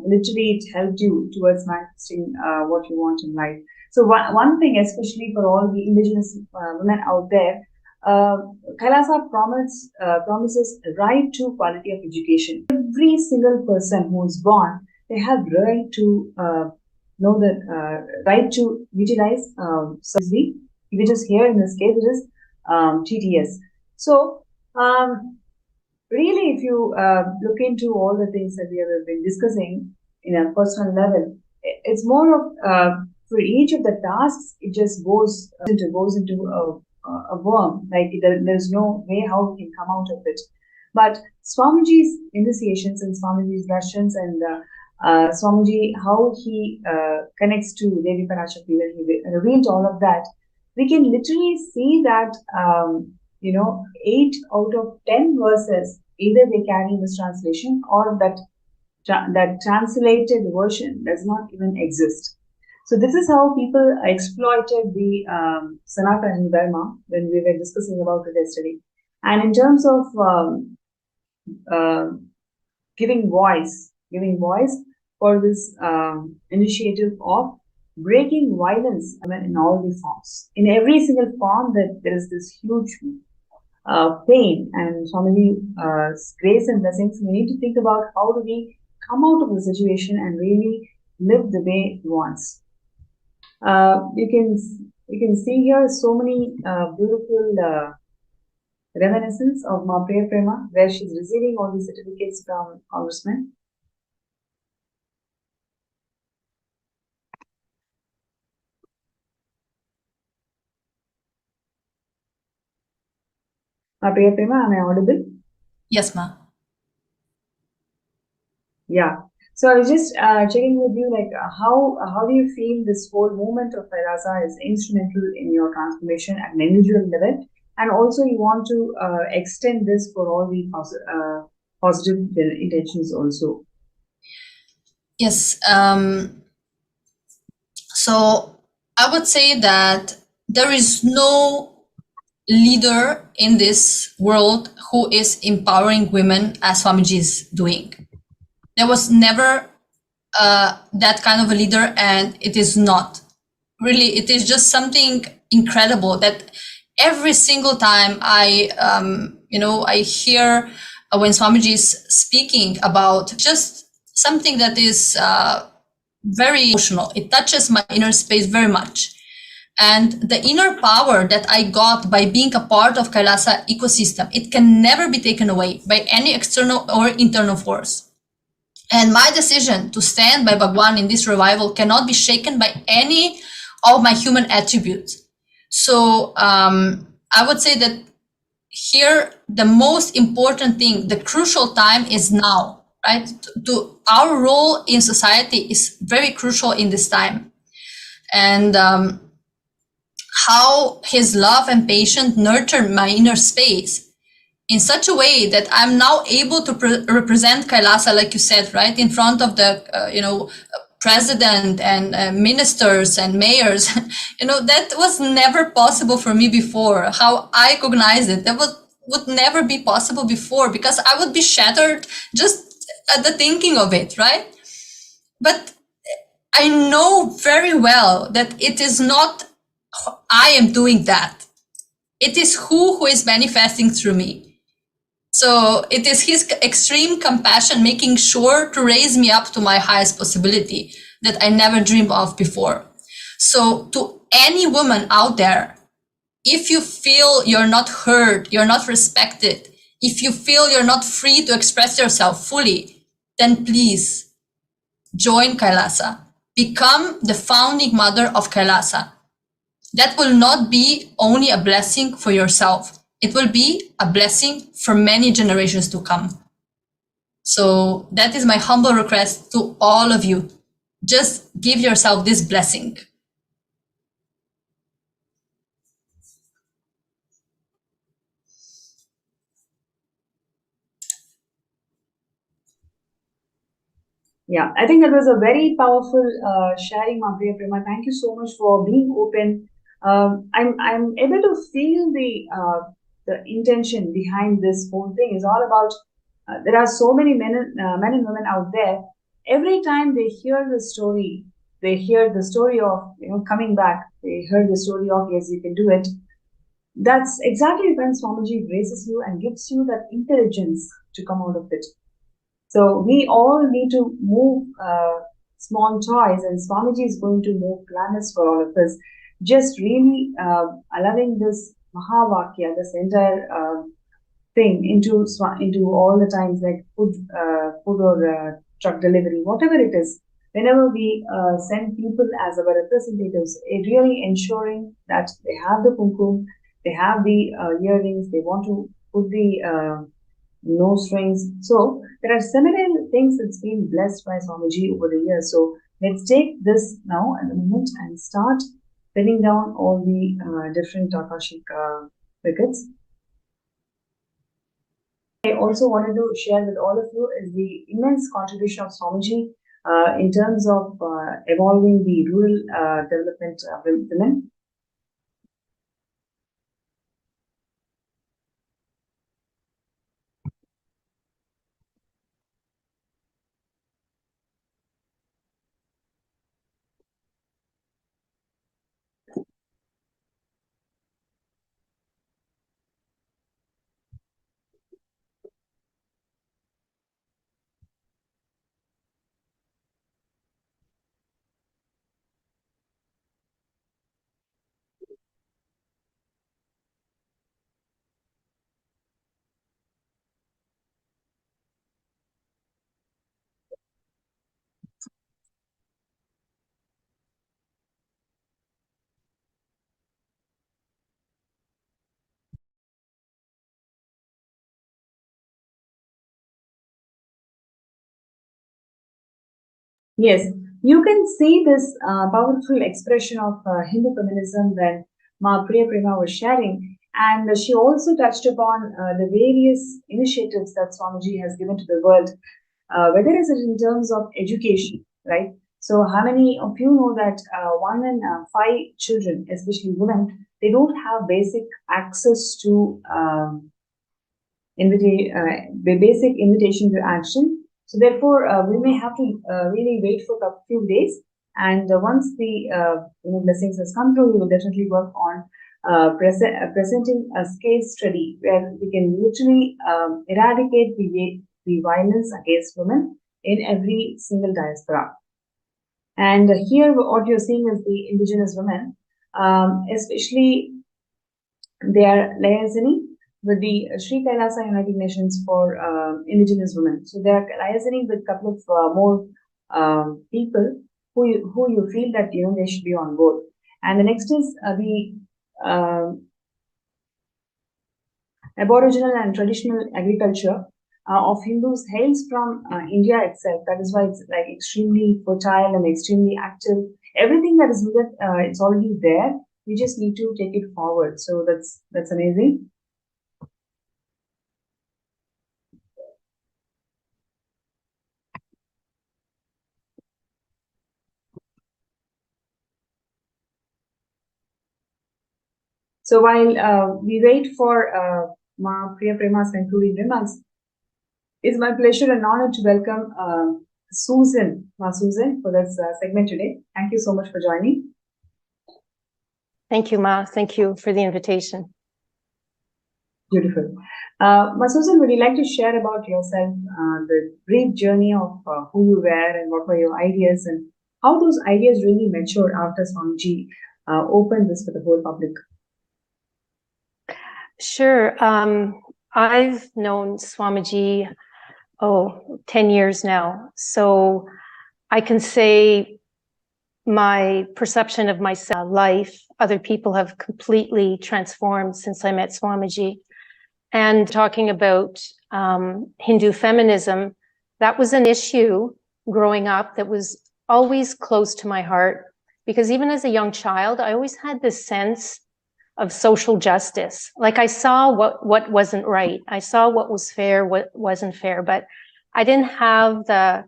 literally it helped you towards manifesting what you want in life. So one thing, especially for all the indigenous women out there, Kailasa promises right to quality of education. Every single person who is born, they have right to know the right to utilize Samadhi, which is here in this case it is TTS. So really, if you look into all the things that we have been discussing in a personal level, it's more of for each of the tasks, it just goes into a worm. Like there's no way how we can come out of it. But Swamiji's initiations and Swamiji's Darshans and Swamiji, how he connects to Devi Parashakti, when he revealed all of that, we can literally see that 8 out of 10 verses, either they carry mistranslation or that translated version does not even exist. So this is how people exploited the Sanatana Hindu Dharma when we were discussing about it yesterday. And in terms of giving voice for this initiative of breaking violence in all the forms. In every single form, that there is this huge pain, and Swamiji's grace and blessings. We need to think about how do we come out of the situation and really live the way he wants. You can see here so many beautiful reminiscence of Ma Priyaprema, where she's receiving all these certificates from congressmen. Ma Priyaprema, am I audible? Yes, ma. Yeah. So I was just checking with you, like how do you feel this whole movement of Kailasa is instrumental in your transformation at an individual level, and also you want to extend this for all the positive intentions also. Yes. So I would say that there is no leader in this world who is empowering women as Swamiji is doing. There was never that kind of a leader, and it is not. Really, it is just something incredible that every single time I hear when Swamiji is speaking about just something that is very emotional. It touches my inner space very much. And the inner power that I got by being a part of Kailasa ecosystem, it can never be taken away by any external or internal force. And my decision to stand by Bhagwan in this revival cannot be shaken by any of my human attributes. So I would say that here, the most important thing, the crucial time is now, right? Our role in society is very crucial in this time. And how his love and patience nurtured my inner space in such a way that I'm now able to represent Kailasa, like you said, right, in front of the, president and ministers and mayors. That was never possible for me before. How I cognize it, that would never be possible before, because I would be shattered just at the thinking of it, right? But I know very well that it is not I am doing that. It is who is manifesting through me. So it is his extreme compassion making sure to raise me up to my highest possibility that I never dreamed of before. So to any woman out there, if you feel you're not heard, you're not respected, if you feel you're not free to express yourself fully, then please join Kailasa. Become the founding mother of Kailasa. That will not be only a blessing for yourself. It will be a blessing for many generations to come. So that is my humble request to all of you. Just give yourself this blessing. Yeah, I think that was a very powerful sharing, Priya Prema. Thank you so much for being open. I'm able to feel the intention behind this whole thing. Is all about there are so many men and women out there. Every time they hear the story, they hear the story of coming back. They heard the story of yes, you can do it. That's exactly when Swamiji raises you and gives you that intelligence to come out of it. So we all need to move small toys, and Swamiji is going to move planets for all of us. Just really allowing this Mahavakya, this entire thing into all the times, like food or truck delivery, whatever it is. Whenever we send people as our representatives, it really ensuring that they have the kumkum, they have the earrings, they want to put the nose rings. So there are several things that's been blessed by Swamiji over the years. So let's take this now at the moment and start pinning down all the different Akashic wickets. I also wanted to share with all of you is the immense contribution of Swamiji in terms of evolving the rural development of women. Yes, you can see this powerful expression of Hindu feminism when Ma Priya Prema was sharing, and she also touched upon the various initiatives that Swamiji has given to the world, whether it's in terms of education, right? So, how many of you know that 1 in 5 children, especially women, they don't have basic access to basic invitation to action. So therefore, we may have to really wait for a few days. And once the blessings has come through, we will definitely work on presenting a case study where we can literally eradicate the violence against women in every single diaspora. And here what you're seeing is the indigenous women, especially they are liaising with the Sri Kailasa United Nations for indigenous women. So they are liaising with a couple of more people who you feel that they should be on board. And the next is the Aboriginal and traditional agriculture of Hindus hails from India itself. That is why it's like extremely fertile and extremely active. Everything that is needed, it's already there. We just need to take it forward. So that's amazing. So while we wait for Ma Priya Prema's concluding remarks, it's my pleasure and honor to welcome Susan, Ma Susan, for this segment today. Thank you so much for joining. Thank you, Ma. Thank you for the invitation. Beautiful. Ma Susan, would you like to share about yourself, the brief journey of who you were and what were your ideas and how those ideas really matured after Swamiji opened this for the whole public? Sure. I've known Swamiji, 10 years now. So I can say my perception of myself, life, other people have completely transformed since I met Swamiji. And talking about Hindu feminism, that was an issue growing up that was always close to my heart, because even as a young child, I always had this sense of social justice. Like I saw what wasn't right. I saw what was fair, what wasn't fair, but I didn't have the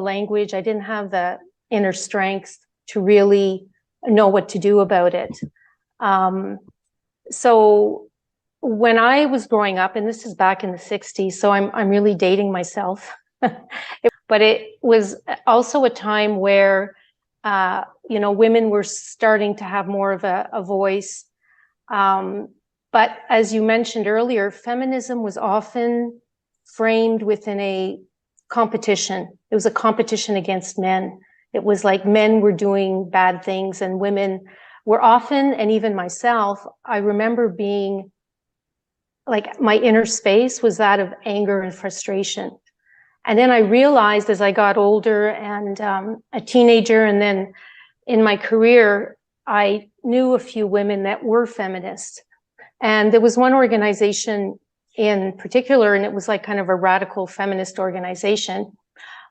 language. I didn't have the inner strength to really know what to do about it. So when I was growing up, and this is back in the 60s, so I'm really dating myself, but it was also a time where women were starting to have more of a voice. But as you mentioned earlier, feminism was often framed within a competition. It was a competition against men. It was like men were doing bad things and women were often, and even myself, I remember being like, my inner space was that of anger and frustration. And then I realized as I got older and a teenager, and then in my career, I knew a few women that were feminists. And there was one organization in particular, and it was like kind of a radical feminist organization.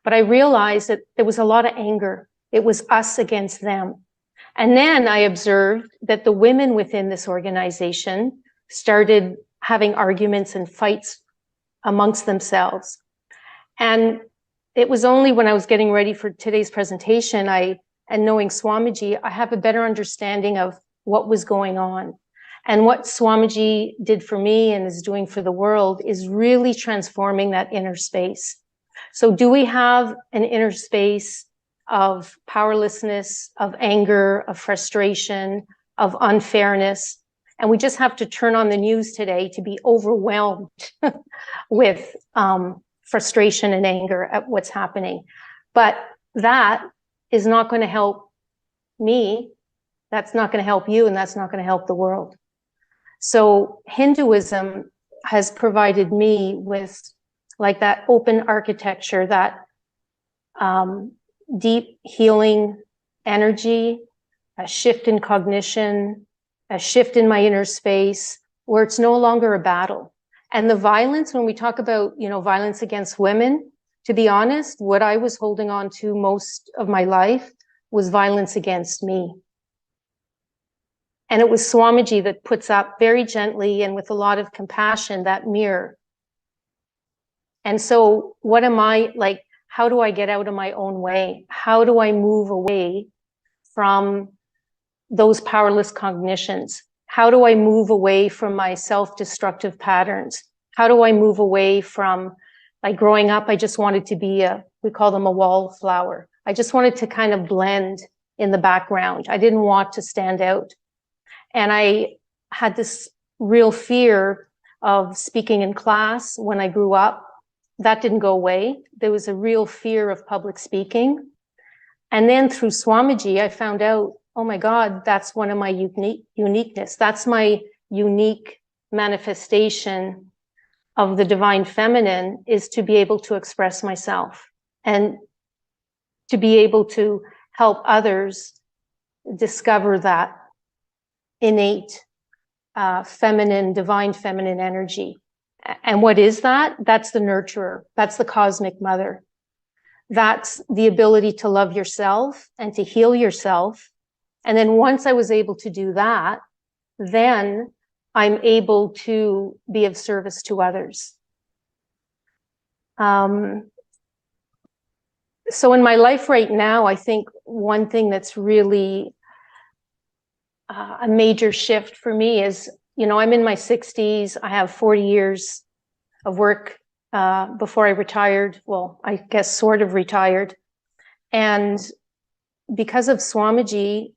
But I realized that there was a lot of anger. It was us against them. And then I observed that the women within this organization started having arguments and fights amongst themselves. And it was only when I was getting ready for today's presentation, and knowing Swamiji, I have a better understanding of what was going on. And what Swamiji did for me and is doing for the world is really transforming that inner space. So do we have an inner space of powerlessness, of anger, of frustration, of unfairness? And we just have to turn on the news today to be overwhelmed with frustration and anger at what's happening. But that is not going to help me. That's not going to help you, and that's not going to help the world. So Hinduism has provided me with like that open architecture, that deep healing energy, a shift in cognition, a shift in my inner space where it's no longer a battle. And the violence, when we talk about, violence against women, to be honest, what I was holding on to most of my life was violence against me. And it was Swamiji that puts up very gently and with a lot of compassion that mirror. And so what am I like? How do I get out of my own way? How do I move away from those powerless cognitions? How do I move away from my self-destructive patterns? How do I move away from, like growing up, I just wanted to be we call them a wallflower. I just wanted to kind of blend in the background. I didn't want to stand out. And I had this real fear of speaking in class when I grew up. That didn't go away. There was a real fear of public speaking. And then through Swamiji, I found out, oh my God, that's one of my uniqueness. That's my unique manifestation of the divine feminine, is to be able to express myself and to be able to help others discover that innate feminine, divine feminine energy. And what is that? That's the nurturer. That's the cosmic mother. That's the ability to love yourself and to heal yourself. And then once I was able to do that, then I'm able to be of service to others. So in my life right now, I think one thing that's really a major shift for me is, I'm in my 60s. I have 40 years of work before I retired. Well, I guess sort of retired. And because of Swamiji,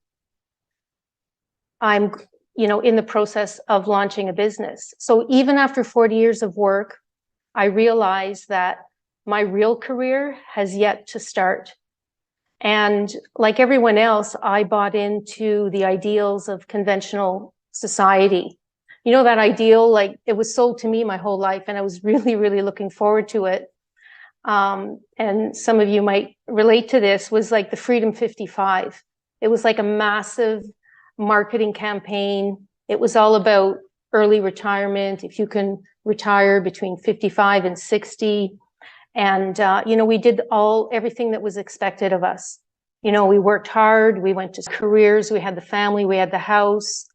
I'm, in the process of launching a business. So even after 40 years of work, I realized that my real career has yet to start. And like everyone else, I bought into the ideals of conventional society. That ideal, like it was sold to me my whole life, and I was really, really looking forward to it. And some of you might relate to this, was like the Freedom 55. It was like a massive marketing campaign. It was all about early retirement, if you can retire between 55 and 60. And, we did everything that was expected of us. We worked hard, we went to careers, we had the family, we had the house,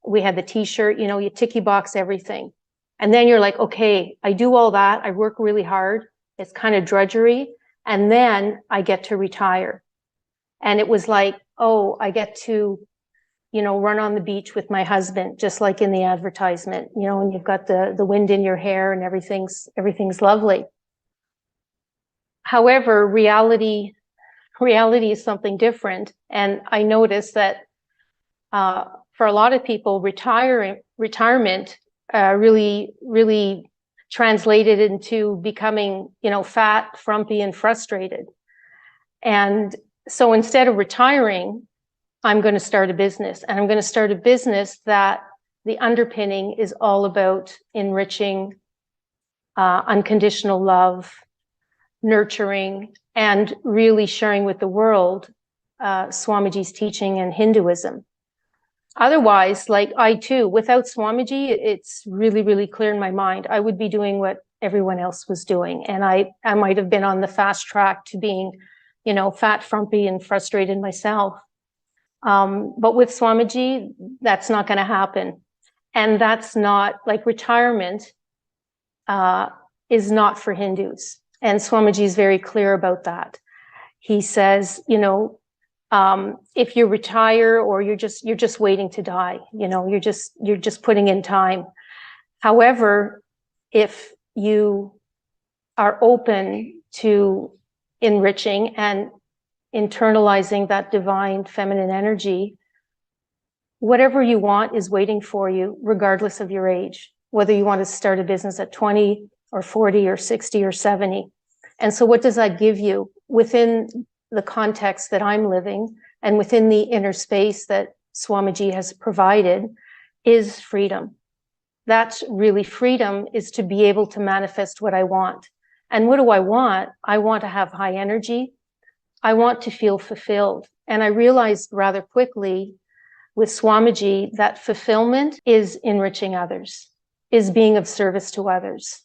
we had the t-shirt, you ticky box everything. And then you're like, okay, I do all that. I work really hard. It's kind of drudgery. And then I get to retire. And it was like, oh, I get to, run on the beach with my husband, just like in the advertisement, and you've got the wind in your hair and everything's lovely. However, reality is something different. And I noticed that for a lot of people, retirement really, really translated into becoming, fat, frumpy, and frustrated. And so instead of retiring, I'm going to start a business. And I'm going to start a business that the underpinning is all about enriching, unconditional love, nurturing, and really sharing with the world Swamiji's teaching and Hinduism. Otherwise, like I too, without Swamiji, it's really, really clear in my mind, I would be doing what everyone else was doing. And I might have been on the fast track to being, fat, frumpy, and frustrated myself. But with Swamiji, that's not going to happen. And that's not, like, retirement is not for Hindus. And Swamiji is very clear about that. He says, if you retire or you're just waiting to die, you're just putting in time. However, if you are open to enriching and internalizing that divine feminine energy, whatever you want is waiting for you, regardless of your age, whether you want to start a business at 20 or 40 or 60 or 70. And so what does that give you within the context that I'm living and within the inner space that Swamiji has provided is freedom. That's really freedom, is to be able to manifest what I want. And what do I want? I want to have high energy. I want to feel fulfilled. And I realized rather quickly with Swamiji that fulfillment is enriching others, is being of service to others.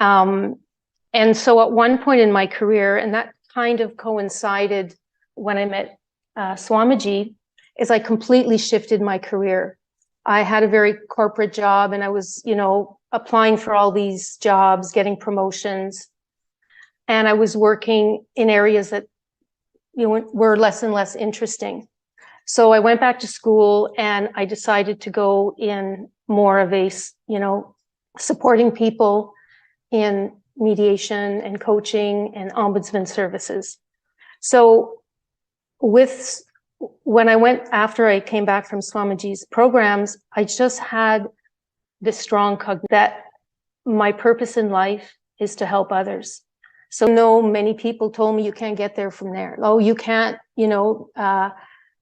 And so at one point in my career, and that kind of coincided when I met Swamiji, is I completely shifted my career. I had a very corporate job and I was, applying for all these jobs, getting promotions. And I was working in areas that, were less and less interesting. So I went back to school and I decided to go in more of a, supporting people in mediation and coaching and ombudsman services. So after I came back from Swamiji's programs, I just had this strong that my purpose in life is to help others. So no, many people told me you can't get there from there. Oh, you can't,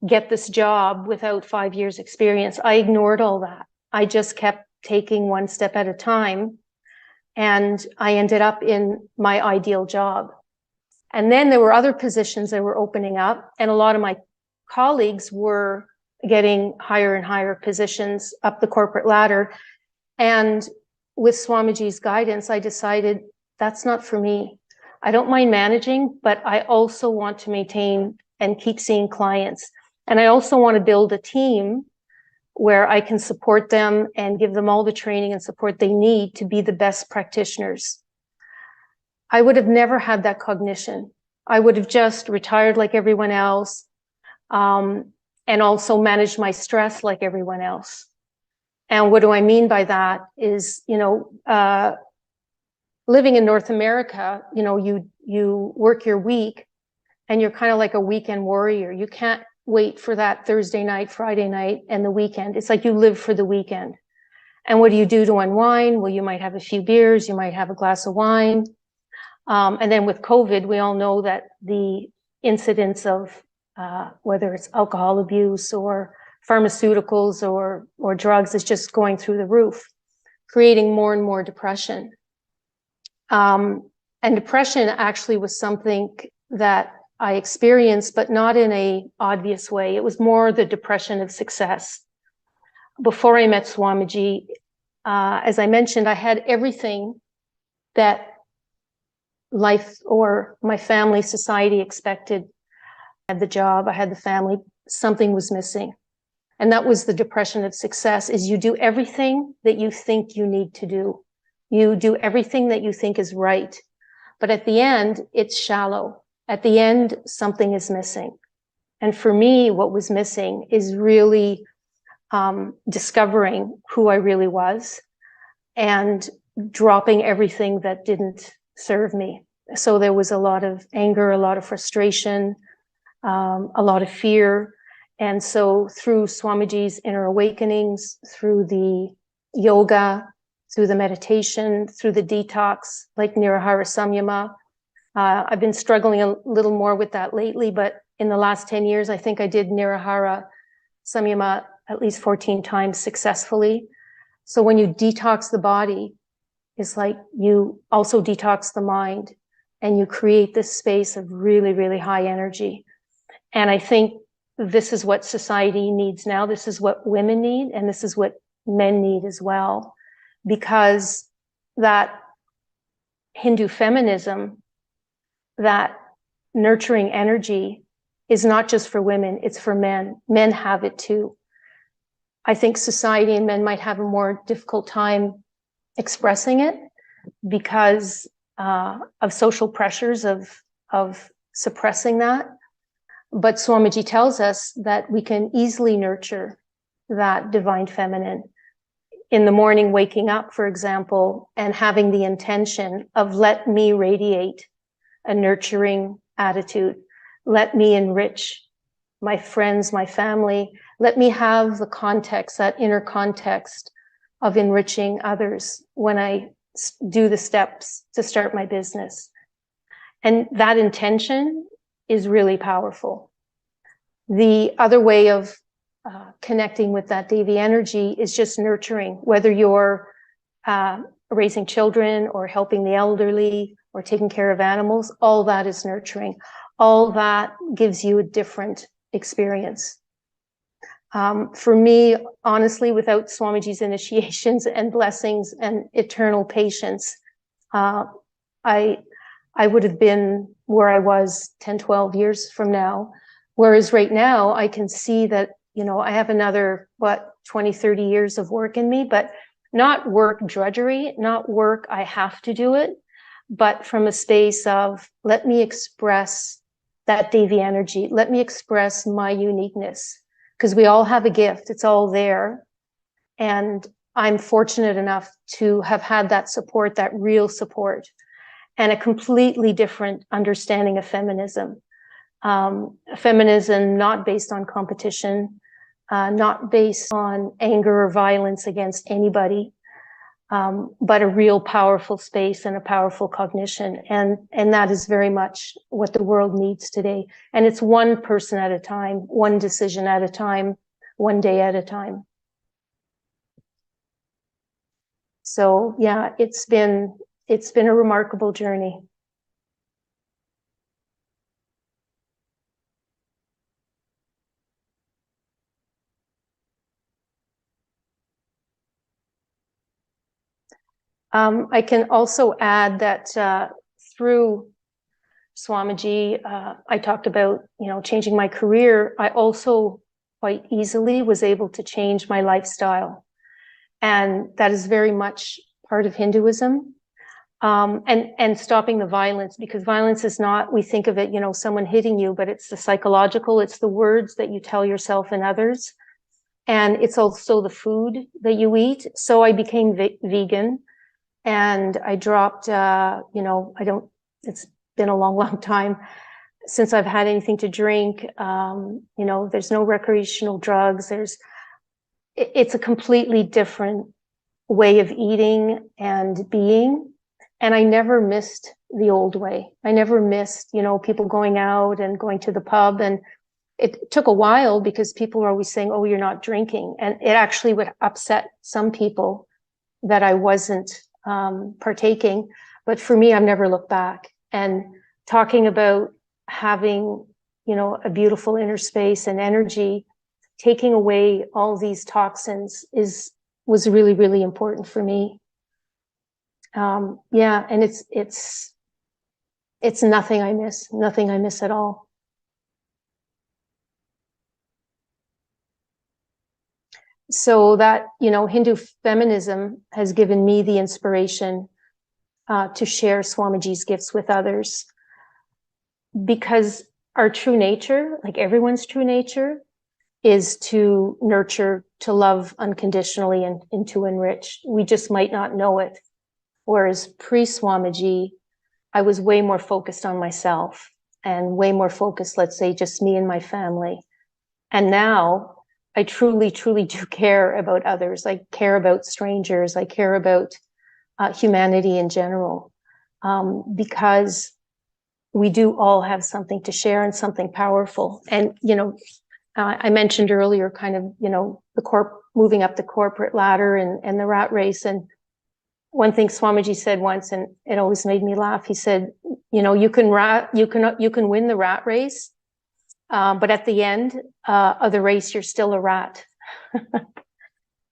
get this job without 5 years experience. I ignored all that. I just kept taking one step at a time. And I ended up in my ideal job. And then there were other positions that were opening up, and a lot of my colleagues were getting higher and higher positions up the corporate ladder. And with Swamiji's guidance, I decided that's not for me. I don't mind managing, but I also want to maintain and keep seeing clients. And I also want to build a team where I can support them and give them all the training and support they need to be the best practitioners. I would have never had that cognition. I would have just retired like everyone else, and also managed my stress like everyone else. And what do I mean by that is, living in North America, you work your week and you're kind of like a weekend warrior. You can't wait for that Thursday night, Friday night, and the weekend. It's like you live for the weekend. And what do you do to unwind? Well, you might have a few beers, you might have a glass of wine. And then with COVID, we all know that the incidence of whether it's alcohol abuse or pharmaceuticals or drugs is just going through the roof, creating more and more depression. And depression actually was something that I experienced, but not in a obvious way. It was more the depression of success. Before I met Swamiji, as I mentioned, I had everything that life or my family, society expected. I had the job, I had the family, something was missing. And that was the depression of success, is you do everything that you think you need to do. You do everything that you think is right. But at the end, it's shallow. At the end, something is missing. And for me, what was missing is really discovering who I really was and dropping everything that didn't serve me. So there was a lot of anger, a lot of frustration, a lot of fear. And so through Swamiji's inner awakenings, through the yoga, through the meditation, through the detox, like Nirahara Samyama, I've been struggling a little more with that lately, but in the last 10 years, I think I did Nirahara Samyama at least 14 times successfully. So when you detox the body, it's like you also detox the mind and you create this space of really, really high energy. And I think this is what society needs now. This is what women need, and this is what men need as well, because that Hindu feminism, that nurturing energy is not just for women, it's for men. Men have it too. I think society and men might have a more difficult time expressing it because of social pressures of suppressing that. But Swamiji tells us that we can easily nurture that divine feminine. In the morning, waking up, for example, and having the intention of let me radiate a nurturing attitude. Let me enrich my friends, my family. Let me have the context, that inner context of enriching others when I do the steps to start my business. And that intention is really powerful. The other way of connecting with that Devi energy is just nurturing, whether you're raising children or helping the elderly or taking care of animals, all that is nurturing. All that gives you a different experience. For me, honestly, without Swamiji's initiations and blessings and eternal patience, I would have been where I was 10, 12 years from now. Whereas right now, I can see that, I have another, 20, 30 years of work in me, but not work drudgery, not work I have to do it, but from a space of, let me express that Devi energy. Let me express my uniqueness, because we all have a gift. It's all there. And I'm fortunate enough to have had that support, that real support, and a completely different understanding of feminism. Feminism not based on competition, not based on anger or violence against anybody, but a real powerful space and a powerful cognition. And that is very much what the world needs today. And it's one person at a time, one decision at a time, one day at a time. So yeah, it's been a remarkable journey. I can also add that through Swamiji, I talked about, changing my career. I also quite easily was able to change my lifestyle. And that is very much part of Hinduism. And stopping the violence, because violence is not, we think of it, someone hitting you, but it's the psychological, it's the words that you tell yourself and others. And it's also the food that you eat. So I became vegan. And I dropped, it's been a long, long time since I've had anything to drink. There's no recreational drugs. It's a completely different way of eating and being. And I never missed the old way. I never missed, people going out and going to the pub. And it took a while because people were always saying, oh, you're not drinking. And it actually would upset some people that I wasn't partaking. But for me, I've never looked back. And talking about having, a beautiful inner space and energy, taking away all these toxins was really, really important for me. And it's nothing I miss at all. So that, Hindu feminism has given me the inspiration to share Swamiji's gifts with others, because our true nature, like everyone's true nature, is to nurture, to love unconditionally, and to enrich. We just might not know it. Whereas pre-Swamiji, I was way more focused on myself and way more focused, let's say, just me and my family. And now I truly, truly do care about others. I care about strangers. I care about humanity in general, because we do all have something to share and something powerful. And, I mentioned earlier kind of, moving up the corporate ladder and the rat race. And one thing Swamiji said once, and it always made me laugh. He said, you can win the rat race, but at the end of the race, you're still a rat.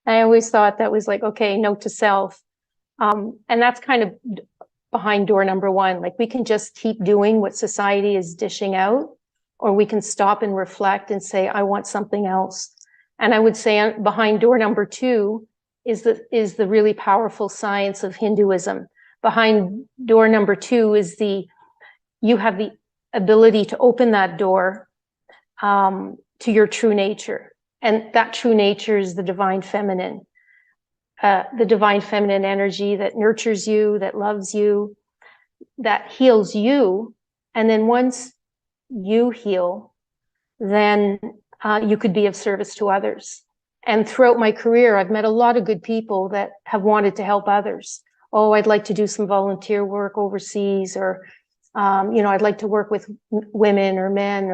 I always thought that was like, okay, note to self. And that's kind of behind door number one. Like, we can just keep doing what society is dishing out, or we can stop and reflect and say, I want something else. And I would say behind door number two is the really powerful science of Hinduism. Behind door number two is you have the ability to open that door to your true nature. And that true nature is the divine feminine energy that nurtures you, that loves you, that heals you. And then once you heal, then you could be of service to others. And throughout my career, I've met a lot of good people that have wanted to help others. Oh, I'd like to do some volunteer work overseas, or, I'd like to work with women or men,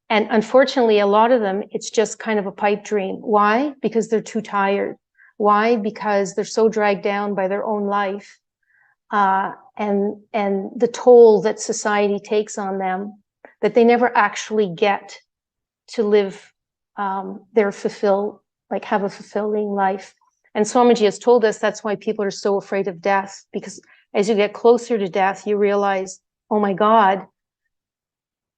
and unfortunately, a lot of them, it's just kind of a pipe dream. Why? Because they're too tired. Why? Because they're so dragged down by their own life, and the toll that society takes on them, that they never actually get to live have a fulfilling life. And Swamiji has told us that's why people are so afraid of death, because as you get closer to death, you realize, oh my God,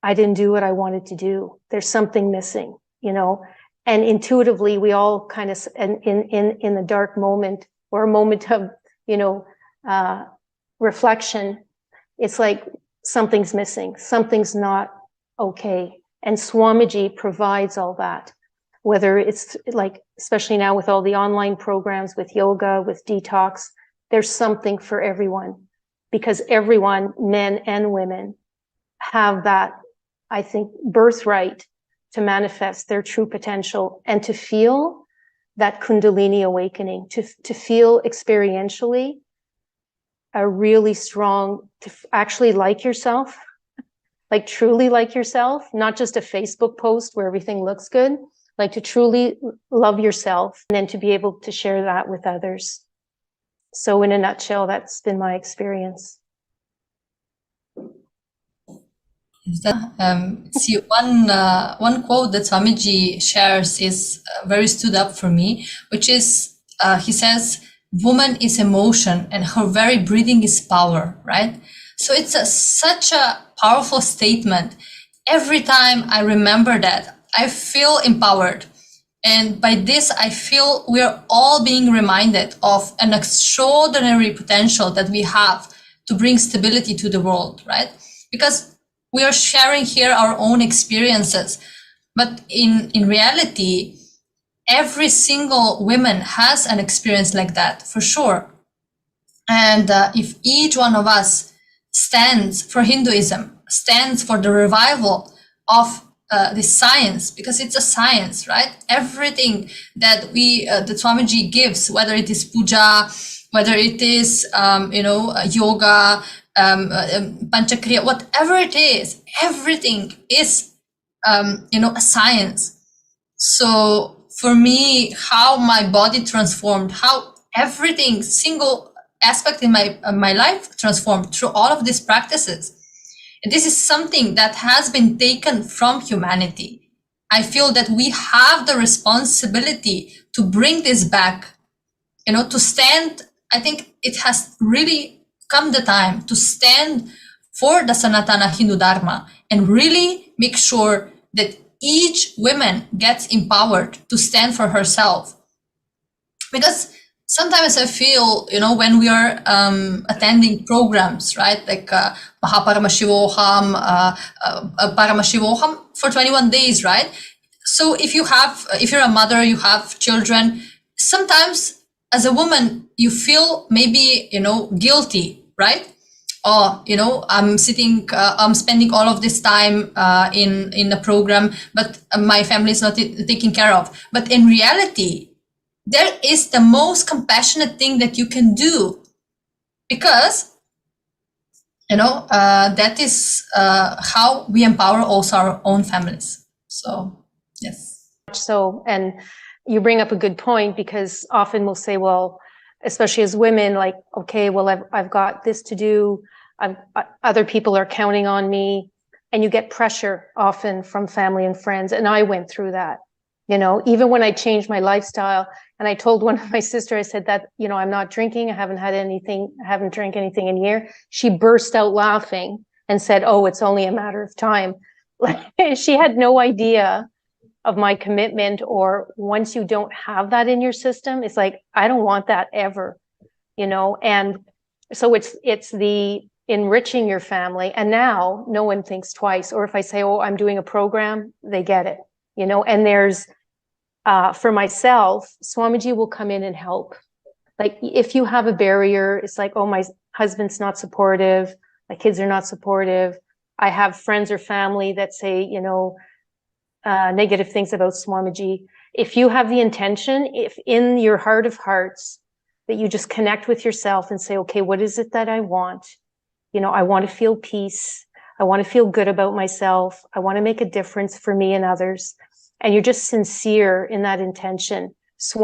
I didn't do what I wanted to do. There's something missing, and intuitively we all kind of, in the dark moment, or a moment of, reflection, it's like something's missing, something's not okay. And Swamiji provides all that, whether it's like, especially now with all the online programs, with yoga, with detox, there's something for everyone, because everyone, men and women, have that, I think, birthright to manifest their true potential and to feel that Kundalini awakening, to feel experientially a really strong, to actually like yourself, like truly like yourself, not just a Facebook post where everything looks good, like to truly love yourself and then to be able to share that with others. So in a nutshell, that's been my experience. See, one quote that Swamiji shares is very stood up for me, which is, he says, woman is emotion and her very breathing is power, right? So it's such a powerful statement. Every time I remember that, I feel empowered. And by this, I feel we're all being reminded of an extraordinary potential that we have to bring stability to the world, right? Because we are sharing here our own experiences, but in reality, every single woman has an experience like that, for sure. And if each one of us stands for Hinduism, stands for the revival of this science, because it's a science, right? Everything that that Swamiji gives, whether it is puja, whether it is, yoga, Panchakriya, whatever it is, everything is, a science. So for me, how my body transformed, how everything, single aspect in my life transformed through all of these practices. And this is something that has been taken from humanity. I feel that we have the responsibility to bring this back, to stand. I think it has really come the time to stand for the Sanatana Hindu Dharma and really make sure that each woman gets empowered to stand for herself. Because sometimes I feel, when we are attending programs, right, like Paramashivam for 21 days, right? So if you're a mother, you have children, sometimes as a woman, you feel maybe, guilty, right? Or, I'm spending all of this time in the program, but my family is not taken care of. But in reality, there is the most compassionate thing that you can do, because, that is how we empower also our own families. So, yes. So, and you bring up a good point, because often we'll say, well, especially as women, like, okay, well, I've got this to do. Other people are counting on me, and you get pressure often from family and friends. And I went through that, even when I changed my lifestyle. And I told one of my sister, I said that, I'm not drinking. I haven't drank anything in a year. She burst out laughing and said, oh, it's only a matter of time. Like, she had no idea of my commitment. Or once you don't have that in your system, it's like, I don't want that ever, and so it's the enriching your family. And now no one thinks twice. Or if I say, oh, I'm doing a program, they get it, and there's, for myself, Swamiji will come in and help. Like, if you have a barrier, it's like, oh, my husband's not supportive, my kids are not supportive. I have friends or family that say, negative things about Swamiji. If you have the intention, if in your heart of hearts, that you just connect with yourself and say, okay, what is it that I want? I want to feel peace. I want to feel good about myself. I want to make a difference for me and others. And you're just sincere in that intention,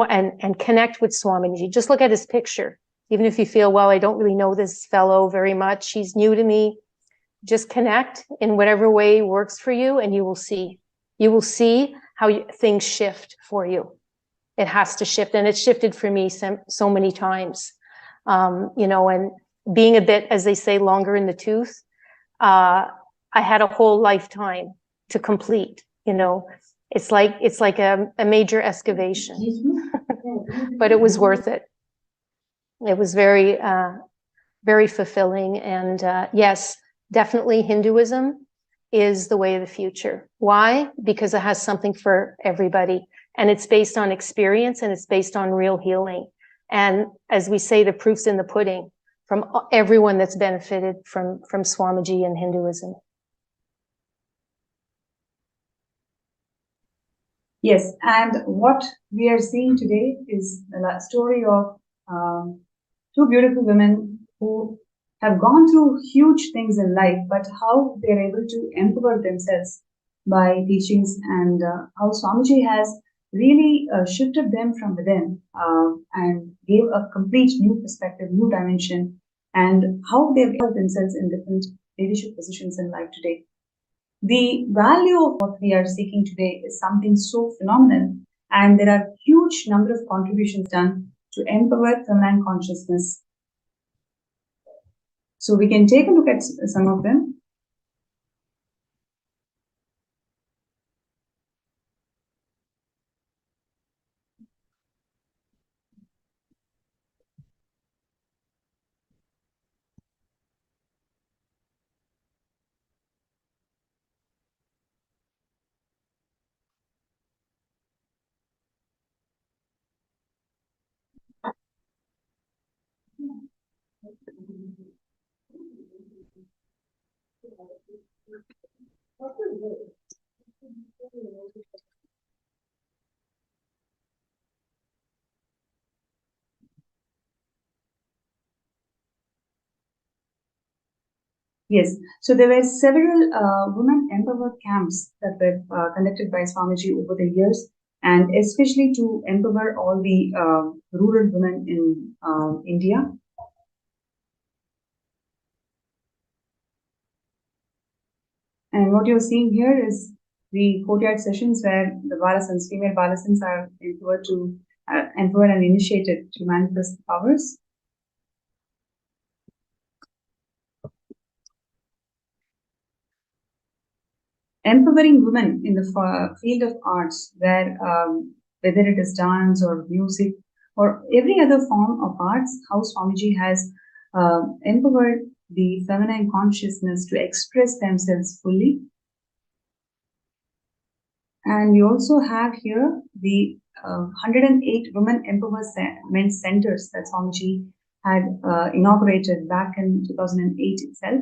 and connect with Swamiji. Just look at his picture. Even if you feel, well, I don't really know this fellow very much, he's new to me. Just connect in whatever way works for you, and you will see. You will see how things shift for you. It has to shift, and it's shifted for me so many times. And being a bit, as they say, longer in the tooth, I had a whole lifetime to complete. It's like a major excavation, but it was worth it. It was very, very fulfilling. And yes, definitely Hinduism is the way of the future. Why? Because it has something for everybody, and it's based on experience, and it's based on real healing. And as we say, the proof's in the pudding from everyone that's benefited from Swamiji and Hinduism. Yes, and what we are seeing today is the story of two beautiful women who have gone through huge things in life, but how they're able to empower themselves by teachings, and how Swamiji has really shifted them from within and gave a complete new perspective, new dimension, and how they've empowered themselves in different leadership positions in life today. The value of what we are seeking today is something so phenomenal, and there are huge number of contributions done to empower feminine consciousness. So we can take a look at some of them. Yes, so there were several women empower camps that were conducted by Swamiji over the years, and especially to empower all the rural women in India. And what you're seeing here is the courtyard sessions where the Balasans, female Balasans, are empowered to empowered and initiated to manifest the powers. Empowering women in the field of arts, where whether it is dance or music or every other form of arts, how Swamiji has empowered the feminine consciousness to express themselves fully. And we also have here the 108 Women Empowerment Centers that Swamiji had inaugurated back in 2008 itself.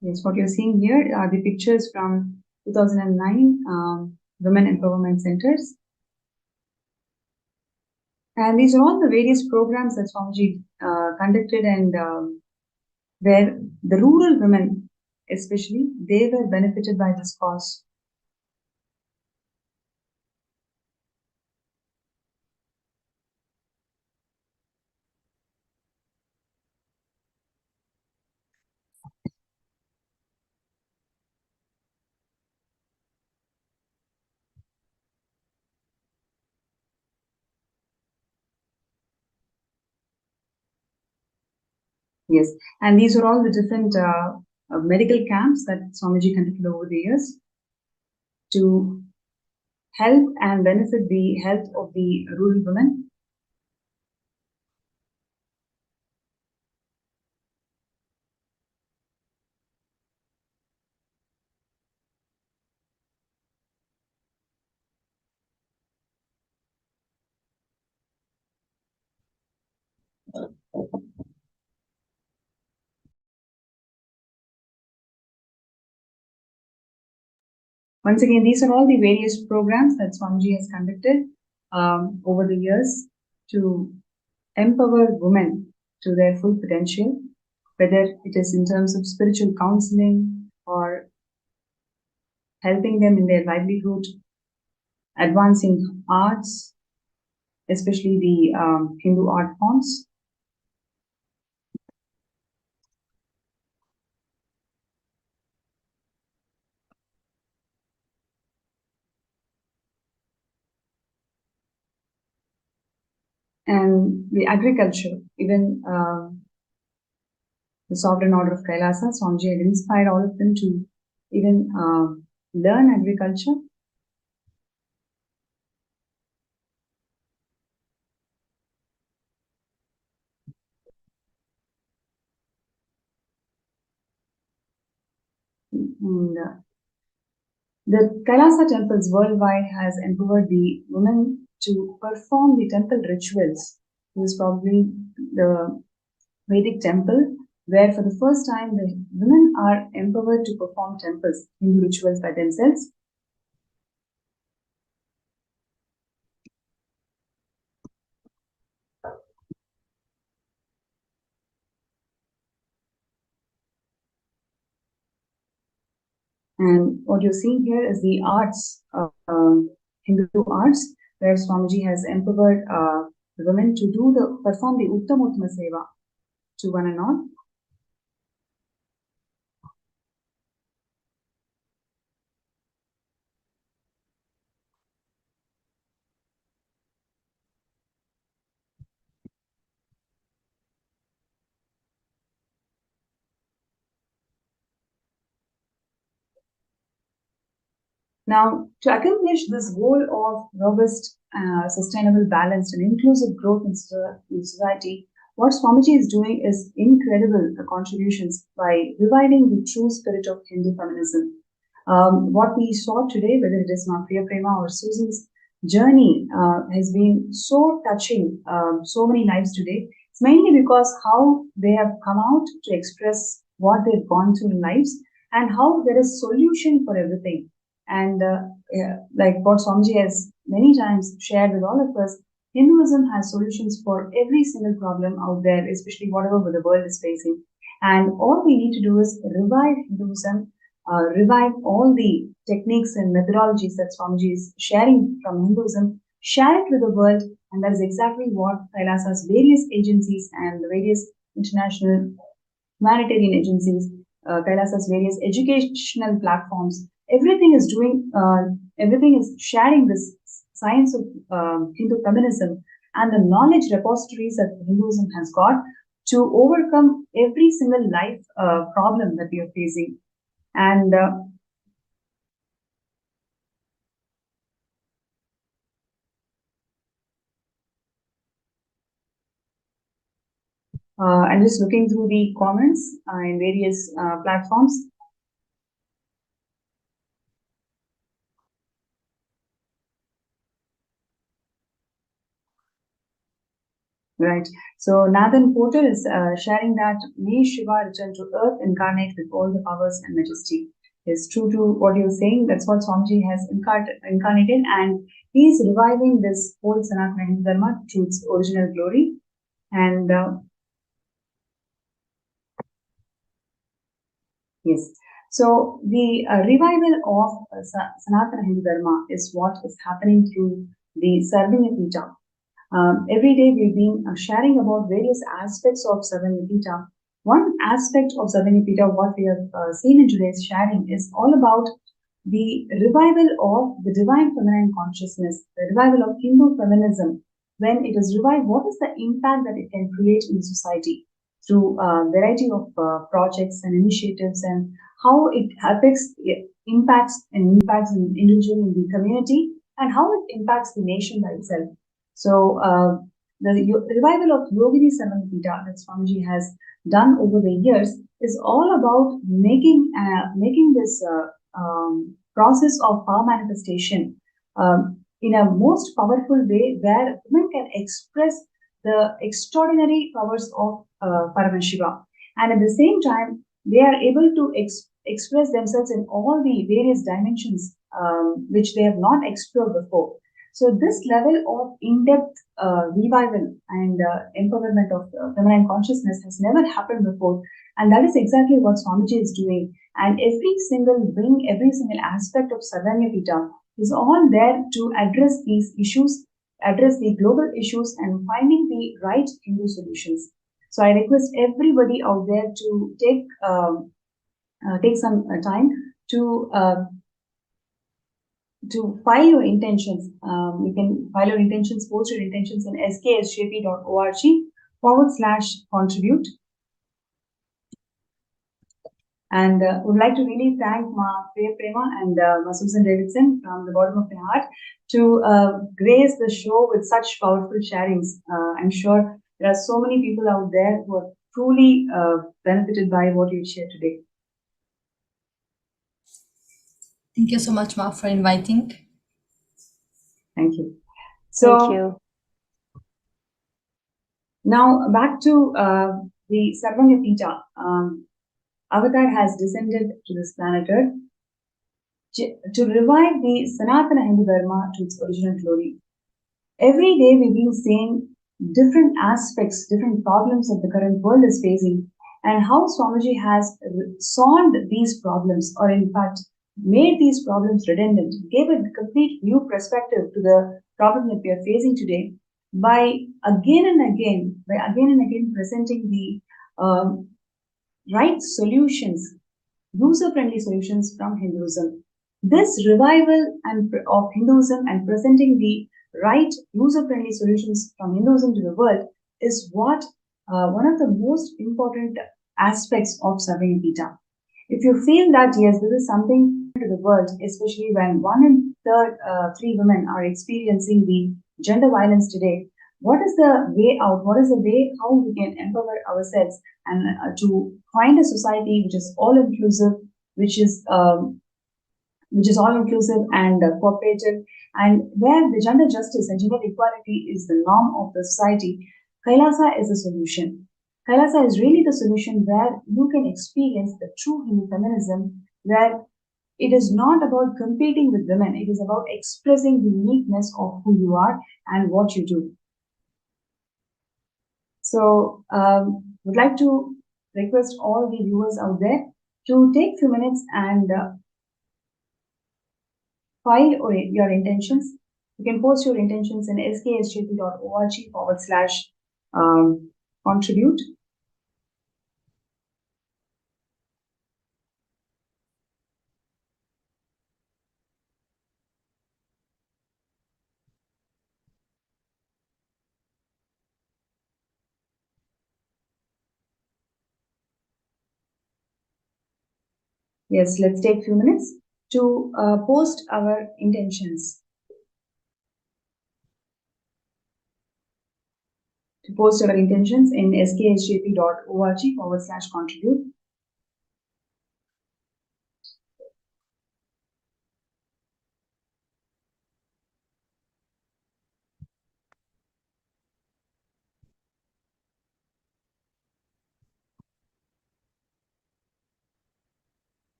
Yes, what you're seeing here are the pictures from 2009 Women Empowerment Centers. And these are all the various programs that Swamiji conducted, and where the rural women, especially, they were benefited by this cause. Yes, and these are all the different medical camps that Swamiji conducted over the years to help and benefit the health of the rural women. Once again, these are all the various programs that Swamiji has conducted over the years to empower women to their full potential, whether it is in terms of spiritual counseling or helping them in their livelihood, advancing arts, especially the Hindu art forms. And the agriculture, even the sovereign order of Kailasa, Swamiji had inspired all of them to even learn agriculture. And the Kailasa temples worldwide has empowered the women to perform the temple rituals. This is probably the Vedic temple where for the first time the women are empowered to perform temples, Hindu rituals by themselves. And what you're seeing here is the arts, Hindu arts, where Swamiji has empowered the women to perform the Uttama Seva to one and all. Now, to accomplish this goal of robust, sustainable, balanced, and inclusive growth in society, what Swamiji is doing is incredible contributions by reviving the true spirit of Hindu feminism. What we saw today, whether it is Priya Prema or Susan's journey, has been so touching, so many lives today. It's mainly because how they have come out to express what they've gone through in lives and how there is solution for everything. And like what Swamiji has many times shared with all of us, Hinduism has solutions for every single problem out there, especially whatever the world is facing. And all we need to do is revive Hinduism, revive all the techniques and methodologies that Swamiji is sharing from Hinduism, share it with the world, and that is exactly what Kailasa's various agencies and the various international humanitarian agencies, Kailasa's various educational platforms, everything is doing, everything is sharing this science of Hindu feminism and the knowledge repositories that Hinduism has got to overcome every single life problem that we are facing. And I'm just looking through the comments in various platforms. Right. So Nathan Porter is sharing that may Shiva return to earth, incarnate with all the powers and majesty. Is true to what you're saying. That's what Swamiji has incarnated, and he's reviving this whole Sanatana Hindu Dharma to its original glory. And yes, so the revival of Sanatana Hindu Dharma is what is happening through the Sarvanyapita. Every day we've been sharing about various aspects of Sarvanyapita. One aspect of Sarvanyapita, what we have seen in today's sharing, is all about the revival of the divine feminine consciousness, the revival of Hindu feminism. When it is revived, what is the impact that it can create in society through a variety of projects and initiatives, and how it impacts an individual in the community, and how it impacts the nation by itself. So the revival of Yogini Sarvanyapita that Swamiji has done over the years is all about making this process of power manifestation in a most powerful way, where women can express the extraordinary powers of Paramashivam, and at the same time they are able to express themselves in all the various dimensions which they have not explored before. So this level of in-depth revival and empowerment of feminine consciousness has never happened before, and that is exactly what Swamiji is doing. And every single wing, every single aspect of Sarvanyapita is all there to address these issues, address the global issues, and finding the right Hindu solutions. So I request everybody out there to take some time to file your intentions. You can file your intentions, post your intentions in sksjp.org/contribute. And would like to really thank Ma Priya Prema and Ma Susan Davidson from the bottom of my heart to grace the show with such powerful sharings. I'm sure there are so many people out there who are truly benefited by what you shared today. Thank you so much, Ma, for inviting. Thank you. So, Thank you. now back to the Sarvanyapita avatar has descended to this planet Earth to revive the Sanatana Hindu Dharma to its original glory. Every day we've been seeing different aspects, different problems that the current world is facing, and how Swamiji has solved these problems, or in fact made these problems redundant, gave a complete new perspective to the problem that we are facing today by again and again presenting the right solutions, user-friendly solutions from Hinduism. This revival of Hinduism and presenting the right user-friendly solutions from Hinduism to the world is what one of the most important aspects of Sarvanyapita. If you feel that yes, this is something to the world, especially when 1 in 3 women are experiencing the gender violence today, what is the way out? What is the way how we can empower ourselves and to find a society which is all inclusive, which is all inclusive and cooperative, and where the gender justice and gender equality is the norm of the society? Kailasa is the solution. Kailasa is really the solution where you can experience the true Hindu feminism, where it is not about competing with women, it is about expressing the uniqueness of who you are and what you do. So, would like to request all the viewers out there to take a few minutes and file your intentions. You can post your intentions in sksjp.org/contribute. Yes, let's take a few minutes to post our intentions. To post our intentions in sksjp.org/contribute.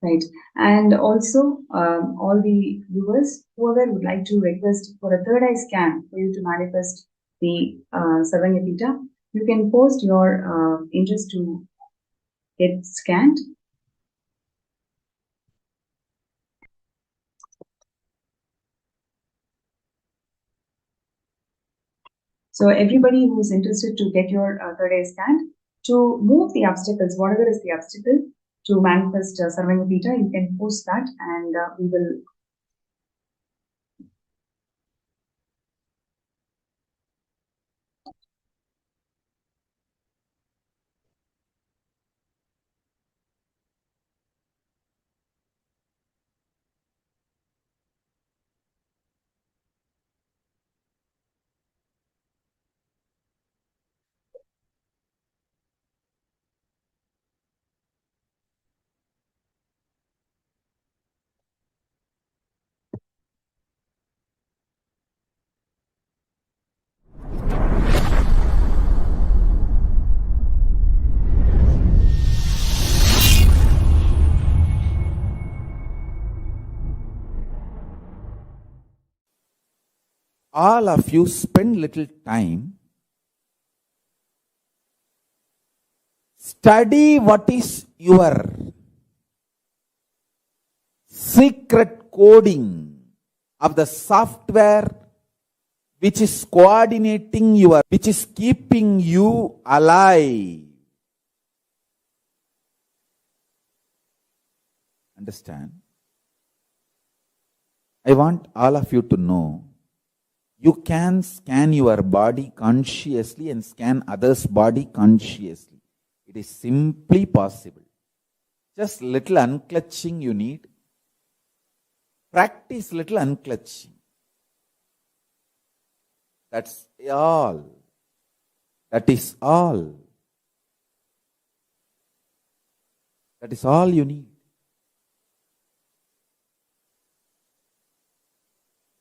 Right, and also all the viewers, whoever would like to request for a third eye scan for you to manifest the Sarvanyapita, you can post your interest to get scanned. So everybody who's interested to get your third eye scanned, to move the obstacles, whatever is the obstacle to manifest Sarvanyapita, you can post that and we will all of you spend little time, study what is your secret coding of the software which is coordinating which is keeping you alive. Understand? I want all of you to know, you can scan your body consciously and scan others' body consciously. It is simply possible. Just little unclutching you need. Practice little unclutching. That's all. That is all. That is all you need.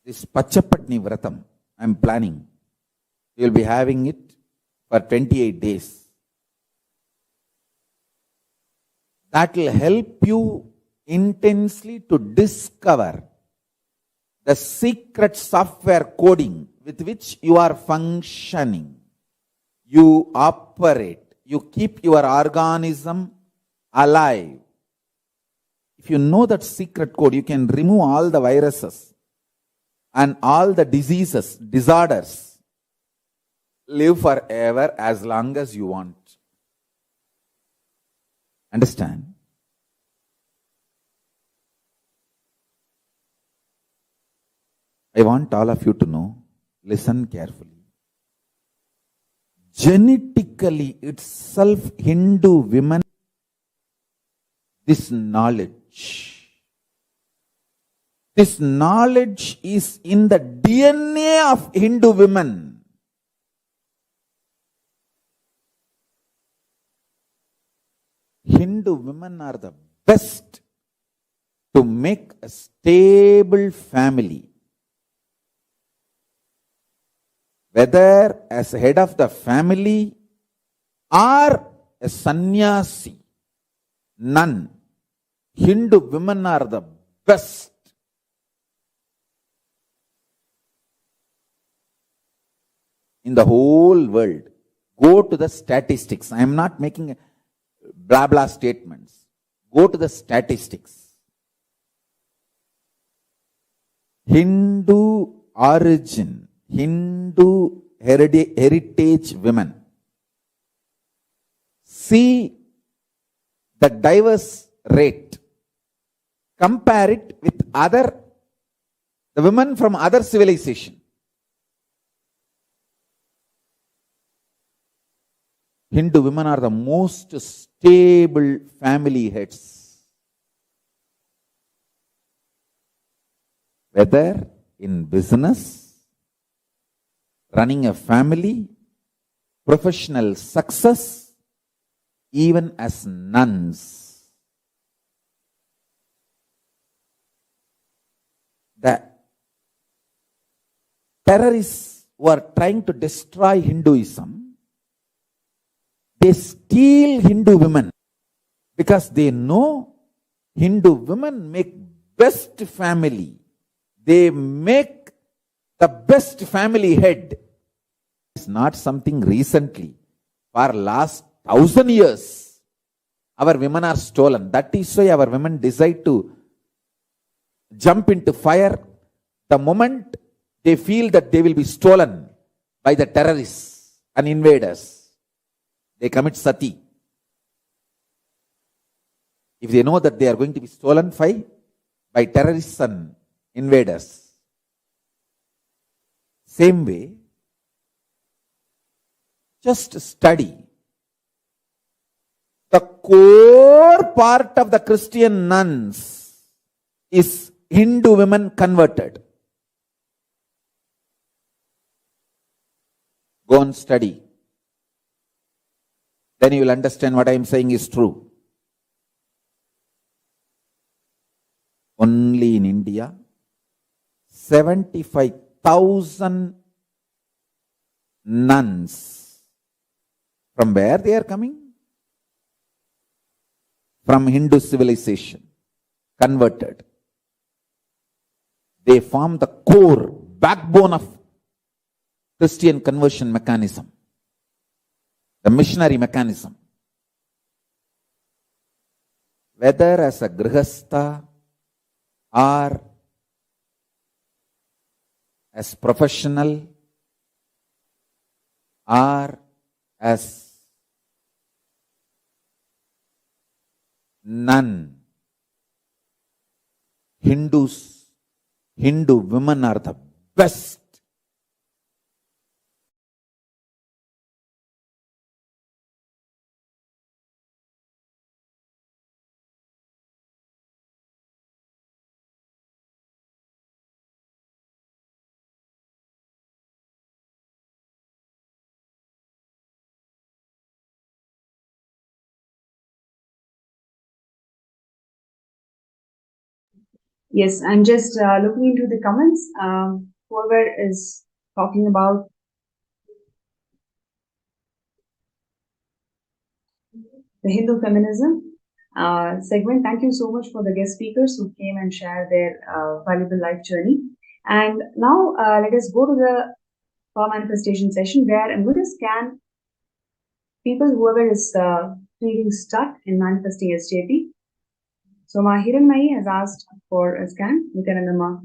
This Pachapatni Vratam, I'm planning. We'll be having it for 28 days. That will help you intensely to discover the secret software coding with which you are functioning. You operate. You keep your organism alive. If you know that secret code, you can remove all the viruses and all the diseases, disorders. Live forever as long as you want. Understand? I want all of you to know, listen carefully. Genetically itself, Hindu women, this knowledge. This knowledge is in the DNA of Hindu women. Hindu women are the best to make a stable family. Whether as head of the family or a sannyasi, nun, Hindu women are the best. In the whole world. Go to the statistics. I am not making blah blah statements. Go to the statistics. Hindu origin, Hindu heritage women. See the diverse rate. Compare it with the women from other civilization. Hindu women are the most stable family heads. Whether in business, running a family, professional success, even as nuns. The terrorists who are trying to destroy Hinduism, they steal Hindu women because they know Hindu women make best family. They make the best family head. It's not something recently. For last 1,000 years, our women are stolen. That is why our women decide to jump into fire the moment they feel that they will be stolen by the terrorists and invaders. They commit sati. If they know that they are going to be stolen by terrorists and invaders. Same way, just study. The core part of the Christian nuns is Hindu women converted. Go and study. Then you will understand what I am saying is true. Only in India, 75,000 nuns. From where they are coming? From Hindu civilization, converted. They form the core, backbone of Christian conversion mechanism. The missionary mechanism. Whether as a grihastha or as professional or as nun, Hindu women are the best. Yes, I'm just looking into the comments. Whoever is talking about the Hindu feminism segment. Thank you so much for the guest speakers who came and shared their valuable life journey. And now let us go to the power manifestation session where I'm going to scan people, whoever is feeling stuck in manifesting SJP. So Hiranmayi has asked for a scan, Nithyananda.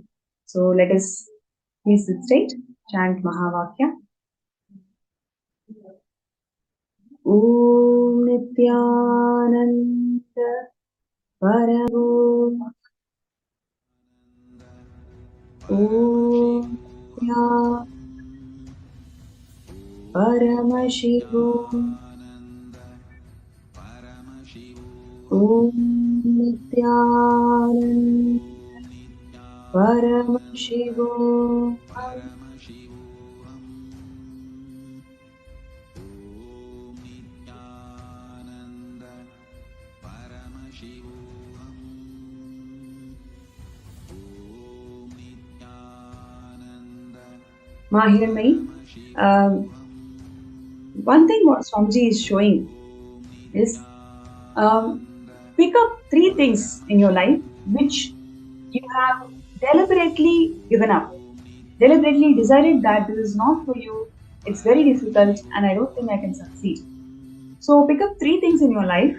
So let us please sit straight, chant Mahavakya. Om Nithyananda Paramo Om Nithyananda Paramashivam Om Nithyananda Paramashivam Hiranmayi, one thing what Swamiji is showing is pick up 3 things in your life which you have deliberately given up, deliberately decided that this is not for you, it's very difficult and I don't think I can succeed. So pick up 3 things in your life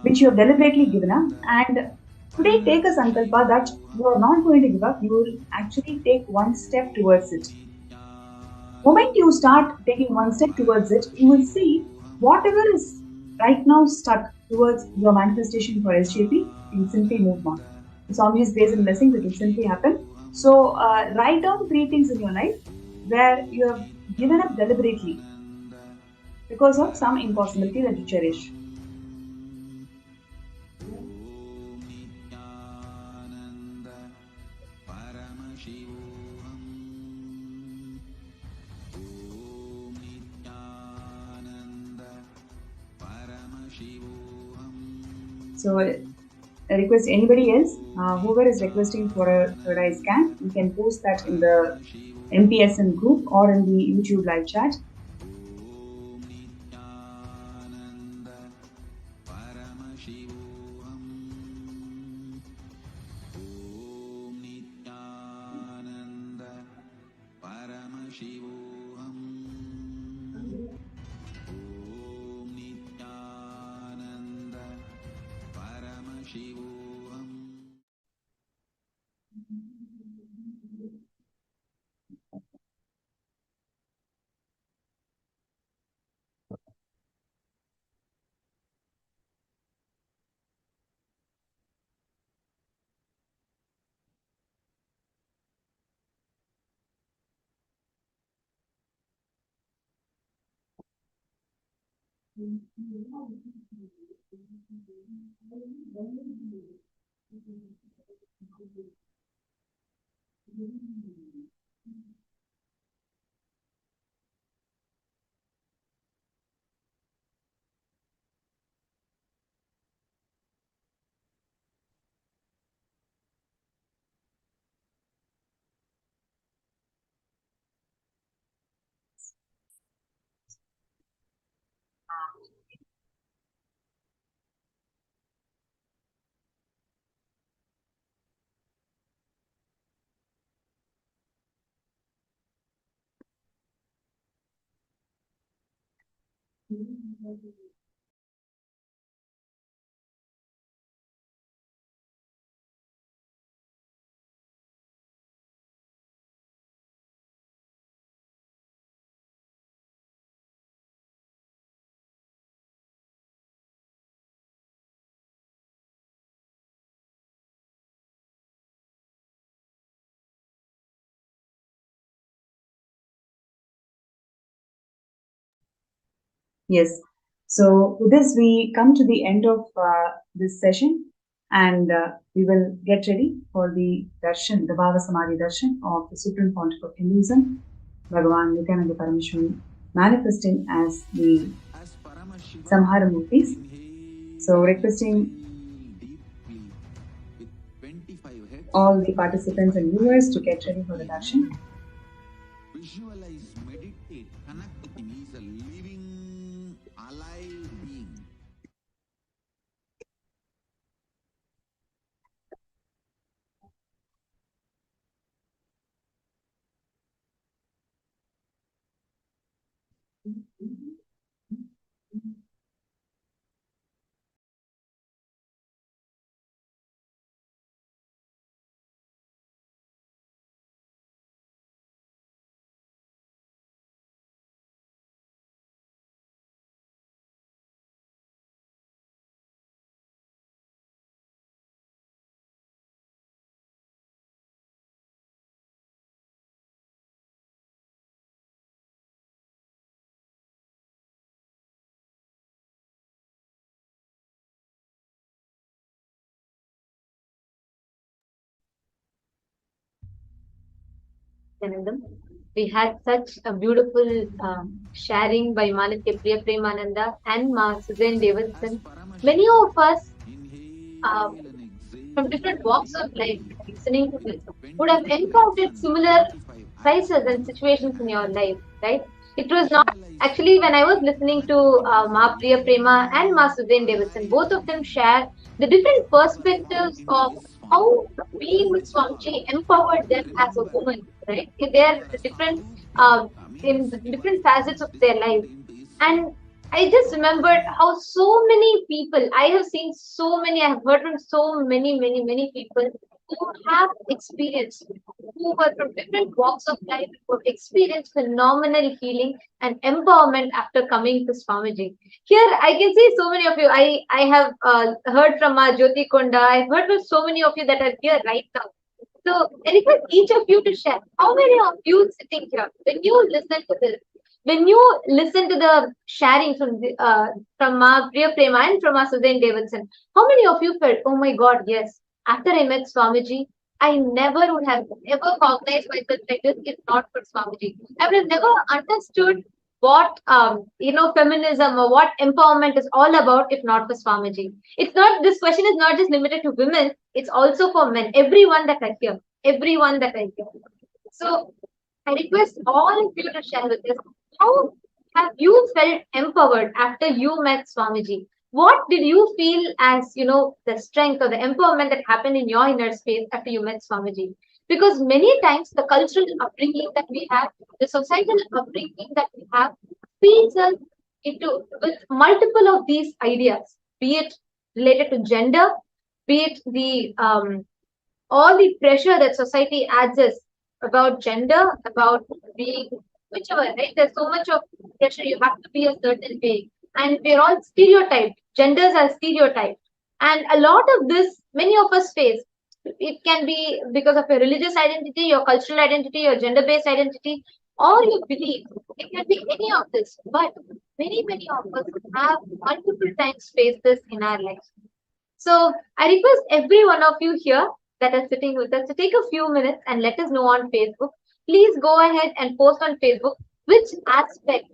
which you have deliberately given up, and today take a sankalpa that you are not going to give up, you will actually take one step towards it. The moment you start taking one step towards it, you will see whatever is right now stuck towards your manifestation for SJP, you will simply move on. With Swamiji's grace and blessings, it will simply happen. So write down 3 things in your life where you have given up deliberately because of some impossibility that you cherish. So I request anybody else, whoever is requesting for a third eye scan, you can post that in the MPSN group or in the YouTube live chat. Yes. So with this, we come to the end of this session, and we will get ready for the Darshan, the Bhava Samadhi Darshan of the Supreme Pontiff of Hinduism, Bhagavan Nithyananda Paramashivam, manifesting as the Samhara Murthis. So requesting all the participants and viewers to get ready for the Darshan. Visualize, meditate, connect with him. He is a living, alive being. Nityanandam. We had such a beautiful sharing by Manitya Priya Premananda and Ma Suzanne Davidson. Many of us uh, from different walks of life listening to this would have encountered similar crises and situations in your life, right? It was not actually when I was listening to Ma Priya Prema and Ma Suzanne Davidson, both of them share the different perspectives of how being with Swamiji empowered them as a woman, right? In their different in the different facets of their life. And I just remembered how so many people, I have seen so many, I have heard from so many people who have experienced, who were from different walks of life, who have experienced phenomenal healing and empowerment after coming to Swamiji. Here, I can see so many of you. I have heard from Jyoti Konda. I've heard from so many of you that are here right now. So I request each of you to share. How many of you sitting here, when you listen to this, when you listen to the sharing from Priya Prema and from Suzanne Davidson, how many of you felt, oh my God, yes, after I met Swamiji, I never would have ever cognized myself like this if not for Swamiji. I would have never understood what feminism or what empowerment is all about if not for Swamiji. It's not, this question is not just limited to women, it's also for men. Everyone that I hear. Everyone that I hear. So I request all of you to share with us, how have you felt empowered after you met Swamiji? What did you feel as, the strength or the empowerment that happened in your inner space after you met Swamiji? Because many times the cultural upbringing that we have, the societal upbringing that we have, feeds us into with multiple of these ideas, be it related to gender, be it the all the pressure that society adds us about gender, about being whichever, right? There's so much of pressure. You have to be a certain way, and we're all stereotyped. Genders are stereotyped, and a lot of this, many of us face. It can be because of your religious identity, your cultural identity, your gender-based identity, or your belief. It can be any of this, but many of us have multiple times faced this in our lives. So I request every one of you here that are sitting with us to take a few minutes and let us know on Facebook. Please go ahead and post on Facebook which aspect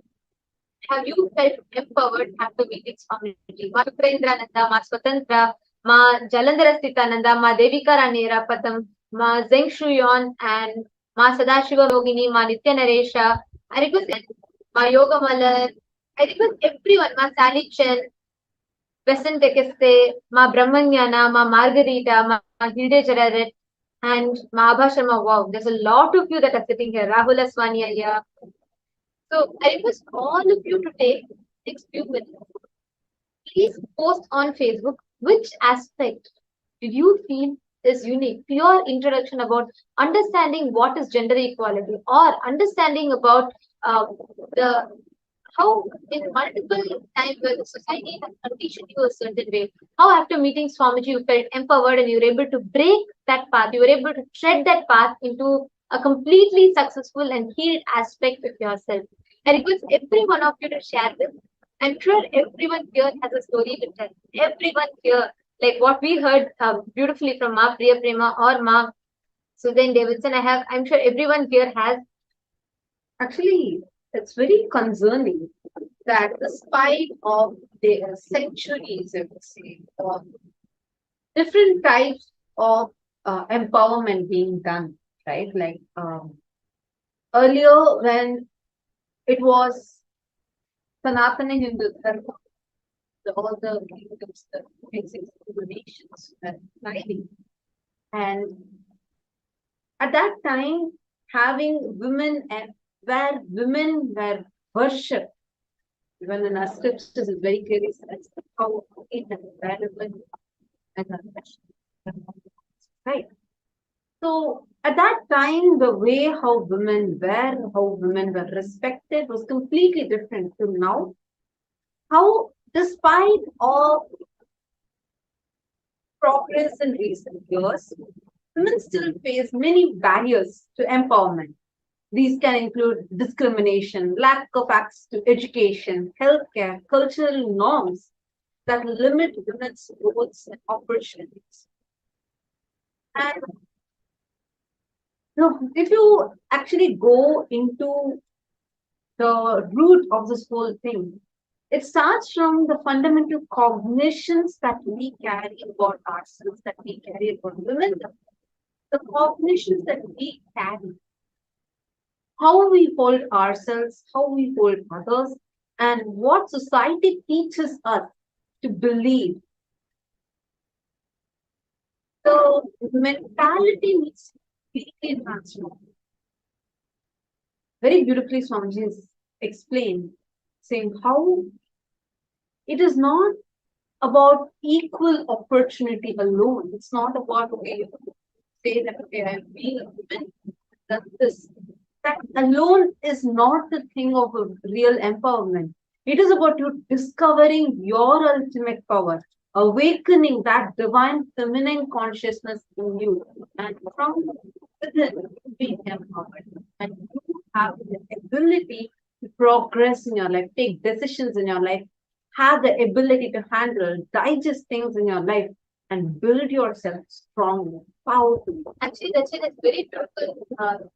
have you felt empowered after meeting Swamiji. Ma Sukrendrananda, Ma Swatantra, Ma Jalandhara Stitananda, Ma Devika Rani Rapatam, Ma Zeng Shuyon, and Ma Sadashiva Yogini, Ma Nitya Naresha. I request Ma Yoga Malar. I request everyone, Ma Sally Chen, Besant Tekeste, Ma Brahmanyana, Ma Margarita, Ma Hilde Jararet, and Ma Abha Sharma. Wow, there's a lot of you that are sitting here. Rahul Aswani are here. So I request all of you to take next few minutes. Please post on Facebook which aspect did you feel is unique to your introduction about understanding what is gender equality, or understanding about the how in multiple times where the society has conditioned you a certain way, how after meeting Swamiji you felt empowered and you were able to break that path, you were able to tread that path into a completely successful and healed aspect of yourself. I request every one of you to share this. I'm sure everyone here has a story to tell. Everyone here, like what we heard beautifully from Ma Priya Prema or Ma Suzanne Davidson, I'm sure everyone here has. Actually, it's very concerning that despite of the centuries, I would say, of different types of empowerment being done, right? Like earlier when it was Sanatana Hindu Dharma, all the kingdoms, the basic nations were thriving. And at that time, having women and where women were worshipped, even in our scriptures is very clearly says how it and where women and right. So at that time, the way how women were respected was completely different to now. How, despite all progress in recent years, women still face many barriers to empowerment. These can include discrimination, lack of access to education, healthcare, cultural norms that limit women's roles and opportunities. And if you actually go into the root of this whole thing, it starts from the fundamental cognitions that we carry about ourselves, that we carry about women, the cognitions that we carry, how we hold ourselves, how we hold others, and what society teaches us to believe. The mentality needs to be completely transformed. Very beautifully, Swamiji has explained, saying how it is not about equal opportunity alone. It's not about, okay, say that, okay, I'm being a woman, that this. That alone is not the thing of a real empowerment. It is about you discovering your ultimate power, awakening that divine feminine consciousness in you, and from within being empowered. And you have the ability to progress in your life, take decisions in your life, have the ability to handle, digest things in your life, and build yourself strong, powerful. Actually, that's it. It's very beautiful.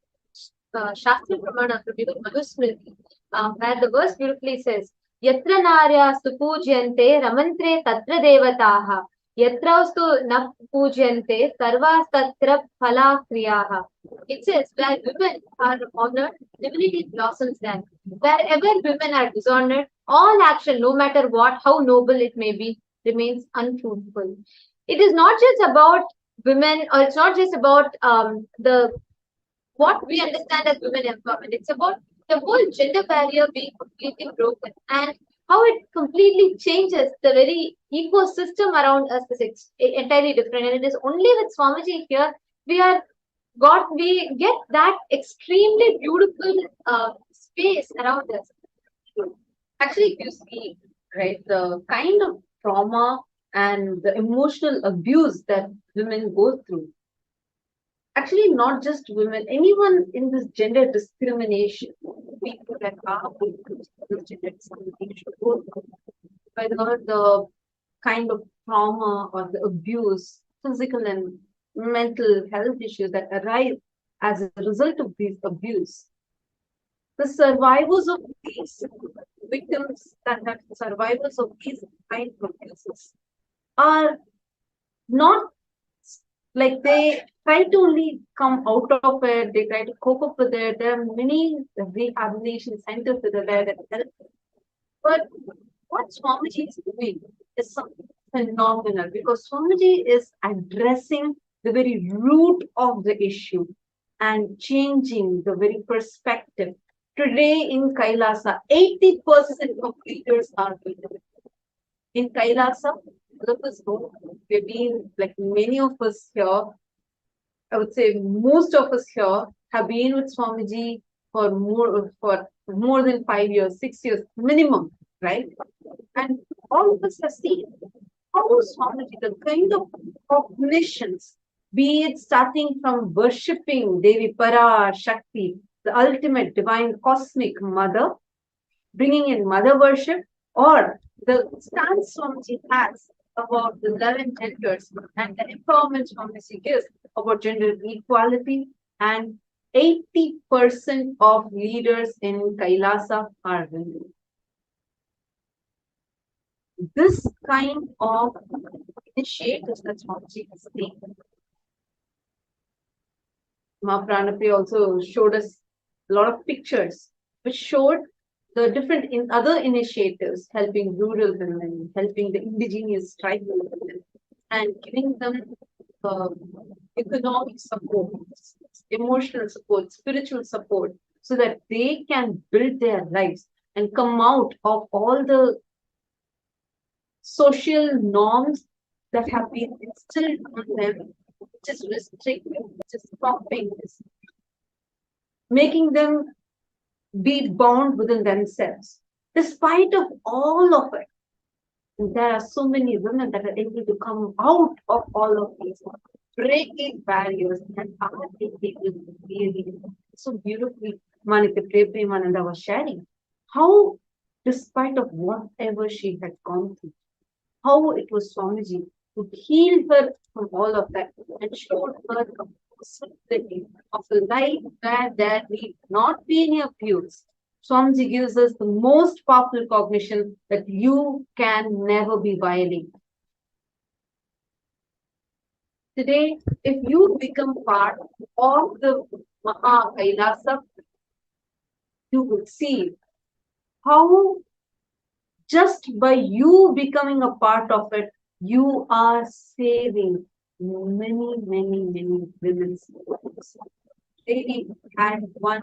Shastra Pramana Manusmriti, where the verse beautifully says, Yatra Narya Supujyante Ramantre Tatra Devataha, Yatraustu Na Pujyante Sarvas Tatra Phala Kriyaha. It says, where women are honored, divinity blossoms there. Wherever women are dishonored, all action, no matter what, how noble it may be, remains unfruitful. It is not just about women, or it's not just about what we understand as women empowerment. It's about the whole gender barrier being completely broken, and how it completely changes the very ecosystem around us is entirely different. And it is only with Swamiji here we get that extremely beautiful space around us. Actually, if you see, right, the kind of trauma and the emotional abuse that women go through, actually not just women, anyone in this gender discrimination, people that are this gender discrimination go through, whether the kind of trauma or the abuse, physical and mental health issues that arise as a result of these abuse. The survivors of these victims, that survivors of these kind of abuses are not like they try to only come out of it, they try to cope up with it. There are many rehabilitation centers that are there that help. But what Swamiji is doing is something phenomenal, because Swamiji is addressing the very root of the issue and changing the very perspective. Today in Kailasa, 80% of leaders are women. In Kailasa, all of us know, we've been, like many of us here, I would say most of us here have been with Swamiji for more than 5 years, 6 years minimum, right? And all of us have seen how Swamiji, the kind of cognitions, be it starting from worshipping Devi Para Shakti, the ultimate divine cosmic mother, bringing in mother worship, or the stance Swamiji has about the 11 genders and the empowerment Swamiji gives about gender equality, and 80% of leaders in Kailasa are women. This kind of initiatives that Swamiji has taken. Ma Pranapriya also showed us a lot of pictures which showed the different other initiatives helping rural women, helping the indigenous tribal women, and giving them uh, economic support, emotional support, spiritual support, so that they can build their lives and come out of all the social norms that have been instilled on them, which is restricting, which is stopping this, making them be bound within themselves. Despite of all of it, there are so many women that are able to come out of all of these, breaking barriers, and are able to really so beautifully. Manika Premananda was sharing how, despite of whatever she had gone through, how it was Swamiji who healed her from all of that and showed her the possibility of a life where there need not be any abuse. Swamiji gives us the most powerful cognition that you can never be violated. Today, if you become part of the Maha Kailasa, you will see how just by you becoming a part of it, you are saving many, many, many women's lives. Lady had one,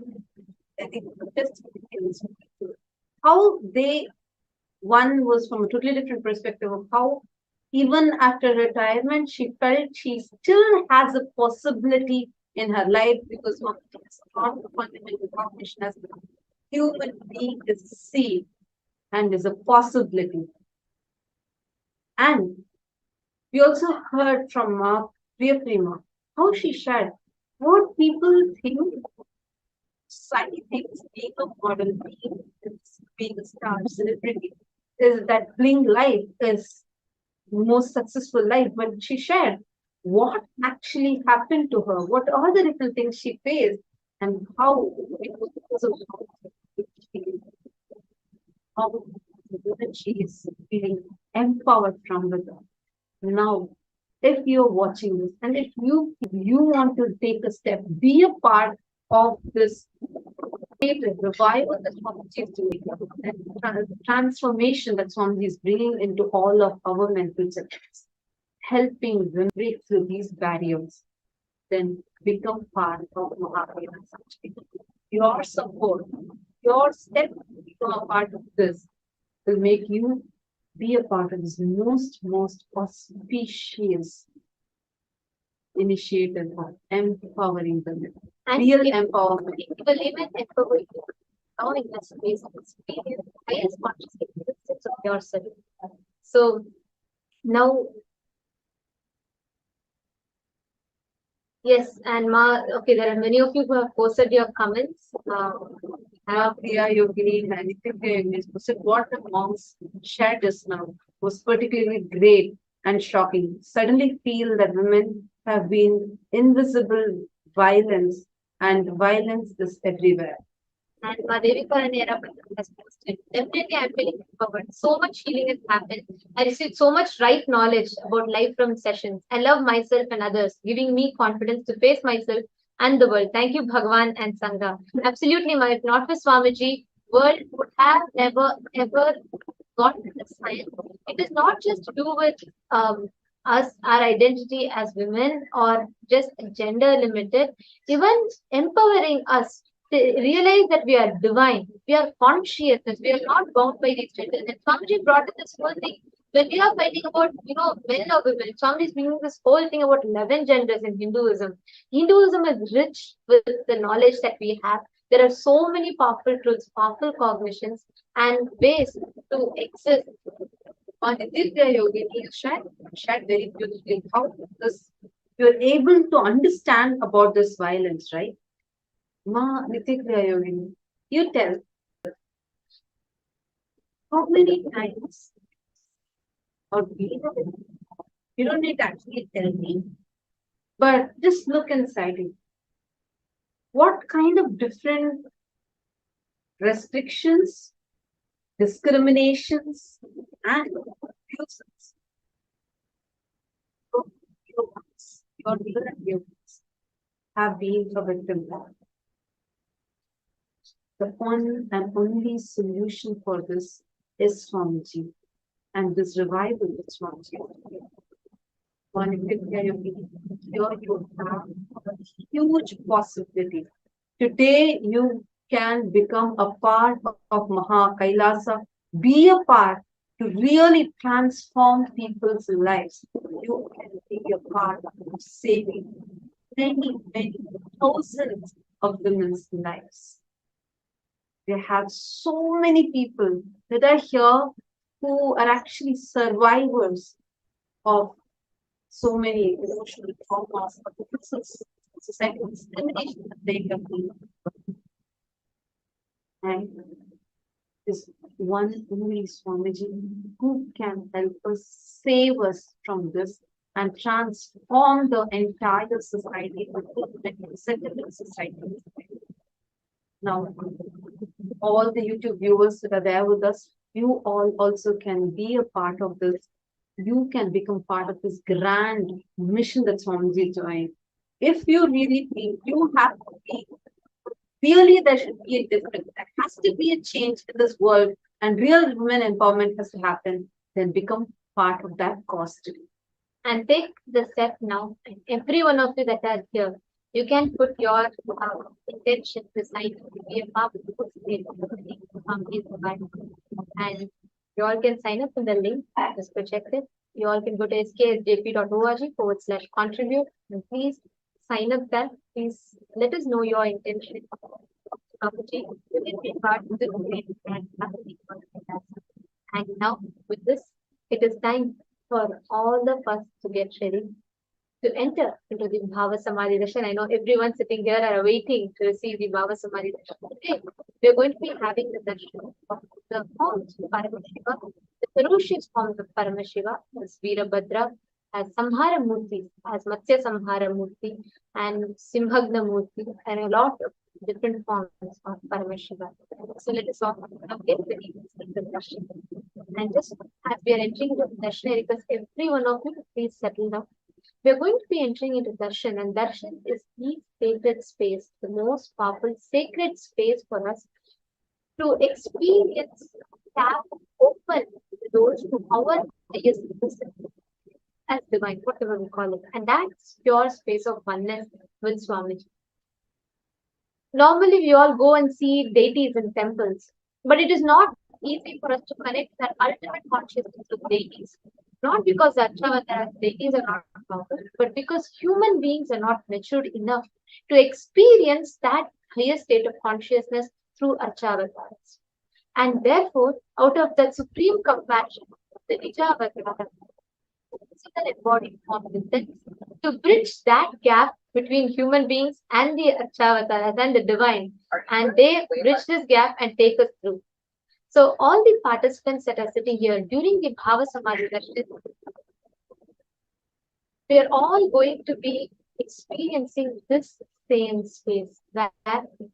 I think, just how they, one was from a totally different perspective of how even after retirement, she felt she still has a possibility in her life because of the fundamental cognition as the human being is a seed and is a possibility. And we also heard from Priya Prema how she shared what people think, society thinks being a model, being a star celebrity, is that bling life is most successful life. But she shared what actually happened to her, what are the different things she faced, and how it was because of how she is feeling empowered from within. Now, if you're watching this and if you want to take a step, be a part of this revival that Swamiji is doing, and transformation that Swamiji is bringing into all of our mental systems, helping them break through these barriers, then become part of Mahavira. Your support, your step to become a part of this will make you be a part of this most auspicious initiative of empowering women. And Real if empowerment. you will even empower you, knowing the space of experience, highest conscious existence of yourself. So now, yes, and okay, there are many of you who have posted your comments. Priya Yogini and Nithyananda Yogini said what the monks shared just now was particularly great and shocking. Suddenly feel that women have been invisible violence, and violence is everywhere. And Madhevika and Era has posted. Definitely, I'm feeling empowered. So much healing has happened. I received so much right knowledge about life from sessions. I love myself and others, giving me confidence to face myself and the world. Thank you, Bhagwan and Sangha. Absolutely, if not for Swamiji, world would have never ever gotten this science. It is not just to do with us, our identity as women, or just gender limited. Even empowering us to realize that we are divine, we are conscious, we are not bound by these genders. And Swamiji brought in this whole thing. When we are fighting about, men or women, Swamiji is bringing this whole thing about 11 genders in Hinduism. Hinduism is rich with the knowledge that we have. There are so many powerful truths, powerful cognitions, and ways to exist. On Nithya Yogini shared very beautifully how this you're able to understand about this violence, right? Nithya Yogini, you tell how many times, or you don't need to actually tell me, but just look inside you. What kind of different restrictions, discriminations, and abuses your leader and your have been a victim of? The one and only solution for this is Swamiji. And this revival is Swamiji. One, here you have a huge possibility. Today you can become a part of Maha Kailasa, be a part to really transform people's lives. You can be a part of saving many, many thousands of women's lives. We have so many people that are here who are actually survivors of so many emotional traumas, of the societal discrimination that they have been. And this one only Swamiji who can help us, save us from this, and transform the entire society, the settlement society. Now, all the YouTube viewers that are there with us, you all also can be a part of this. You can become part of this grand mission that Swamiji joined. If you really think you have to be, really there should be a difference. There has to be a change in this world and real women empowerment has to happen, then become part of that cause today. And take the step now. And every one of you that are here, you can put your intention beside to be a part of the and you all can sign up in the link. Just go check it. You all can go to sksjp.org/contribute and please sign up there. Please let us know your intention. And now with this, it is time for all of us to get ready to enter into the Bhava Samadhi Darshan. I know everyone sitting here are waiting to receive the Bhava Samadhi Darshan. Today, we are going to be having the darshan of the forms of Paramashiva, the ferocious forms of Paramashiva, as Virabhadra, as Samhara Murthy, as Matsya Samhara Murthy, and Simhagna Murthy, and a lot of different forms of Paramashiva. So let us all get ready to the darshan. And just as we are entering the darshan, I request every one of you to please settle down. We are going to be entering into darshan, and darshan is the sacred space, the most powerful sacred space for us to experience, tap, open the doors to our highest person, as divine, whatever we call it. And that's pure space of oneness with Swamiji. Normally, we all go and see deities in temples, but it is not easy for us to connect that ultimate consciousness with deities. Not because the Archavataras deities are not powerful, but because human beings are not matured enough to experience that higher state of consciousness through Archavataras. And therefore, out of that supreme compassion, the Nijavatara, physical embodied form within, to bridge that gap between human beings and the Archavataras and the divine, and they bridge this gap and take us through. So all the participants that are sitting here during the Bhava Samadhi Darshan, we are all going to be experiencing this same space that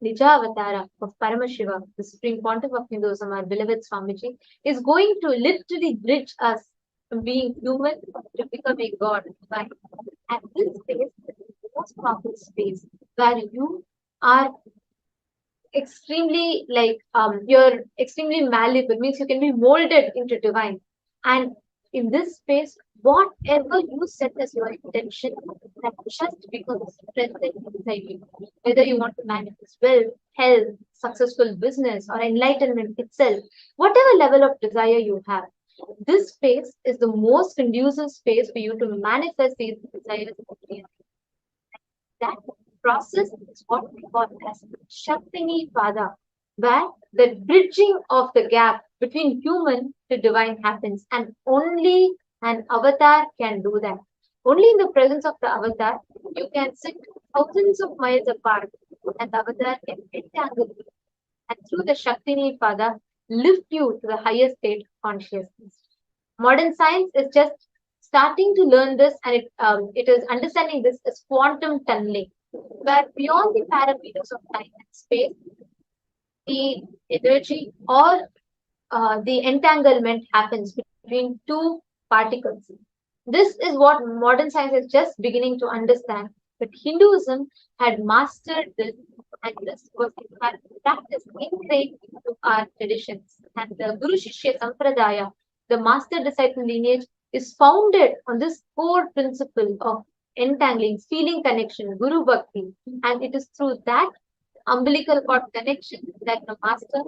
Nijavatara of Paramashiva, the Supreme Pontiff of Hinduism, our beloved Swamiji, is going to literally bridge us from being human to becoming God. Right? And this space is the most powerful space where you are extremely you're extremely malleable, means you can be molded into divine. And in this space, whatever you set as your intention, that just becomes present inside you. Whether you want to manifest wealth, health, successful business, or enlightenment itself, whatever level of desire you have, this space is the most conducive space for you to manifest these desires. That process is what we call as Shaktini Pada, where the bridging of the gap between human to divine happens, and only an avatar can do that. Only in the presence of the avatar, you can sit thousands of miles apart, and the avatar can entangle you, and through the Shaktini Pada, lift you to the highest state of consciousness. Modern science is just starting to learn this, and it is understanding this as quantum tunneling, where beyond the parameters of time and space, the energy or the entanglement happens between two particles. This is what modern science is just beginning to understand, but Hinduism had mastered this And this was in fact practice ingrained into our traditions. And the Guru Shishya Sampradaya, the master disciple lineage, is founded on this core principle of entangling, feeling connection, Guru Bhakti. And it is through that umbilical cord connection that the master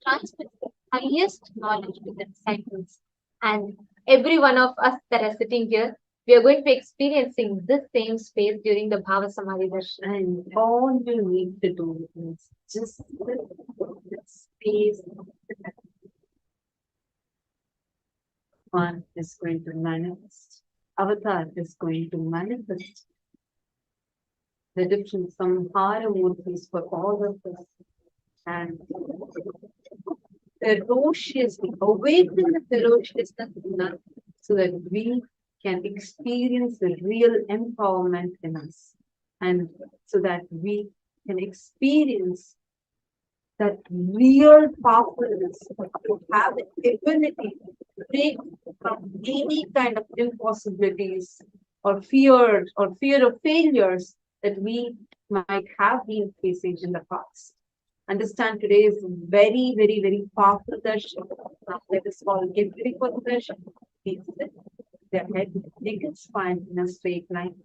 transmits the highest knowledge to the disciples. And every one of us that are sitting here, we are going to be experiencing this same space during the Bhava Samadhi Darshan. And all you need to do is just sit in this space. One is going to manifest. Avatar is going to manifest the different samhara murtis for all of us. And ferociously awaken the ferociousness in us so that we can experience the real empowerment in us, and so that we can experience that real powerfulness to have the ability to break from any kind of impossibilities or fear of failures that we might have been facing in the past. Understand today is very, very, very powerful darshan. Now let us all get ready for the darshan. Please sit. Their head, take its spine in a straight line.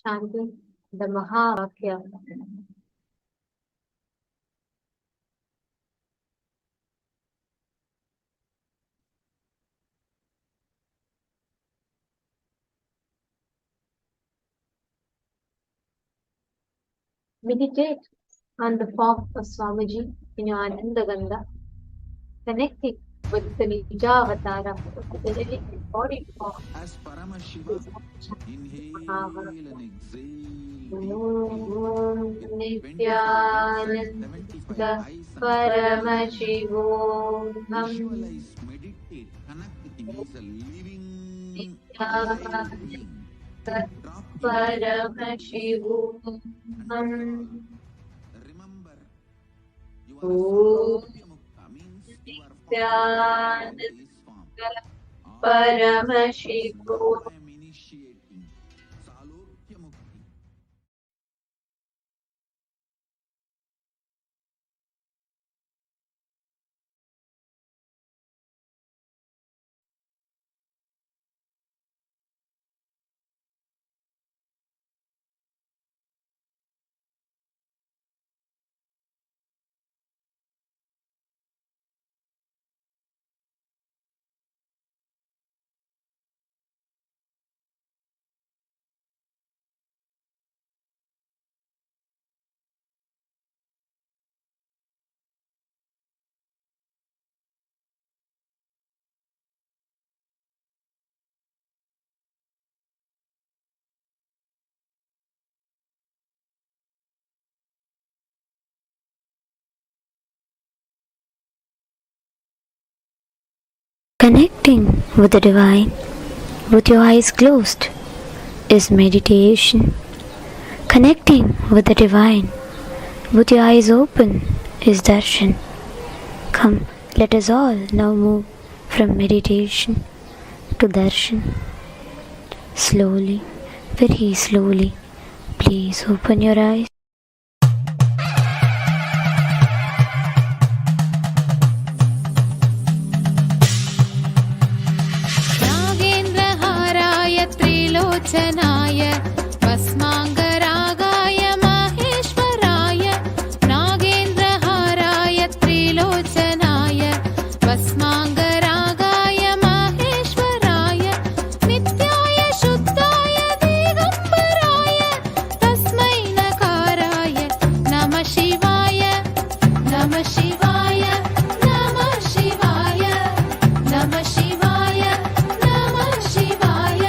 Chanting the Mahavakya. Meditate on the form of Swamiji in your Ananda Gandha, connecting with the Nijavatara, the living body form. As Paramashivam, inhale and exhale. Nithyananda Paramashivam. Visualize, meditate, connect with him. He's a living Nithyananda being. Paramashivam. Remember, you are Oh. Salokya means you are following this form. Paramashivam. I am initiating Salokya Mukti. Connecting with the divine with your eyes closed is meditation. Connecting with the divine with your eyes open is darshan. Come, let us all now move from meditation to darshan. Slowly, very slowly, please open your eyes. नागेन्द्रहाराय भस्माङ्गरागाय माहेश्वराय नागेन्द्रहाराय त्रिलोचनाय भस्माङ्गरागाय माहेश्वराय नित्याय शुद्धाय दिगम्बराय तस्मै नकाराय नमः शिवाय नमः शिवाय नमः शिवाय नमः शिवाय नमः शिवाय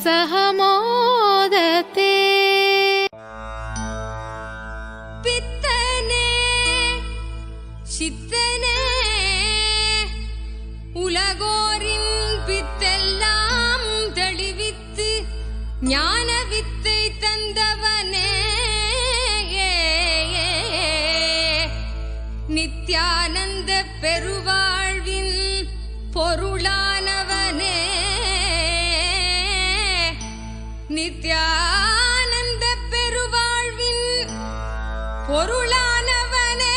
सहमोदते पित्तने சித்தனே உலகோரின் பித்தெல்லாம் தெளிவித்து ஞான வித்தை தந்தவனே நித்யானந்த பெருவாழ்வின் பொருளானவனே நித்யானந்த பெருவாழ்வின் பொருளானவனே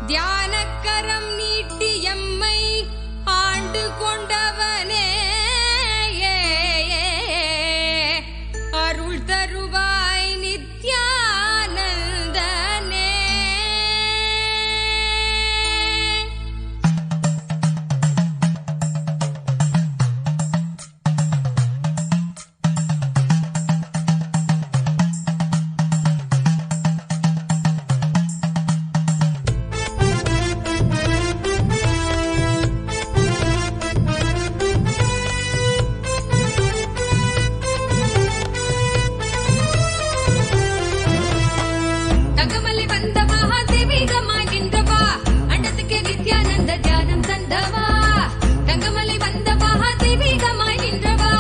தியானக்கரம் நீட்டி எம்மை ஆண்டு கொண்டவனே அருள் தருவாய் நித்யானந்தனே. தங்கமலை வந்த மகாதேவிகமாய் நின்றவா அண்டத்துக்கு நித்யானந்த தியானம் தந்தவா. தங்கமலை வந்த மகாதேவிகமாய் நின்றவா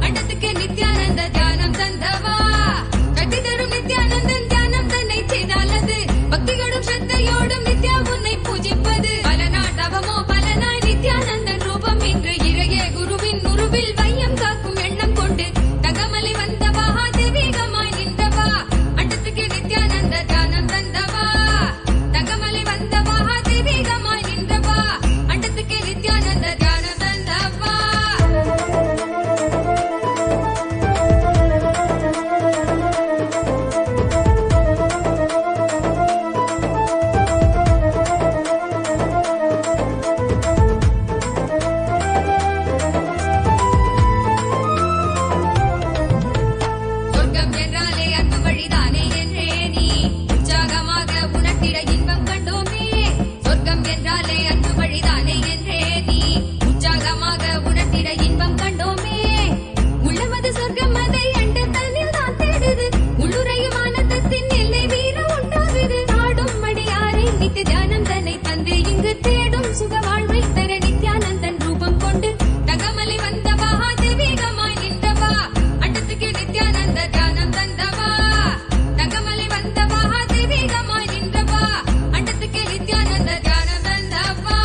அண்டத்துக்கு நித்யானந்த தியானம் தந்தவா. கட்டி தரும் நித்யானந்தன் தியானம் தன்னை செய்தாலது பக்தியோடும் ஸ்ரத்தையோடும் நித்யா உன்னை பூஜிப்பது. பல நாட்டவமோ பலனாய் நித்யானந்தன் ரூபம் இன்று இறையே குருவின் உருவில் வையம் காக்கும் எண்ணம் கொண்டு தங்கமலை வந்த மகாதேவிகமாய் நின்றவா அண்டத்துக்கு நித்யானந்த தியானம் தந்தவா. தங்கமலை வந்த மகாதேவிகமாய் நின்றவா அண்டத்துக்கு நித்யானந்த தியானம் தந்தவா. சொர்க்கம் என்றாலே அன்பு வழிதானே என்றே நீ உற்சாகமாக உணர்த்திட இன்பம் கண்டோமே. சொர்க்கம் என்றாலே அன்பு வழிதானே என்றே நீ உற்சாகமாக உணர்த்திட இன்பம் கண்டோமே. உள்ளமது சொர்க்கம் அதை அண்டு தன்னில் தான் தேடுது உள்ளுரையும் ஆனந்தத்தின் எல்லை வீர உண்டாகுது. நாடும் மடியாரை நித்திய தியானம் தன்னை தந்து இங்கு தேடும் சுக வாழ்வை தர நித்யானந்தன் ரூபம் கொண்டு தங்கமலை வந்த மகாதேவிகமாய் நின்றவா அண்டத்துக்கு நித்யானந்த தியானம் தந்தவா. தங்கமலை வந்த மகாதேவிகமாய் நின்றவா அண்டத்துக்கு நித்யானந்த தியானம் தந்தவா.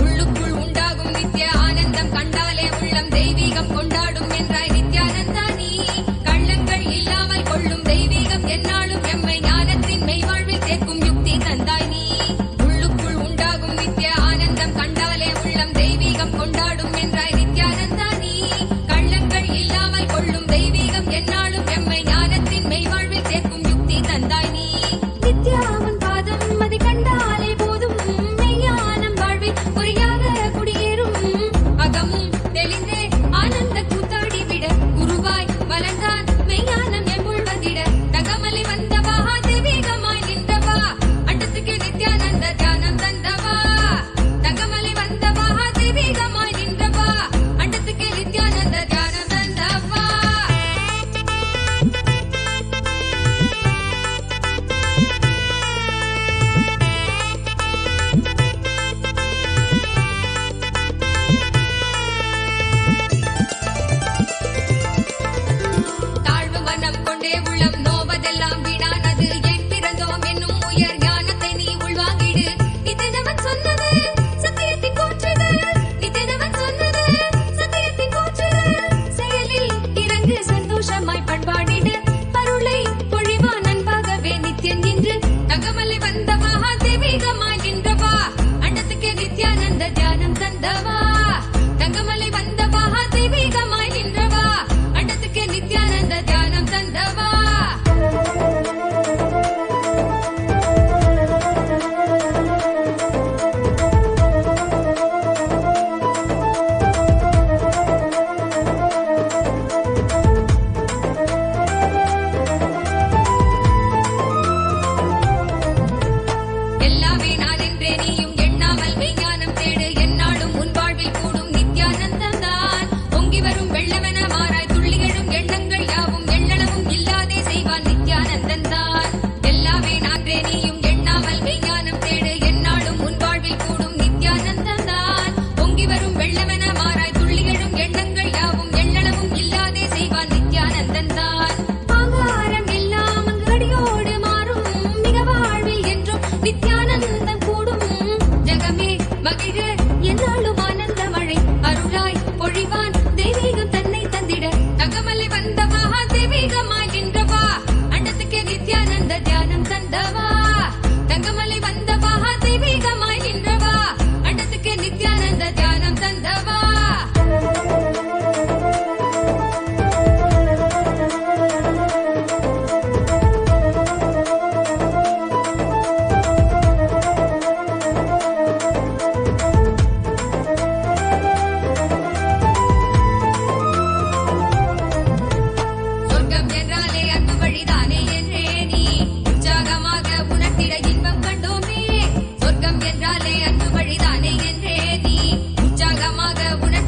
உள்ளுக்குள் உண்டாகும் நித்ய ஆனந்தம் கண்டாலே உள்ளம் தெய்வீகம் கொண்டாடும் என்றாய் நித்யானந்தா நீ. கள்ளங்கள் இல்லாமல் கொள்ளும் தெய்வீகம் எந்நாளும் எம்மை ஞானத்தின் மெய்வாழ்வில் சேர்க்கும் யுக்தி தந்தாய் நீ. உள்ளுக்குள் உண்டாகும் நித்ய ஆனந்தம் கண்டாலே உள்ளம் தெய்வீகம் கொண்டாடும் என்றாய் நித்யானந்தா நீ. கள்ளங்கள் இல்லாமல் கொள்ளும் தெய்வீகம் எந்நாளும் எம்மை ஞானத்தின் மெய்வாழ்வில் சேர்க்கும் யுக்தி தந்தாய் நீ. நித்யாவன் பாதம் அதை கண்டாலே போதும் மெய்ஞானம் வாழ்வில் பொறியாக குடியேறும். அகமும் தெளிந்தே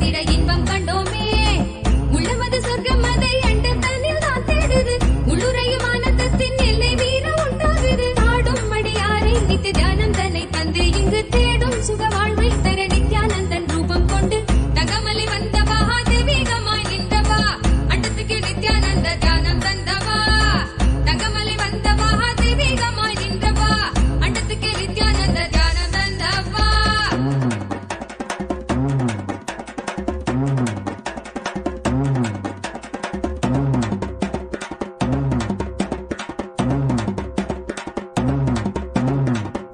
உணர்த்திட இன்பம் கண்டோமே உள்ளமது சொர்க்கம் அதை அண்ட தனில் தான் தேடுது உள்ளுரையும் ஆனந்தத்தின் எல்லை வீர உண்டாகுது ஆடும் மடியாரை நித்திய தியானம் தன்னை தந்து இங்கு தேடும் சுக வாழ்வை தர நித்யானந்தன் ரூபம் கொண்டு தகமலி வந்தவா தெய்வீகமாய் நின்றவா அண்டத்துக்கு நித்யானந்த தியானம் தந்தவா தகமலி வந்தவா தெய்வீகமாய் நின்றவா அண்டத்துக்கு நித்யானந்த தியானம் தந்தவா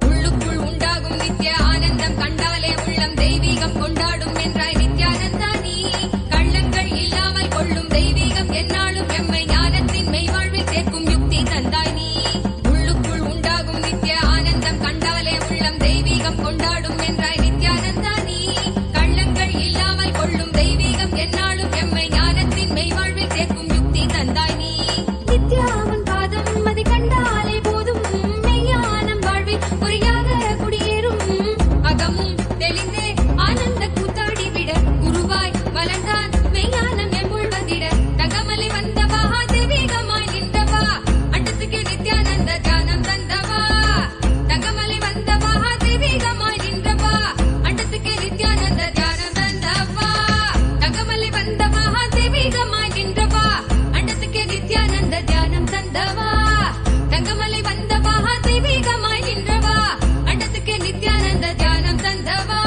உள்ளுக்குள் உண்டாகும் நித்ய ஆனந்தம் கண்டாலே உள்ளம் தெய்வீகம் கொண்டாடும் என்றாய் நித்யானந்தா நீ கள்ளங்கள் இல்லாமல் கொள்ளும் தெய்வீகம் எந்நாளும் எம்மை ஞானத்தின் மெய்வாழ்வில் சேர்க்கும் யுக்தி தந்தாய் நீ உள்ளுக்குள் உண்டாகும் நித்ய ஆனந்தம் கண்டாலே உள்ளம் தெய்வீகம் கொண்டாடும் என்றாய் நித்யானந்தா நீ கள்ளங்கள் இல்லாமல் கொள்ளும் தெய்வீகம் எந்நாளும் எம்மை ஞானத்தின் மெய்வாழ்வில் சேர்க்கும் யுக்தி தந்தாய் நீ நித்யாவன் பாதம் அதை கண்டாலே போதும் மெய்யானம் வாழ்வில் பொறியாக குடியேறும் அகமும் தெளிந்தே ஆனந்த கூத்தாடி விட குருவாய் வளர்ந்தான் மெய்யானம் எம்முள் வந்திட தகமலி வந்தவா தெய்வீகமாய் நின்றவா அண்டத்துக்கு நித்யானந்த தியானம் தந்தவா தகமலி வந்தவா தெய்வீகமாய் நின்றவா அண்டத்துக்கு நித்யானந்த தியானம் தந்தவா தகமலி வந்தவா தெய்வீகமாய் நின்றவா அண்டத்துக்கு நித்யானந்த தியானம் தந்தவா தங்கமலை வந்தவா தெய்வீகமாய் நின்றவா அண்டத்துக்கு நித்யானந்த தியானம் தந்தவா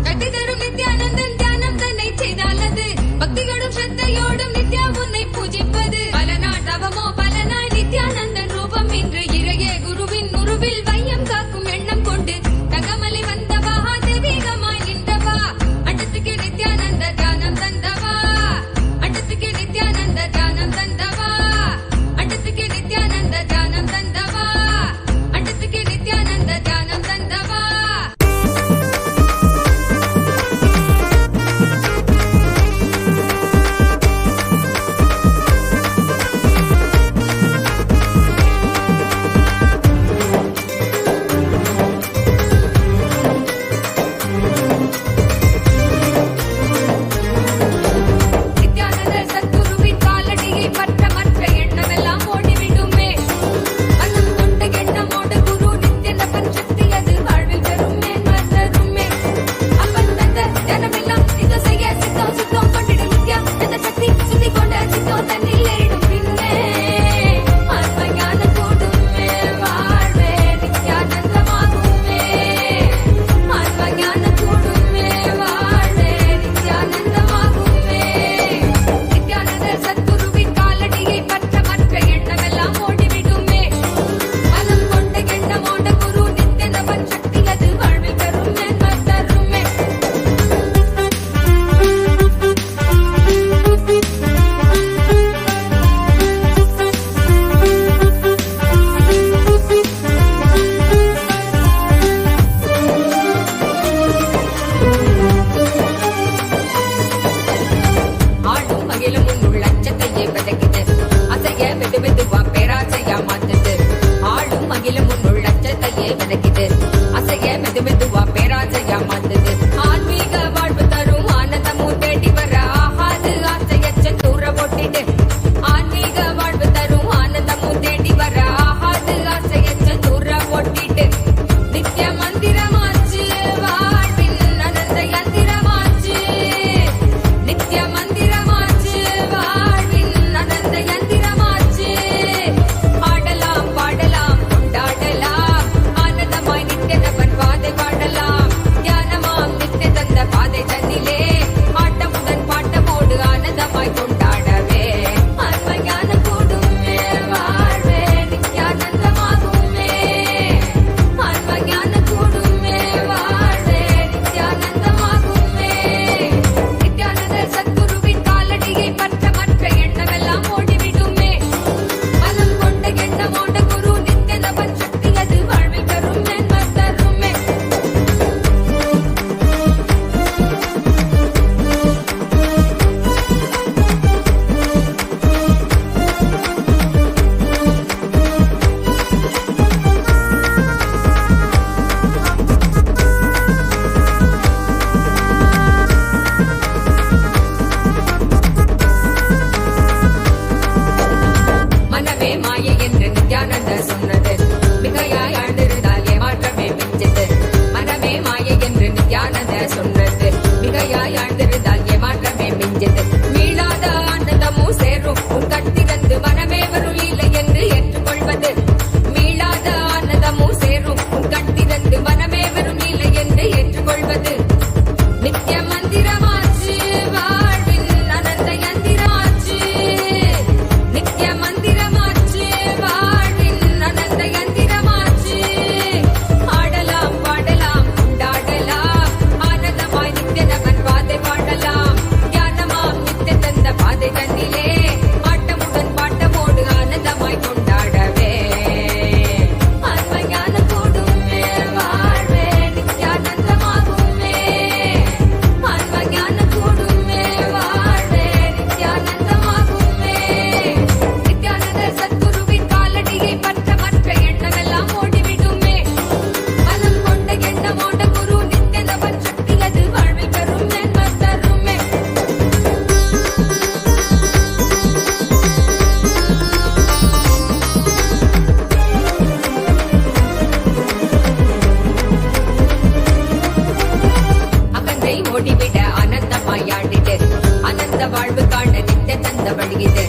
கட்டி தரும் நித்யானந்தன் தியானம் தன்னை செய்தாலது பக்தியோடும் ஸ்ரத்தையோடும் நித்யா உன்னை பூஜிப்பது பல நாள் தவமோ பல நாள் நித்யானந்தன் ரூபம் இன்று இறையே குருவின் உருவில் வையம் காக்கும் எண்ணம் கொண்டு தகமலை வந்தவா தெய்வீகமாய் நின்றவா அண்டத்துக்கு நித்யானந்த தியானம் தந்தவா அண்டத்துக்கு நித்யானந்த தியானம் தந்தவா அண்டத்துக்கு நித்யானந்த தியானம் தந்தவா அண்டத்துக்கு நித்யானந்த தியானம் தந்தவா வாழ்வு காண நித்த தந்த வழியிது